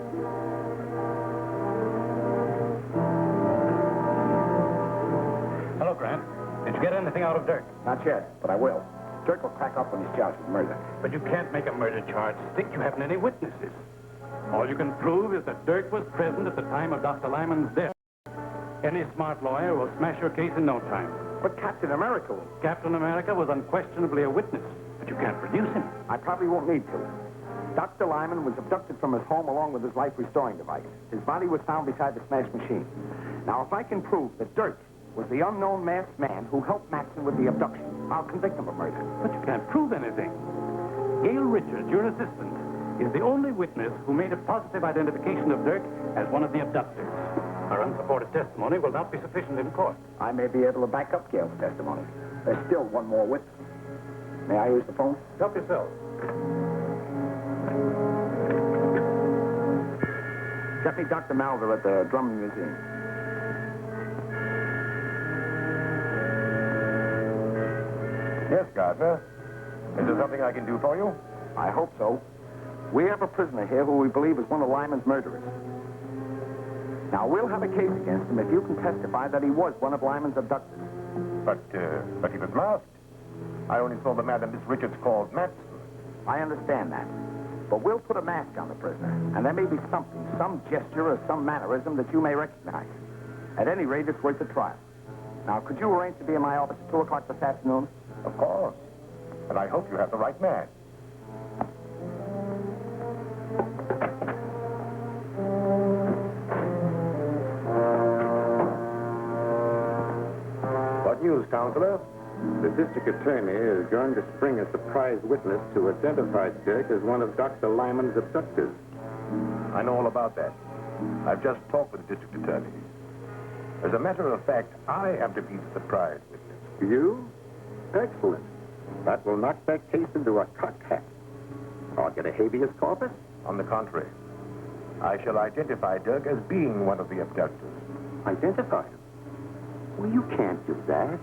Hello, Grant. Did you get anything out of Dirk? Not yet, but I will. Dirk will crack up when he's charged with murder. But you can't make a murder charge stick. You haven't any witnesses. All you can prove is that Dirk was present at the time of Dr. Lyman's death. Any smart lawyer will smash your case in no time. But Captain America will. Captain America was unquestionably a witness, but you can't produce him. I probably won't need to. Dr. Lyman was abducted from his home along with his life-restoring device. His body was found beside the smashed machine. Now, if I can prove that Dirk was the unknown masked man who helped Matson with the abduction, I'll convict him of murder. But you can't prove anything. Gail Richards, your assistant, is the only witness who made a positive identification of Dirk as one of the abductors. Our unsupported testimony will not be sufficient in court. I may be able to back up Gail's testimony. There's still one more witness. May I use the phone? Help yourself. Get me Dr. Maldor at the Drummond Museum. Yes, Gardner. Is there something I can do for you? I hope so. We have a prisoner here who we believe is one of Lyman's murderers. Now, we'll have a case against him if you can testify that he was one of Lyman's abductors. But he was masked. I only saw the man that Miss Richards called Matson. I understand that. But we'll put a mask on the prisoner, and there may be something, some gesture or some mannerism that you may recognize. At any rate, it's worth a trial. Now, could you arrange to be in my office at 2 o'clock this afternoon? Of course. And I hope you have the right man. What news, Counselor? The district attorney is going to spring a surprise witness to identify Dirk as one of Dr. Lyman's abductors. I know all about that. I've just talked with the district attorney. As a matter of fact, I am to be the surprise witness. You? Excellent. That will knock that case into a cocked hat. I'll get a habeas corpus. On the contrary, I shall identify Dirk as being one of the abductors. Identify him? Well, you can't do that.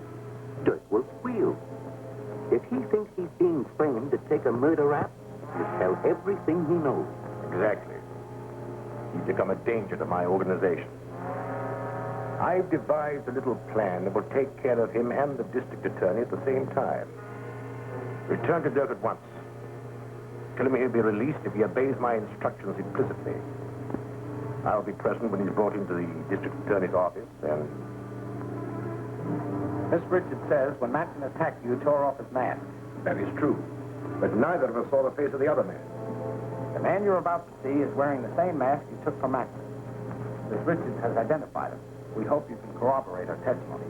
Dirk will squeal. If he thinks he's being framed to take a murder rap, he'll tell everything he knows. Exactly. He's become a danger to my organization. I've devised a little plan that will take care of him and the district attorney at the same time. Return to Dirk at once. Tell him he'll be released if he obeys my instructions implicitly. I'll be present when he's brought into the district attorney's office, and... Miss Richards says when Matson attacked you, tore off his mask. That is true. But neither of us saw the face of the other man. The man you're about to see is wearing the same mask you took from Matson. Miss Richards has identified him. We hope you can corroborate her testimony.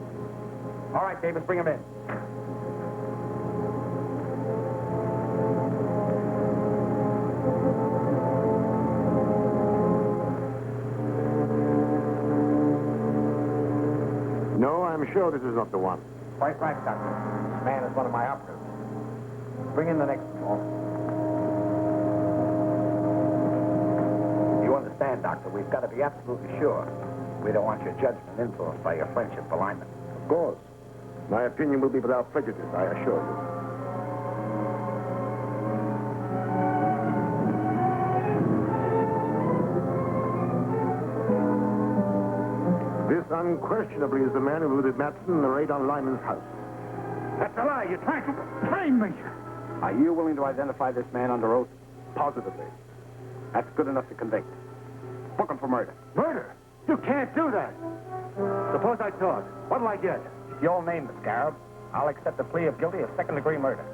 All right, Davis, bring him in. No, I'm sure this is not the one. Quite right, Doctor. This man is one of my operatives. Bring in the next one. You understand, Doctor, we've got to be absolutely sure. We don't want your judgment influenced by your friendship for Lyman. Of course. My opinion will be without prejudice, I assure you. This unquestionably is the man who looted Matson in the raid on Lyman's house. That's a lie. You're trying to frame me. Are you willing to identify this man under oath? Positively. That's good enough to convict. Book him for murder. Murder? You can't do that. Suppose I talk. What'll I get? If you'll name the Scarab, I'll accept the plea of guilty of second-degree murder.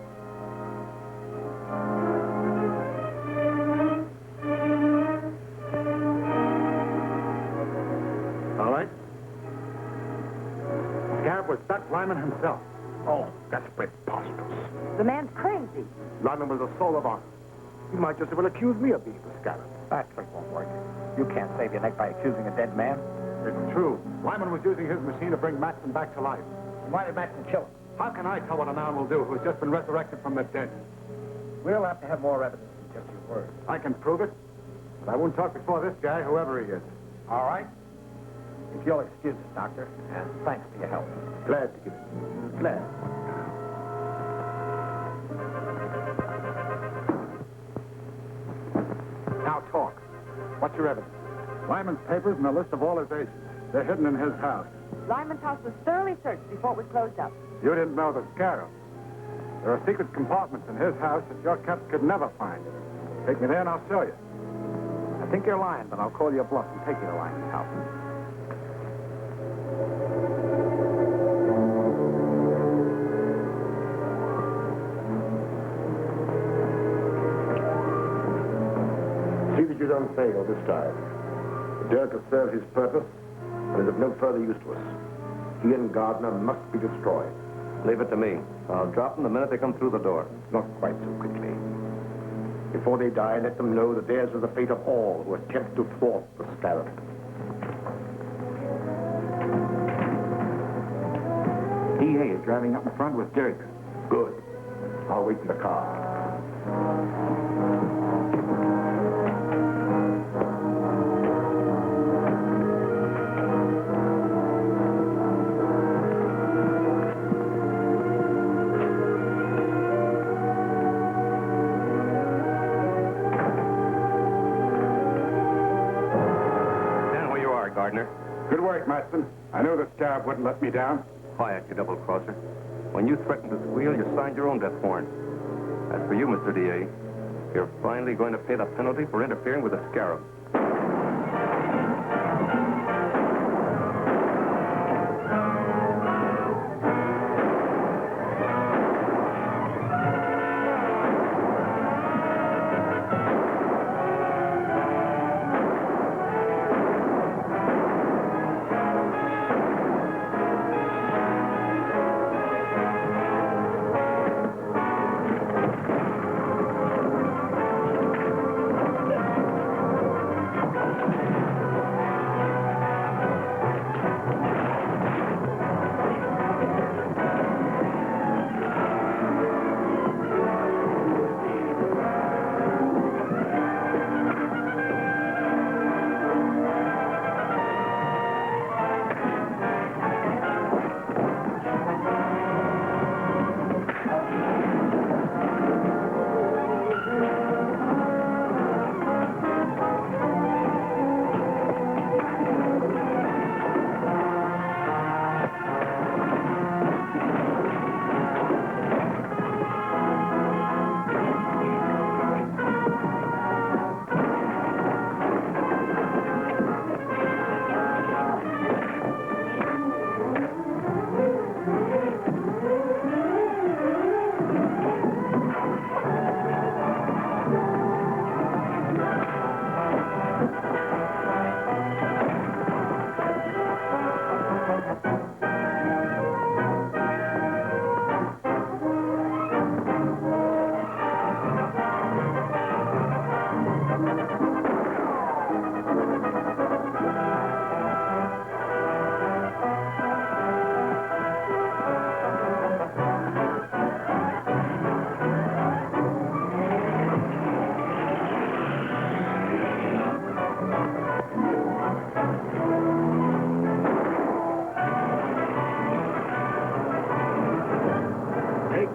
All right. Scarab was Dutch Lyman himself. Oh, that's preposterous. The man's crazy. Lyman was a soul of honor. He might just as well accuse me of being the Scarab. That trick won't work. You can't save your neck by accusing a dead man. It's true. Lyman was using his machine to bring Matson back to life. Why did Matson kill him? How can I tell what a man will do who has just been resurrected from the dead? We'll have to have more evidence than just your word. I can prove it, but I won't talk before this guy, whoever he is. All right. If you'll excuse us, Doctor, and thanks for your help. Glad to give it. Glad. Now talk. What's your evidence? Lyman's papers and a list of all his agents. They're hidden in his house. Lyman's house was thoroughly searched before it was closed up. You didn't know the Scarab. There are secret compartments in his house that your cats could never find. Take me there and I'll show you. I think you're lying, but I'll call your bluff and take you to Lyman's house. See that you don't fail this time. The Dirk has served his purpose and is of no further use to us. He and Gardner must be destroyed. Leave it to me. I'll drop them the minute they come through the door. Not quite so quickly. Before they die, let them know that theirs is the fate of all who attempt to thwart the Scarab. DA is driving up in front with Dirk. Good. I'll wait in the car. Gardner. Good work, Matson. I knew the Scarab wouldn't let me down. Quiet, you double-crosser. When you threatened to squeal, you signed your own death warrant. As for you, Mr. D.A., you're finally going to pay the penalty for interfering with the Scarab.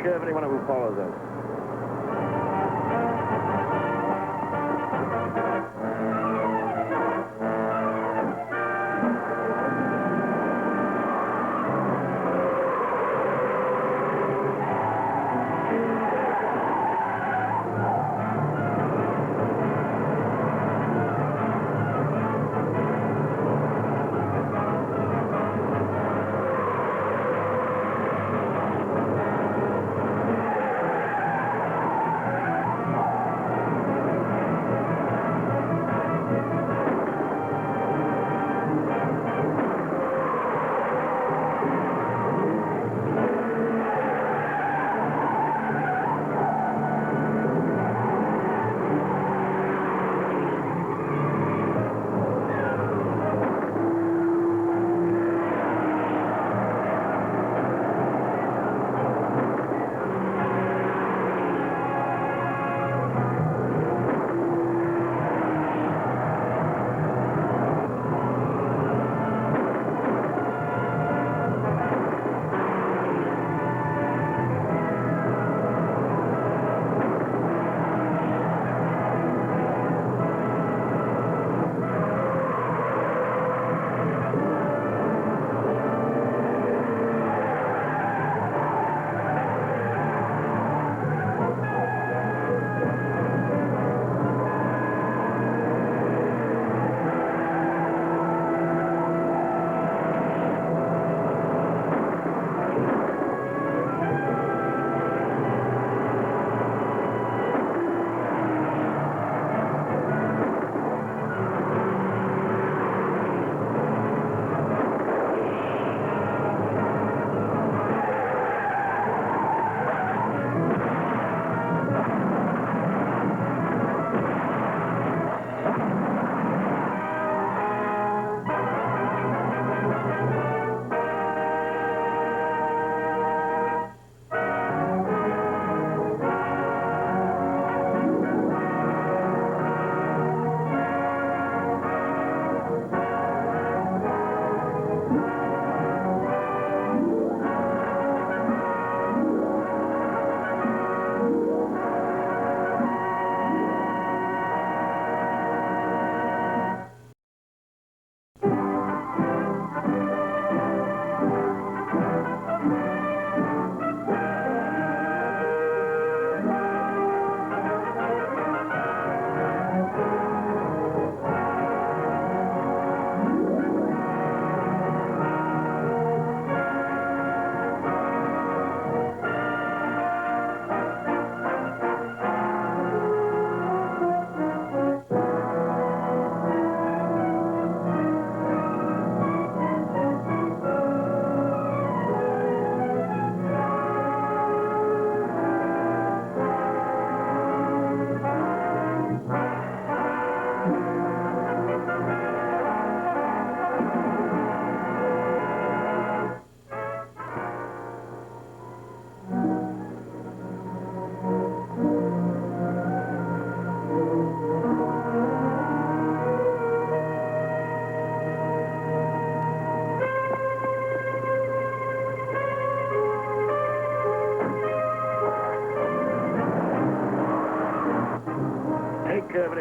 Of anyone who follows us.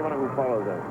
anyone who follows us.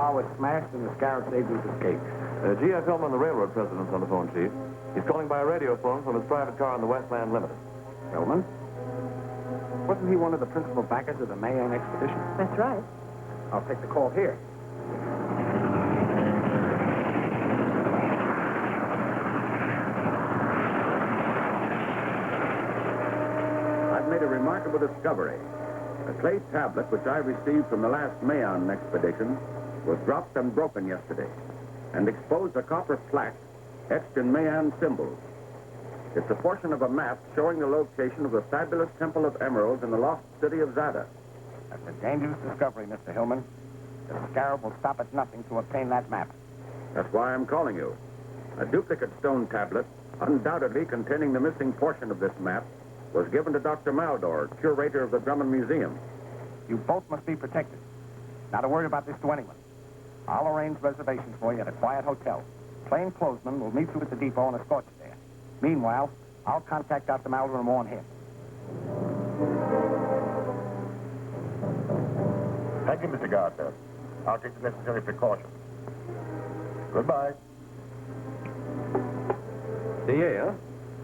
Was smashed and the Scarab saved his escape. G.F. Hillman, the railroad president's on the phone, Chief. He's calling by a radio phone from his private car on the Westland Limited. Hillman? Wasn't he one of the principal backers of the Mayan expedition? That's right. I'll take the call here. I've made a remarkable discovery. A clay tablet which I received from the last Mayan expedition was dropped and broken yesterday and exposed a copper plaque etched in Mayan symbols. It's a portion of a map showing the location of the fabulous Temple of Emeralds in the lost city of Zada. That's a dangerous discovery, Mr. Hillman. The Scarab will stop at nothing to obtain that map. That's why I'm calling you. A duplicate stone tablet, undoubtedly containing the missing portion of this map, was given to Dr. Maldor, curator of the Drummond Museum. You both must be protected. Not a word about this to anyone. I'll arrange reservations for you at a quiet hotel. Plainclothesmen will meet you at the depot and escort you there. Meanwhile, I'll contact Dr. Maldor and warn him. Thank you, Mr. Gardner. I'll take the necessary precautions. Goodbye. DA, huh?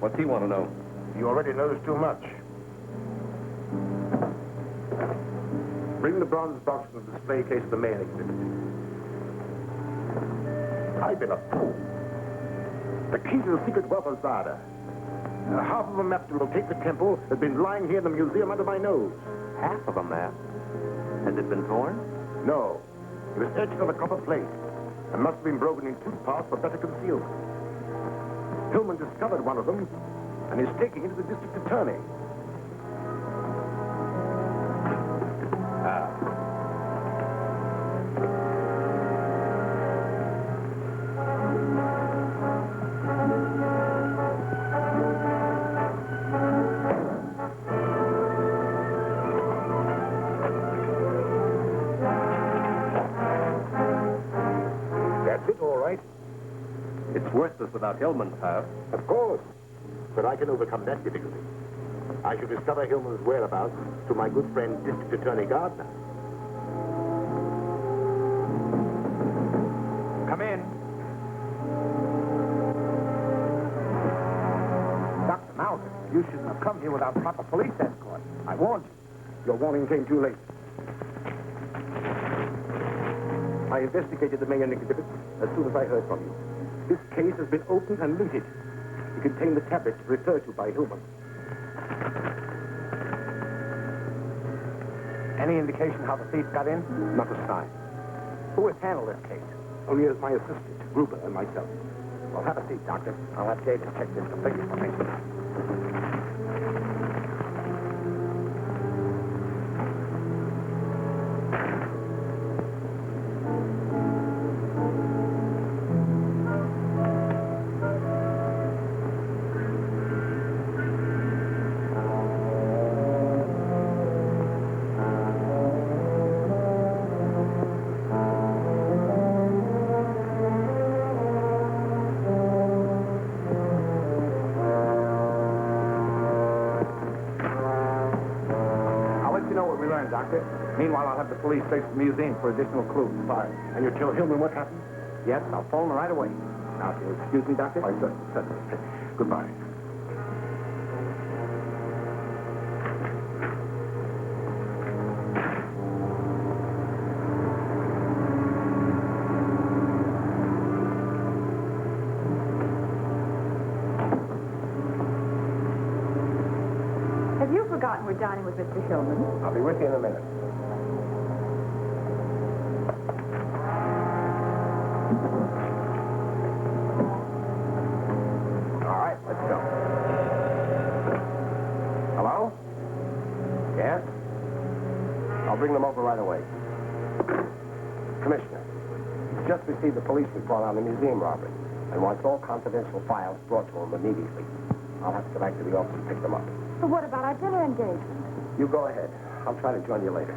What's he want to know? He already knows too much. Bring the bronze box from the display case of the Mayan exhibit. I've been a fool. The key to the secret wealth of Zada. Half of a map to locate the temple has been lying here in the museum under my nose. Half of a map? Has it been torn? No. It was etched on a copper plate and must have been broken in 2 parts for better concealment. Hillman discovered one of them and is taking it to the district attorney. That's it, all right. It's worthless without Hillman's half. Of course. But I can overcome that difficulty. I shall discover Hillman's whereabouts through my good friend, District Attorney Gardner. Come in. Dr. Maldor, you shouldn't have come here without proper police escort. I warned you. Your warning came too late. I investigated the Mayan exhibit as soon as I heard from you. This case has been opened and looted. It contained the tablets referred to by Hillman. Any indication how the thief got in? Not a sign. Who has handled this case? Only as my assistant, Gruber, and myself. Well, have a seat, Doctor. I'll have Davis check this completely for me. Doctor. Meanwhile, I'll have the police search the museum for additional clues. Fine. And you tell Hillman what happened? Yes, I'll phone him right away. Now, if you'll excuse me, Doctor? Why, certainly. Goodbye. Have you forgotten we're dining with Mr. Hillman? I'll be with you in a minute. All right, let's go. Hello? Yes? I'll bring them over right away. Commissioner, he's just received a police report on the museum robbery and wants all confidential files brought to him immediately. I'll have to go back to the office and pick them up. But what about our dinner engagement? You go ahead. I'll try to join you later.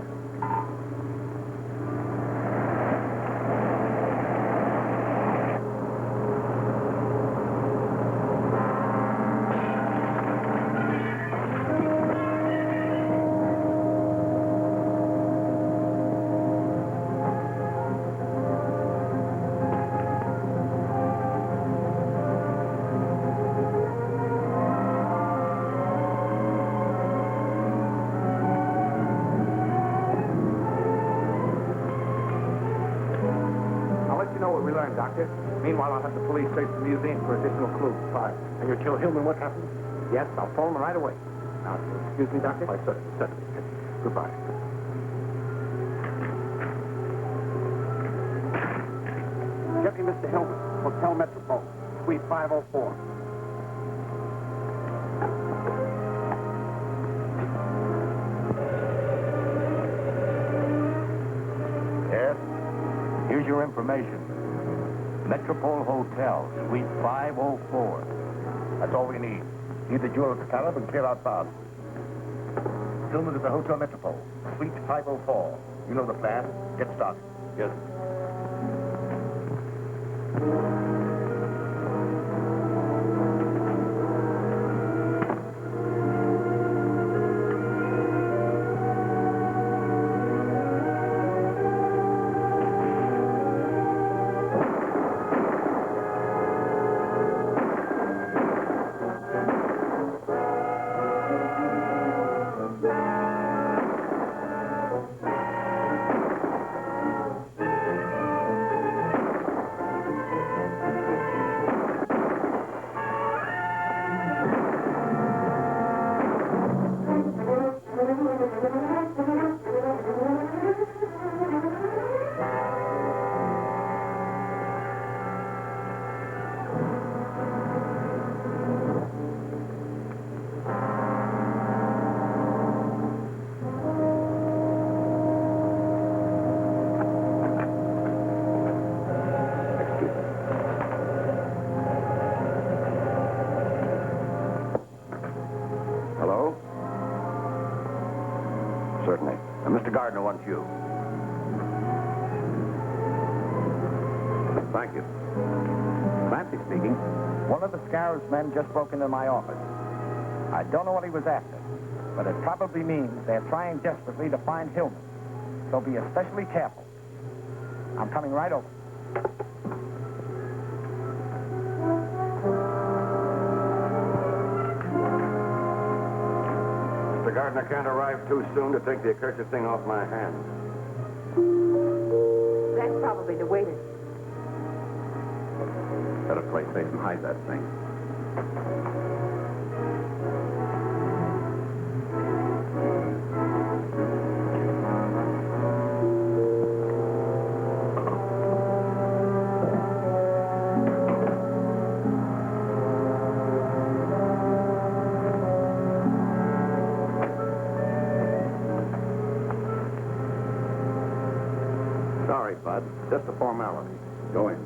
Doctor. Meanwhile, I'll have the police search the museum for additional clues. Fine. And you tell Hillman what happened? Yes, I'll phone him right away. Now, if you'll excuse me, Doctor? Why, certainly. Goodbye. Get me Mr. Hillman, Hotel Metropole, Suite 504. Yes? Here's your information. Metropole Hotel, Suite 504. That's all we need. Leave the jewel at the Scarab and clear out fast. Hillman at the Hotel Metropole, Suite 504. You know the plan. Get started. Yes. Certainly. Mr. Gardner wants you. Thank you. Clancy speaking. One of the Scarab's men just broke into my office. I don't know what he was after, but it probably means they're trying desperately to find Hillman. So be especially careful. I'm coming right over. Mr. Gardner can't arrive too soon to take the accursed thing off my hands. That's probably the waiter. Better play safe and hide that thing. Sorry, Bud. Just a formality. Go in.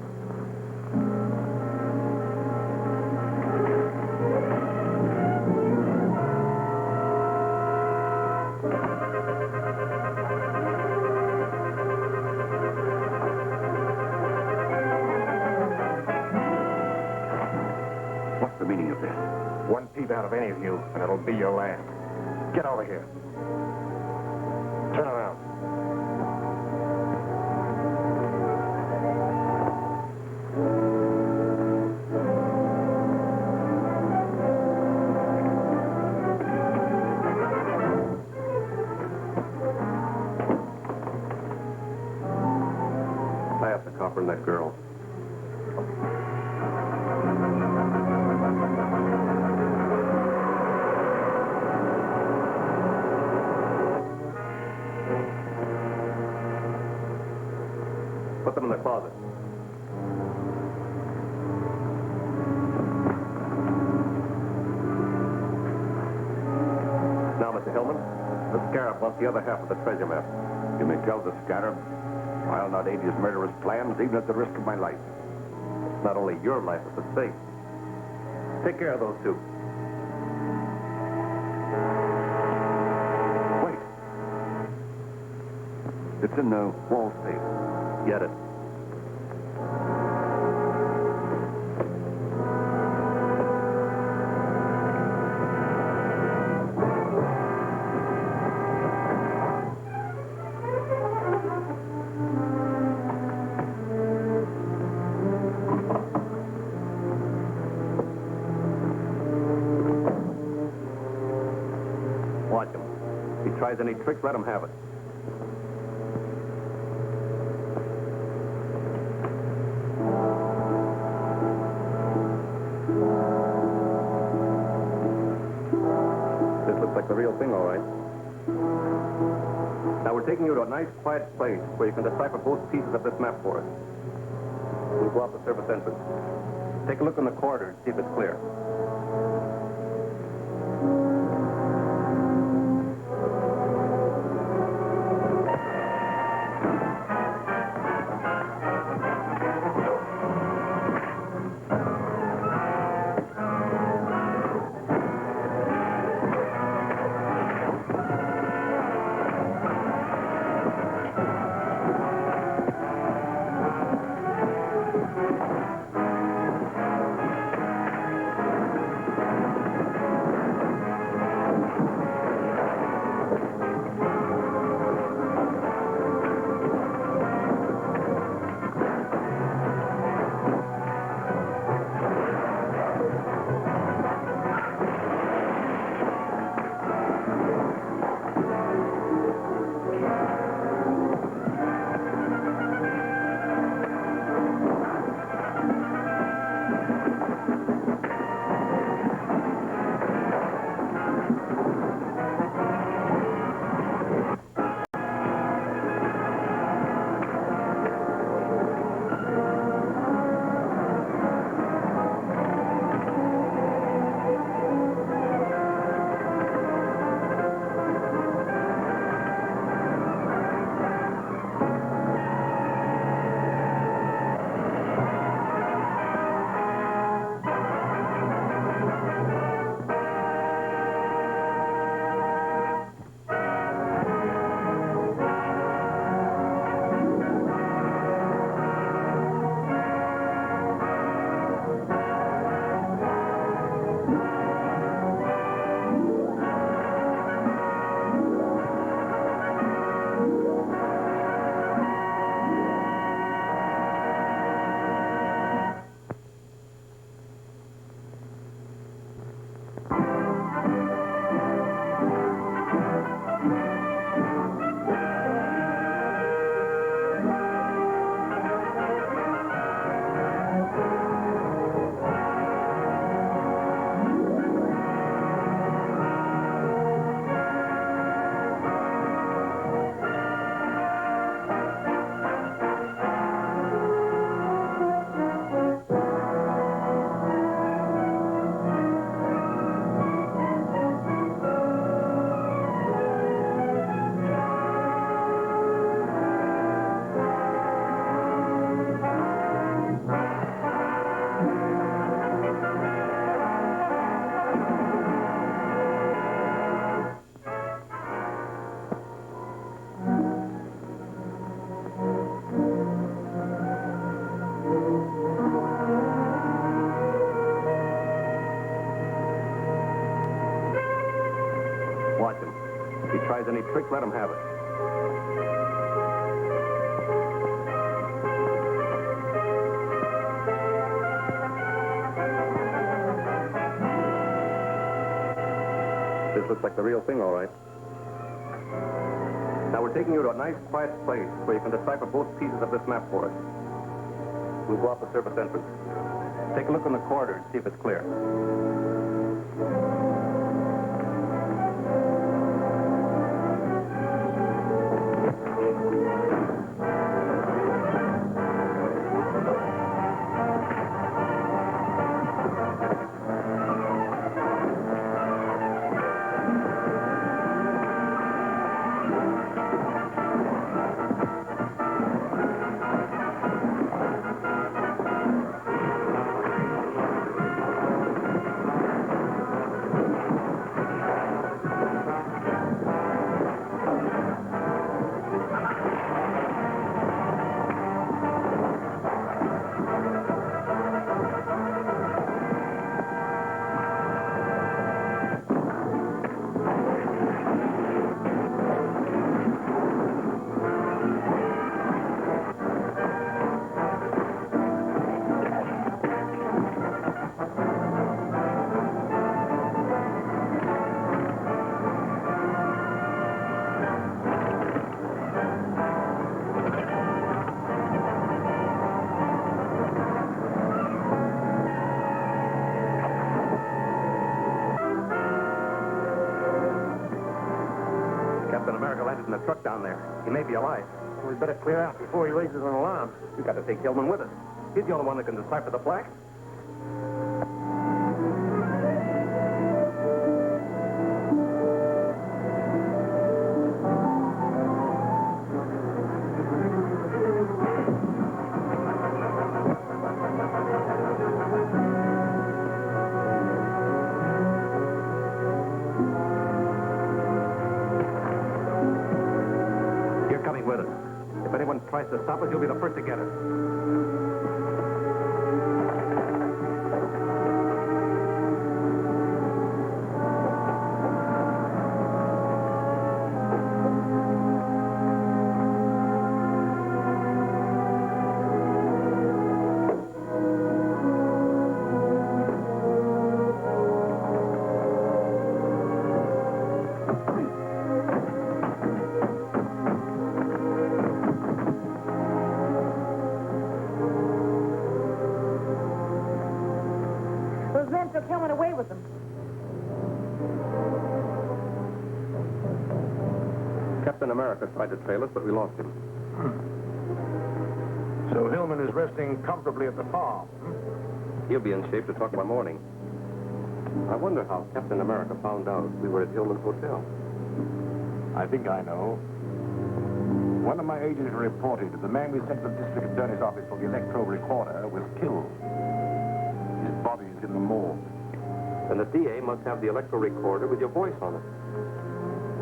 What's the meaning of this? One peep out of any of you, and it'll be your last. Get over here. Turn around. Tie up the copper and that girl. Put them in the closet. Now, Mr. Hillman, the Scarab wants the other half of the treasure map. You may tell the Scarab I'll not aid his murderous plans, even at the risk of my life. It's not only your life that's at stake. Take care of those two. Wait. It's in the wall safe. Get it. Watch him. If he tries any trick, let him have it. This looks like the real thing, all right. Now, we're taking you to a nice, quiet place where you can decipher both pieces of this map for us. We'll go out the service entrance. Take a look in the corridor and see if it's clear. Watch him. If he tries any trick, let him have it. Looks like the real thing, all right. Now, we're taking you to a nice, quiet place where you can decipher both pieces of this map for us. We'll go out the service entrance. Take a look in the corridor and see if it's clear. Captain America landed in the truck down there. He may be alive. We better clear out before he raises an alarm. We've got to take Hillman with us. He's the only one that can decipher the plaque. You're coming with us. If anyone tries to stop us, you'll be the first to get it. Those men took Hillman away with them. Captain America tried to trail us, but we lost him. So Hillman is resting comfortably at the farm. He'll be in shape to talk by morning. I wonder how Captain America found out we were at Hillman's hotel. I think I know. One of my agents reported that the man we sent to the district attorney's office for the electro recorder was killed. His body's in the morgue. And the DA must have the electro recorder with your voice on it.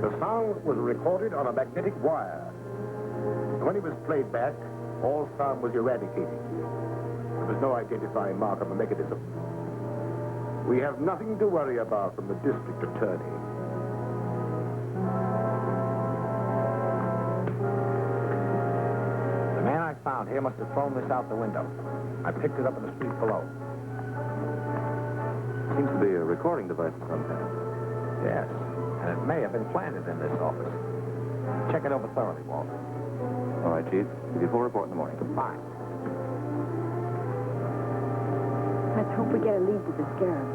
The sound was recorded on a magnetic wire. And when it was played back, all sound was eradicated. There was no identifying mark on the mechanism. We have nothing to worry about from the district attorney. The man I found here must have thrown this out the window. I picked it up in the street below. Seems to be a recording device of some kind. Yes, and it may have been planted in this office. Check it over thoroughly, Walter. All right, Chief. Give you a full report in the morning. Fine. Let's hope we get a lead to the Scarab.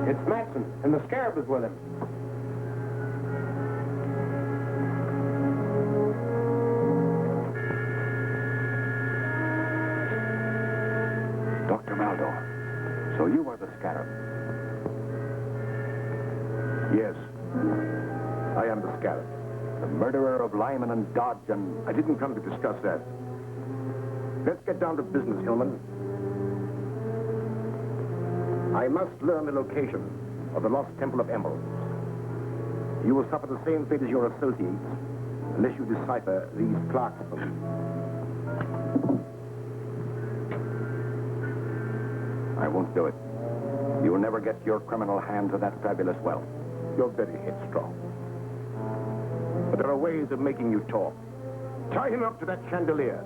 It's Matson, and the Scarab is with him. Dr. Maldor, so you are the Scarab. Yes, I am the Scarab. The murderer of Lyman and Dodge and... I didn't come to discuss that. Let's get down to business, Hillman. I must learn the location of the lost Temple of Emeralds. You will suffer the same fate as your associates unless you decipher these plaques for me. I won't do it. You will never get your criminal hand to that fabulous wealth. You're very headstrong. But there are ways of making you talk. Tie him up to that chandelier.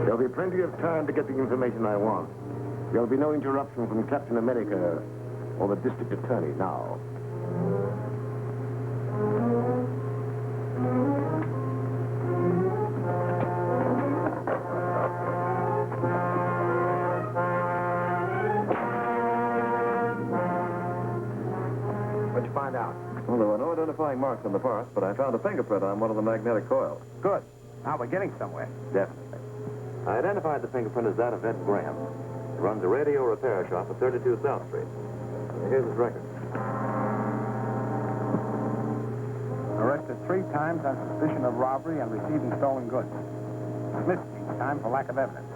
There'll be plenty of time to get the information I want. There'll be no interruption from Captain America or the district attorney now. What'd you find out? Well, there were no identifying marks on the parts, but I found a fingerprint on one of the magnetic coils. Good. Now we're getting somewhere. Definitely. I identified the fingerprint as that of Ed Graham. He runs a radio repair shop at 32 South Street. Here's his record. Arrested 3 times on suspicion of robbery and receiving stolen goods. Dismissed each time for lack of evidence.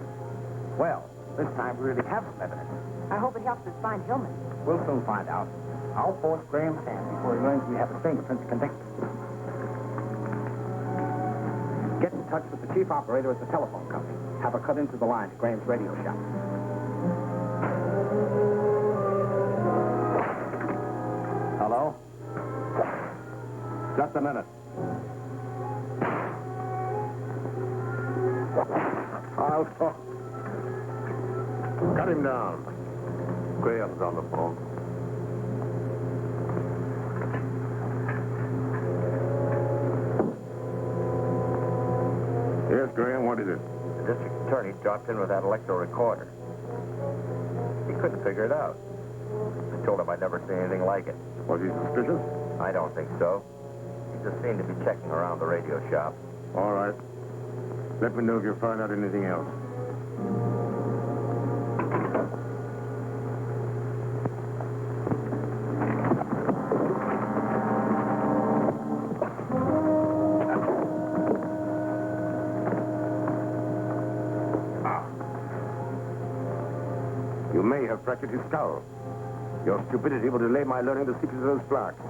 Well, this time we really have some evidence. I hope it helps us find Hillman. We'll soon find out. I'll force Graham's hand before he learns we have a fingerprint to convict him. Get in touch with the chief operator at the telephone company. Have her cut into the line at Graham's radio shop. Hello? Just a minute. I'll talk. Cut him down. Graham's on the phone. Yes, Graham, what is it? The district attorney dropped in with that electro recorder. He couldn't figure it out. I told him I'd never seen anything like it. Was he suspicious? I don't think so. He just seemed to be checking around the radio shop. All right. Let me know if you find out anything else. You may have fractured his skull. Your stupidity will delay my learning the secrets of those plaques.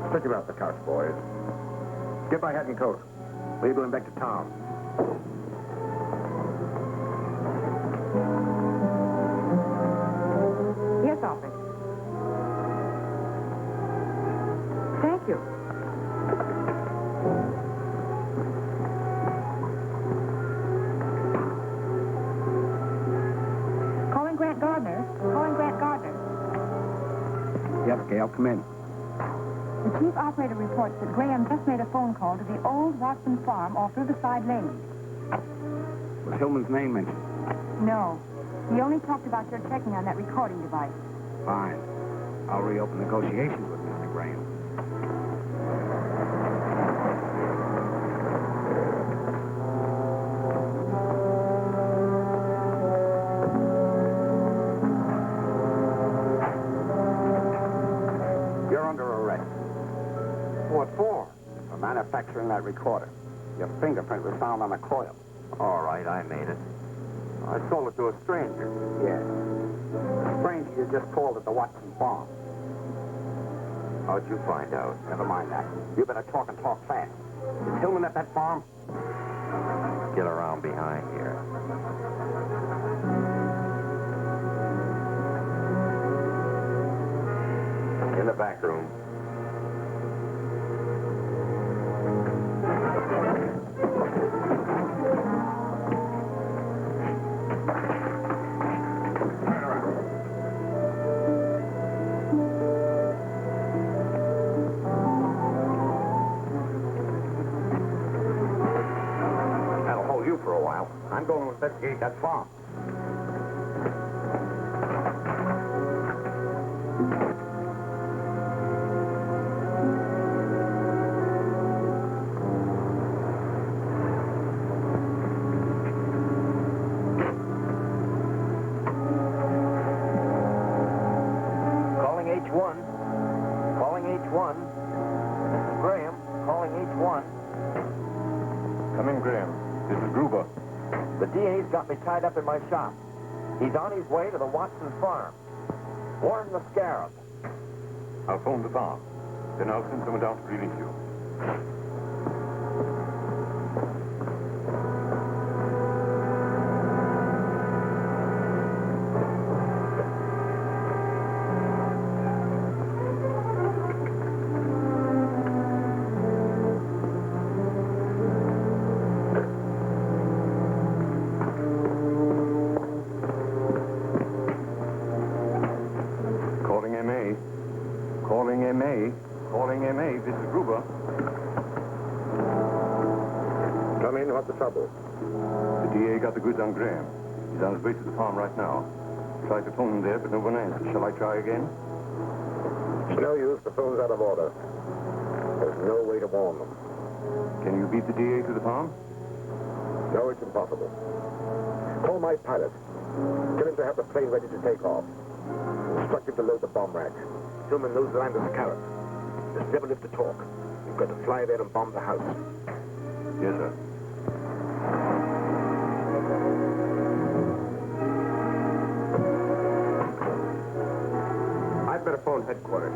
Stretch him out the couch, boys. Get my hat and coat. We're going back to town. Yes, officer. Thank you. Calling Grant Gardner. Calling Grant Gardner. Yes, Gail, come in. The chief operator reports that Graham just made a phone call to the old Watson farm off Riverside Lane. Was Hillman's name mentioned? No. He only talked about your checking on that recording device. Fine. I'll reopen negotiations with Mr. Graham. You're under arrest. What for? For manufacturing that recorder. Your fingerprint was found on a coil. All right, I made it. I sold it to a stranger. Yes. The stranger you just called at the Watson farm. How'd you find out? Never mind that. You better talk and talk fast. Is Hillman at that farm? Get around behind here. In the back room. now. I'm going to investigate that farm. Calling H1. Calling H1. Mrs. Graham, calling H1. Come in, Graham. This is Gruber. The DA's got me tied up in my shop. He's on his way to the Watson farm. Warn the Scarab. I'll phone the farm. Then I'll send someone down to relieve you. Calling MA. This is Gruber. Come in. What's the trouble? The DA got the goods on Graham. He's on his way to the farm right now. Tried to phone him there, but no one answered. Shall I try again? It's no use. The phone's out of order. There's no way to warn them. Can you beat the DA to the farm? No, it's impossible. Call my pilot. Tell him to have the plane ready to take off. Instruct him to load the bomb rack. Tillman knows that I'm the Scarab. There's never lived to talk. You've got to fly there and bomb the house. Yes, sir. I'd better phone headquarters.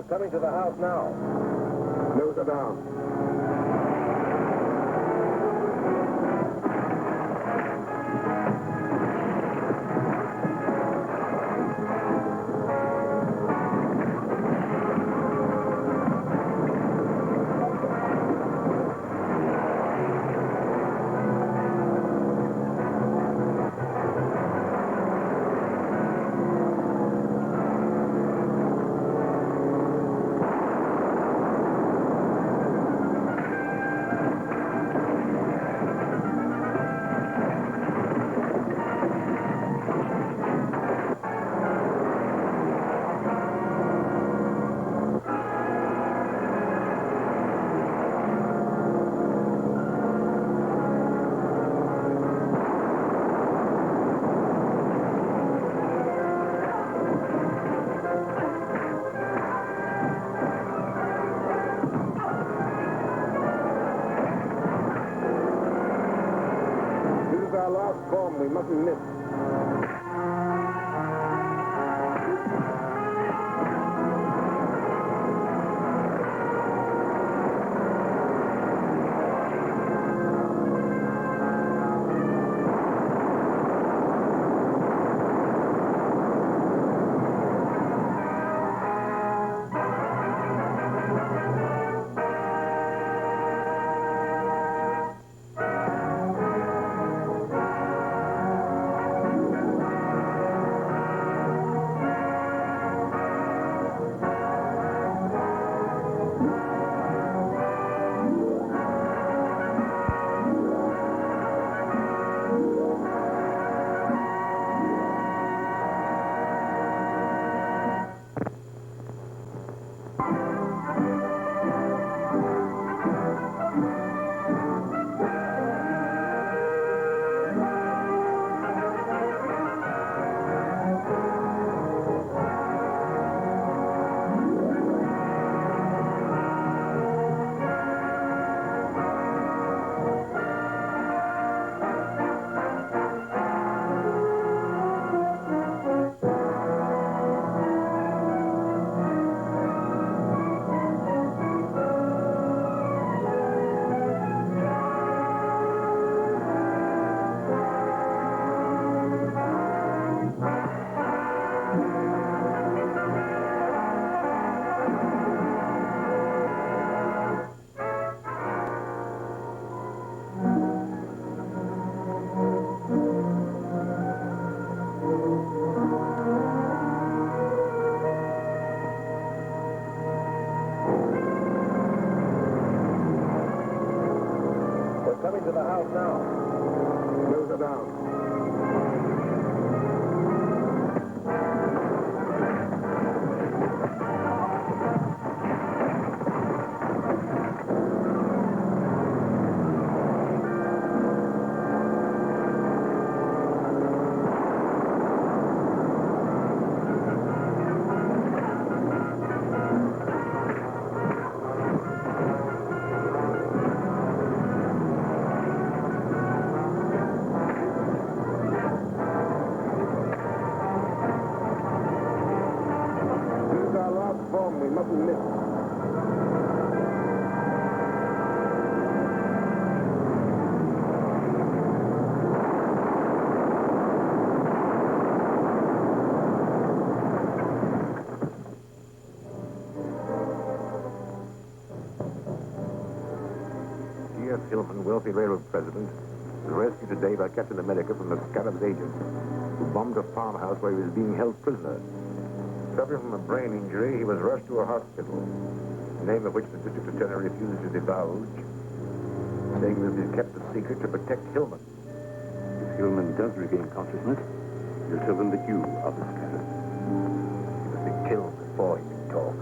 Coming to the house now. Nose are down. We mustn't miss. house now. Close it down. We mustn't miss it. T.S. Hillman, wealthy railroad president, was rescued today by Captain America from the Scarab's agents, who bombed a farmhouse where he was being held prisoner. Suffering from a brain injury, he was rushed to a hospital, the name of which the district attorney refused to divulge, saying that he kept the secret to protect Hillman. If Hillman does regain consciousness, you'll tell them that you are the Scarab. He must be killed before he can talk.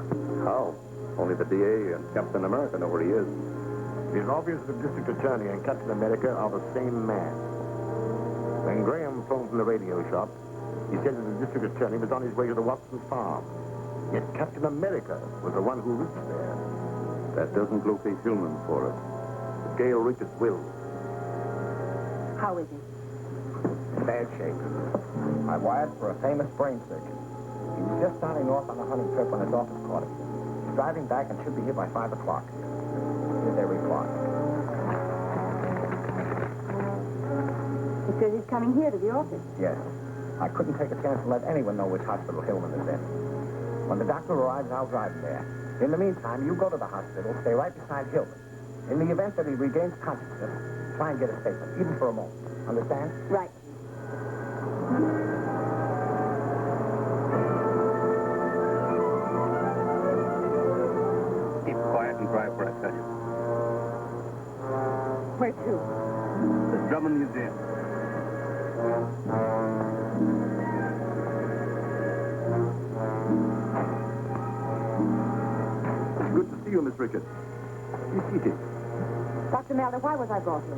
How? Only the DA and Captain America know where he is. It is obvious the district attorney and Captain America are the same man. When Graham phoned from the radio shop, he said that the district attorney was on his way to the Watson farm. Yet Captain America was the one who reached there. That doesn't locate Hillman for us. But Gail Richards will. How is he? In bad shape. I wired for a famous brain surgeon. He was just starting off on a hunting trip when his office caught him. He's driving back and should be here by 5 o'clock. Here's their reply. He says he's coming here to the office. Yes. I couldn't take a chance to let anyone know which hospital Hillman is in. When the doctor arrives, I'll drive him there. In the meantime, you go to the hospital, stay right beside Hillman. In the event that he regains consciousness, try and get a statement, even for a moment. Understand? Right. Keep quiet and drive where I tell you. Where to? The Drummond Museum. Good to see you, Miss Richards. Be seated. Dr. Maldor, why was I brought here?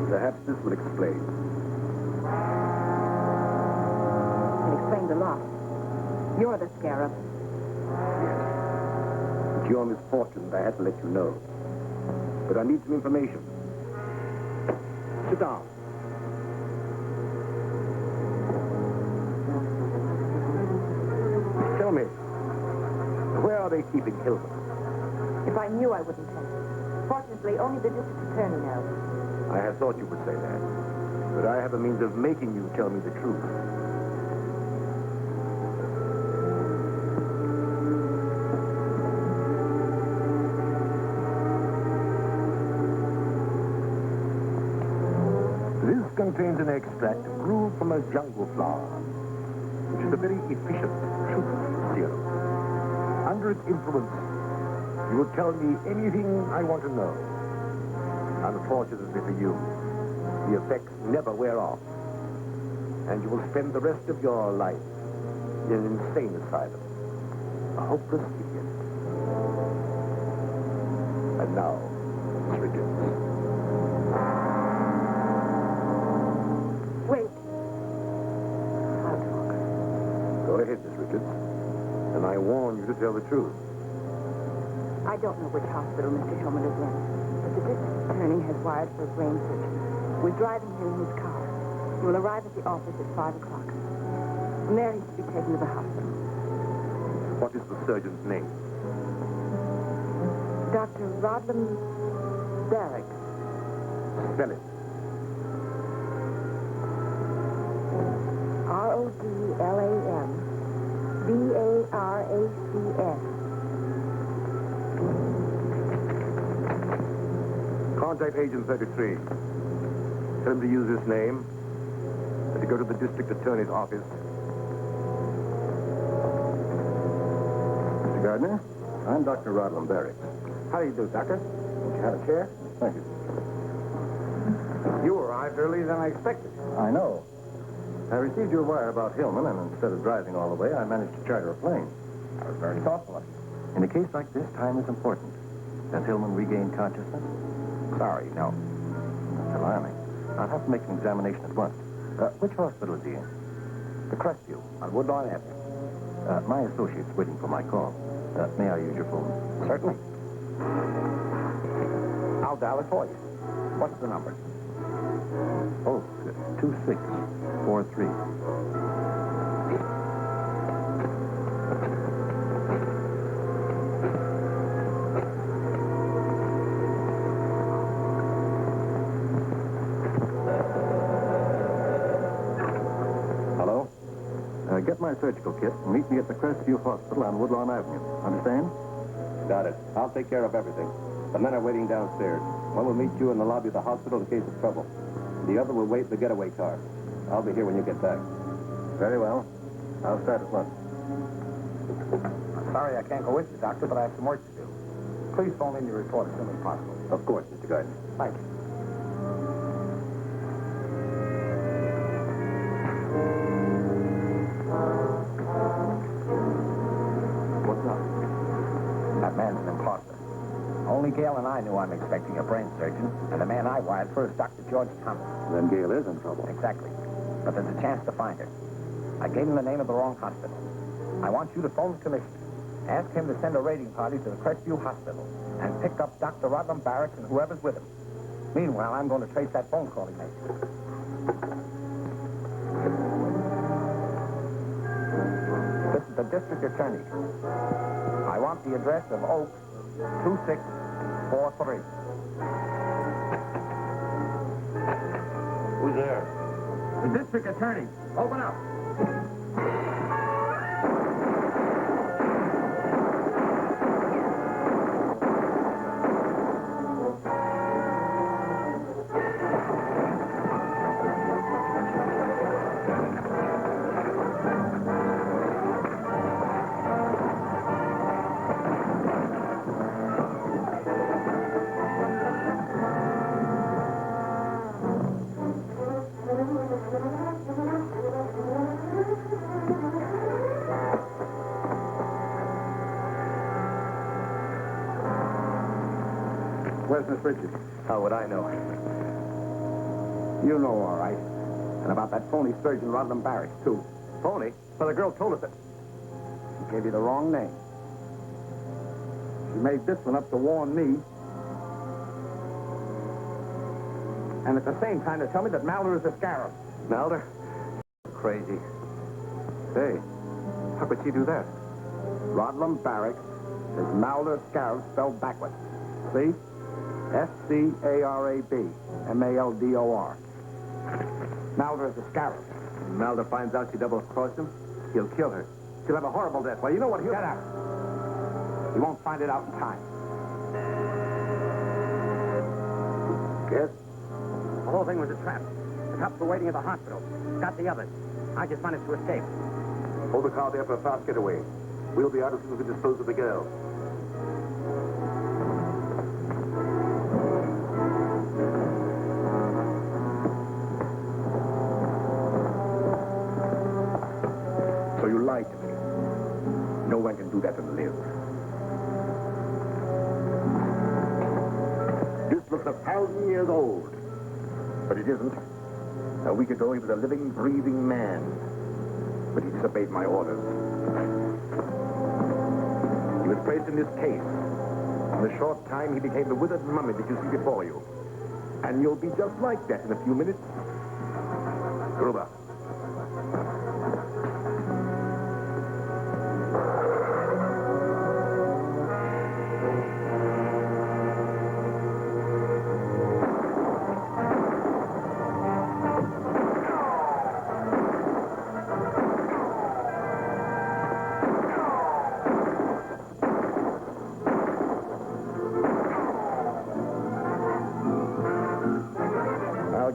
Perhaps this will explain. It explains a lot. You're the Scarab. Yes. It's your misfortune that I had to let you know. But I need some information. Sit down. Tell me, where are they keeping Hillman? If I knew, I wouldn't tell you. Fortunately, only the district attorney knows. I had thought you would say that. But I have a means of making you tell me the truth. This contains an extract brewed from a jungle flower, which is a very efficient truth serum. Under its influence, you will tell me anything I want to know. Unfortunately for you, the effects never wear off, and you will spend the rest of your life in an insane asylum, a hopeless idiot. And now, Miss Richards. Wait. Go ahead, Miss Richards. And I warn you to tell the truth. I don't know which hospital Mr. Hillman is in, but the district attorney has wired for a brain surgeon. We're driving here in his car. He will arrive at the office at 5 o'clock. From there, he's to be taken to the hospital. What is the surgeon's name? Dr. Rodlam Barrack. Spell it. R-O-D-L-A-M-B-A-R-A-C-S. Contact Agent 33. Tell him to use this name and to go to the district attorney's office. Mr. Gardner, I'm Dr. Rodlam Barracks. How do you do, Doctor? Won't you have a chair? Thank you. You arrived earlier than I expected. I know. I received your wire about Hillman, and instead of driving all the way, I managed to charter a plane. That was very thoughtful of you. In a case like this, time is important. Has Hillman regained consciousness? Sorry, no. That's alarming. I'll have to make an examination at once. Which hospital is he in? The Crestview on Woodlawn Avenue. My associate's waiting for my call. May I use your phone? Certainly. I'll dial it for you. What's the number? Oh, 2643. Hello? Get my surgical kit and meet me at the Crestview Hospital on Woodlawn Avenue. Understand? Got it. I'll take care of everything. The men are waiting downstairs. One will meet you in the lobby of the hospital in case of trouble. The other will wait in the getaway car. I'll be here when you get back. Very well. I'll start at once. I'm sorry I can't go with you, Doctor, but I have some work to do. Please phone in your report as soon as possible. Of course, Mr. Gardner. Thank you. What's up? That man's an imposter. Only Gail and I knew I'm expecting a brain surgeon, and the man I wired for is Dr. George Thomas. Then Gail is in trouble. Exactly. But there's a chance to find her. I gave him the name of the wrong hospital. I want you to phone the commissioner. Ask him to send a raiding party to the Crestview Hospital and pick up Dr. Rodman Barracks and whoever's with him. Meanwhile, I'm going to trace that phone call he made. This is the district attorney. I want the address of Oaks 2643. Who's there? The district attorney. Open up. Where's Miss Richards? How would I know? You know, all right. And about that phony surgeon, Rodman Barracks, too. Phony? Well, the girl told us that. She gave you the wrong name. She made this one up to warn me. And at the same time to tell me that Maldor is a Scarab. Maldor? Crazy. Hey, how could she do that? Rodman Barracks is Maldor Scarab spelled backwards. See? S-C-A-R-A-B. M-A-L-D-O-R. Maldor is a Scarab. When Maldor finds out she double-crossed him, he'll kill her. She'll have a horrible death. Well, you know what he'll... Get out. He won't find it out in time. Yes? The whole thing was a trap. The cops were waiting at the hospital. Got the others. I just managed to escape. Hold the car there for a fast getaway. We'll be out as soon as we dispose of the girl. So you lied to me. No one can do that and live. This looks 1,000 years old. But it isn't. A week ago, he was a living, breathing man. But he disobeyed my orders. He was placed in this case. In a short time, he became the withered mummy that you see before you. And you'll be just like that in a few minutes. Gruber.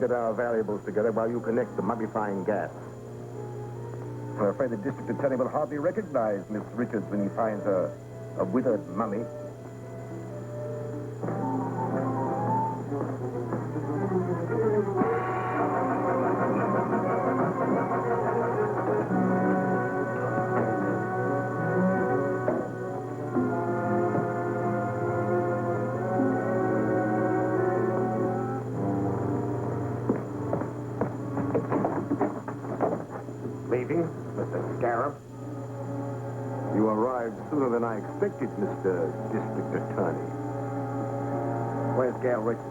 Get our valuables together while you connect the mummifying gas. I'm afraid the district attorney will hardly recognize Miss Richards when he finds a withered mummy. sooner than I expected, Mr. District Attorney. Where's Gail Richards?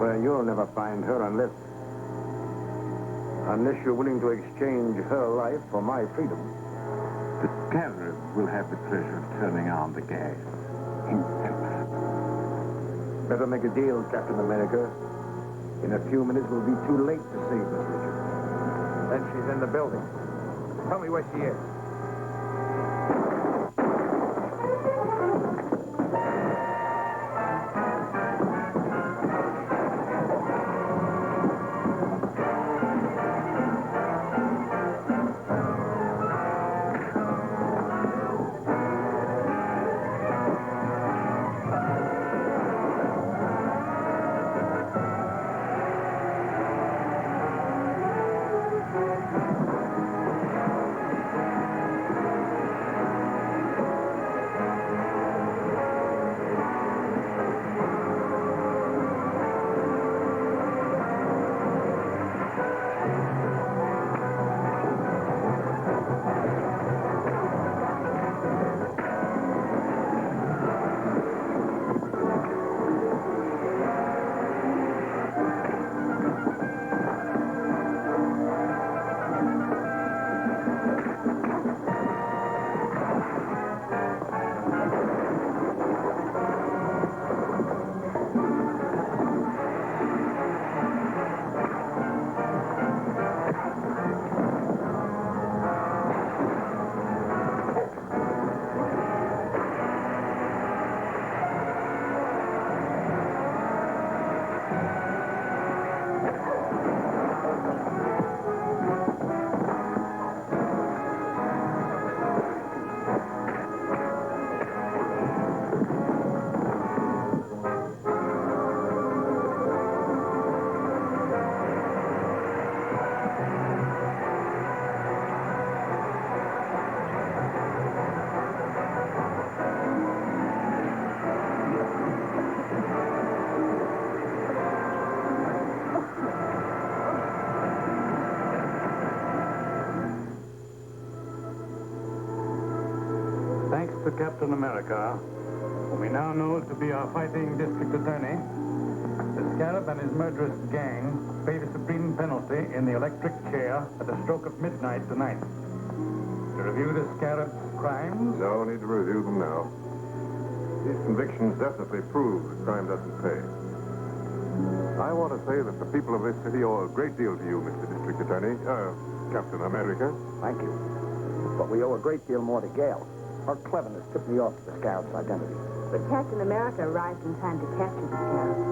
Well, you'll never find her unless you're willing to exchange her life for my freedom. The Scarab will have the pleasure of turning on the gas himself. Better make a deal, Captain America. In a few minutes, we'll be too late to save Miss Richards. Then she's in the building. Tell me where she is. Thanks to Captain America, whom we now know to be our fighting district attorney, the Scarab and his murderous gang pay the supreme penalty in the electric chair at the stroke of midnight tonight. To review the Scarab's crimes... No need to review them now. These convictions definitely prove the crime doesn't pay. I want to say that the people of this city owe a great deal to you, Mr. District Attorney, Captain America. Thank you. But we owe a great deal more to Gail. Her cleverness took me off the Scarab's identity. But Captain America arrived in time to capture the Scarab.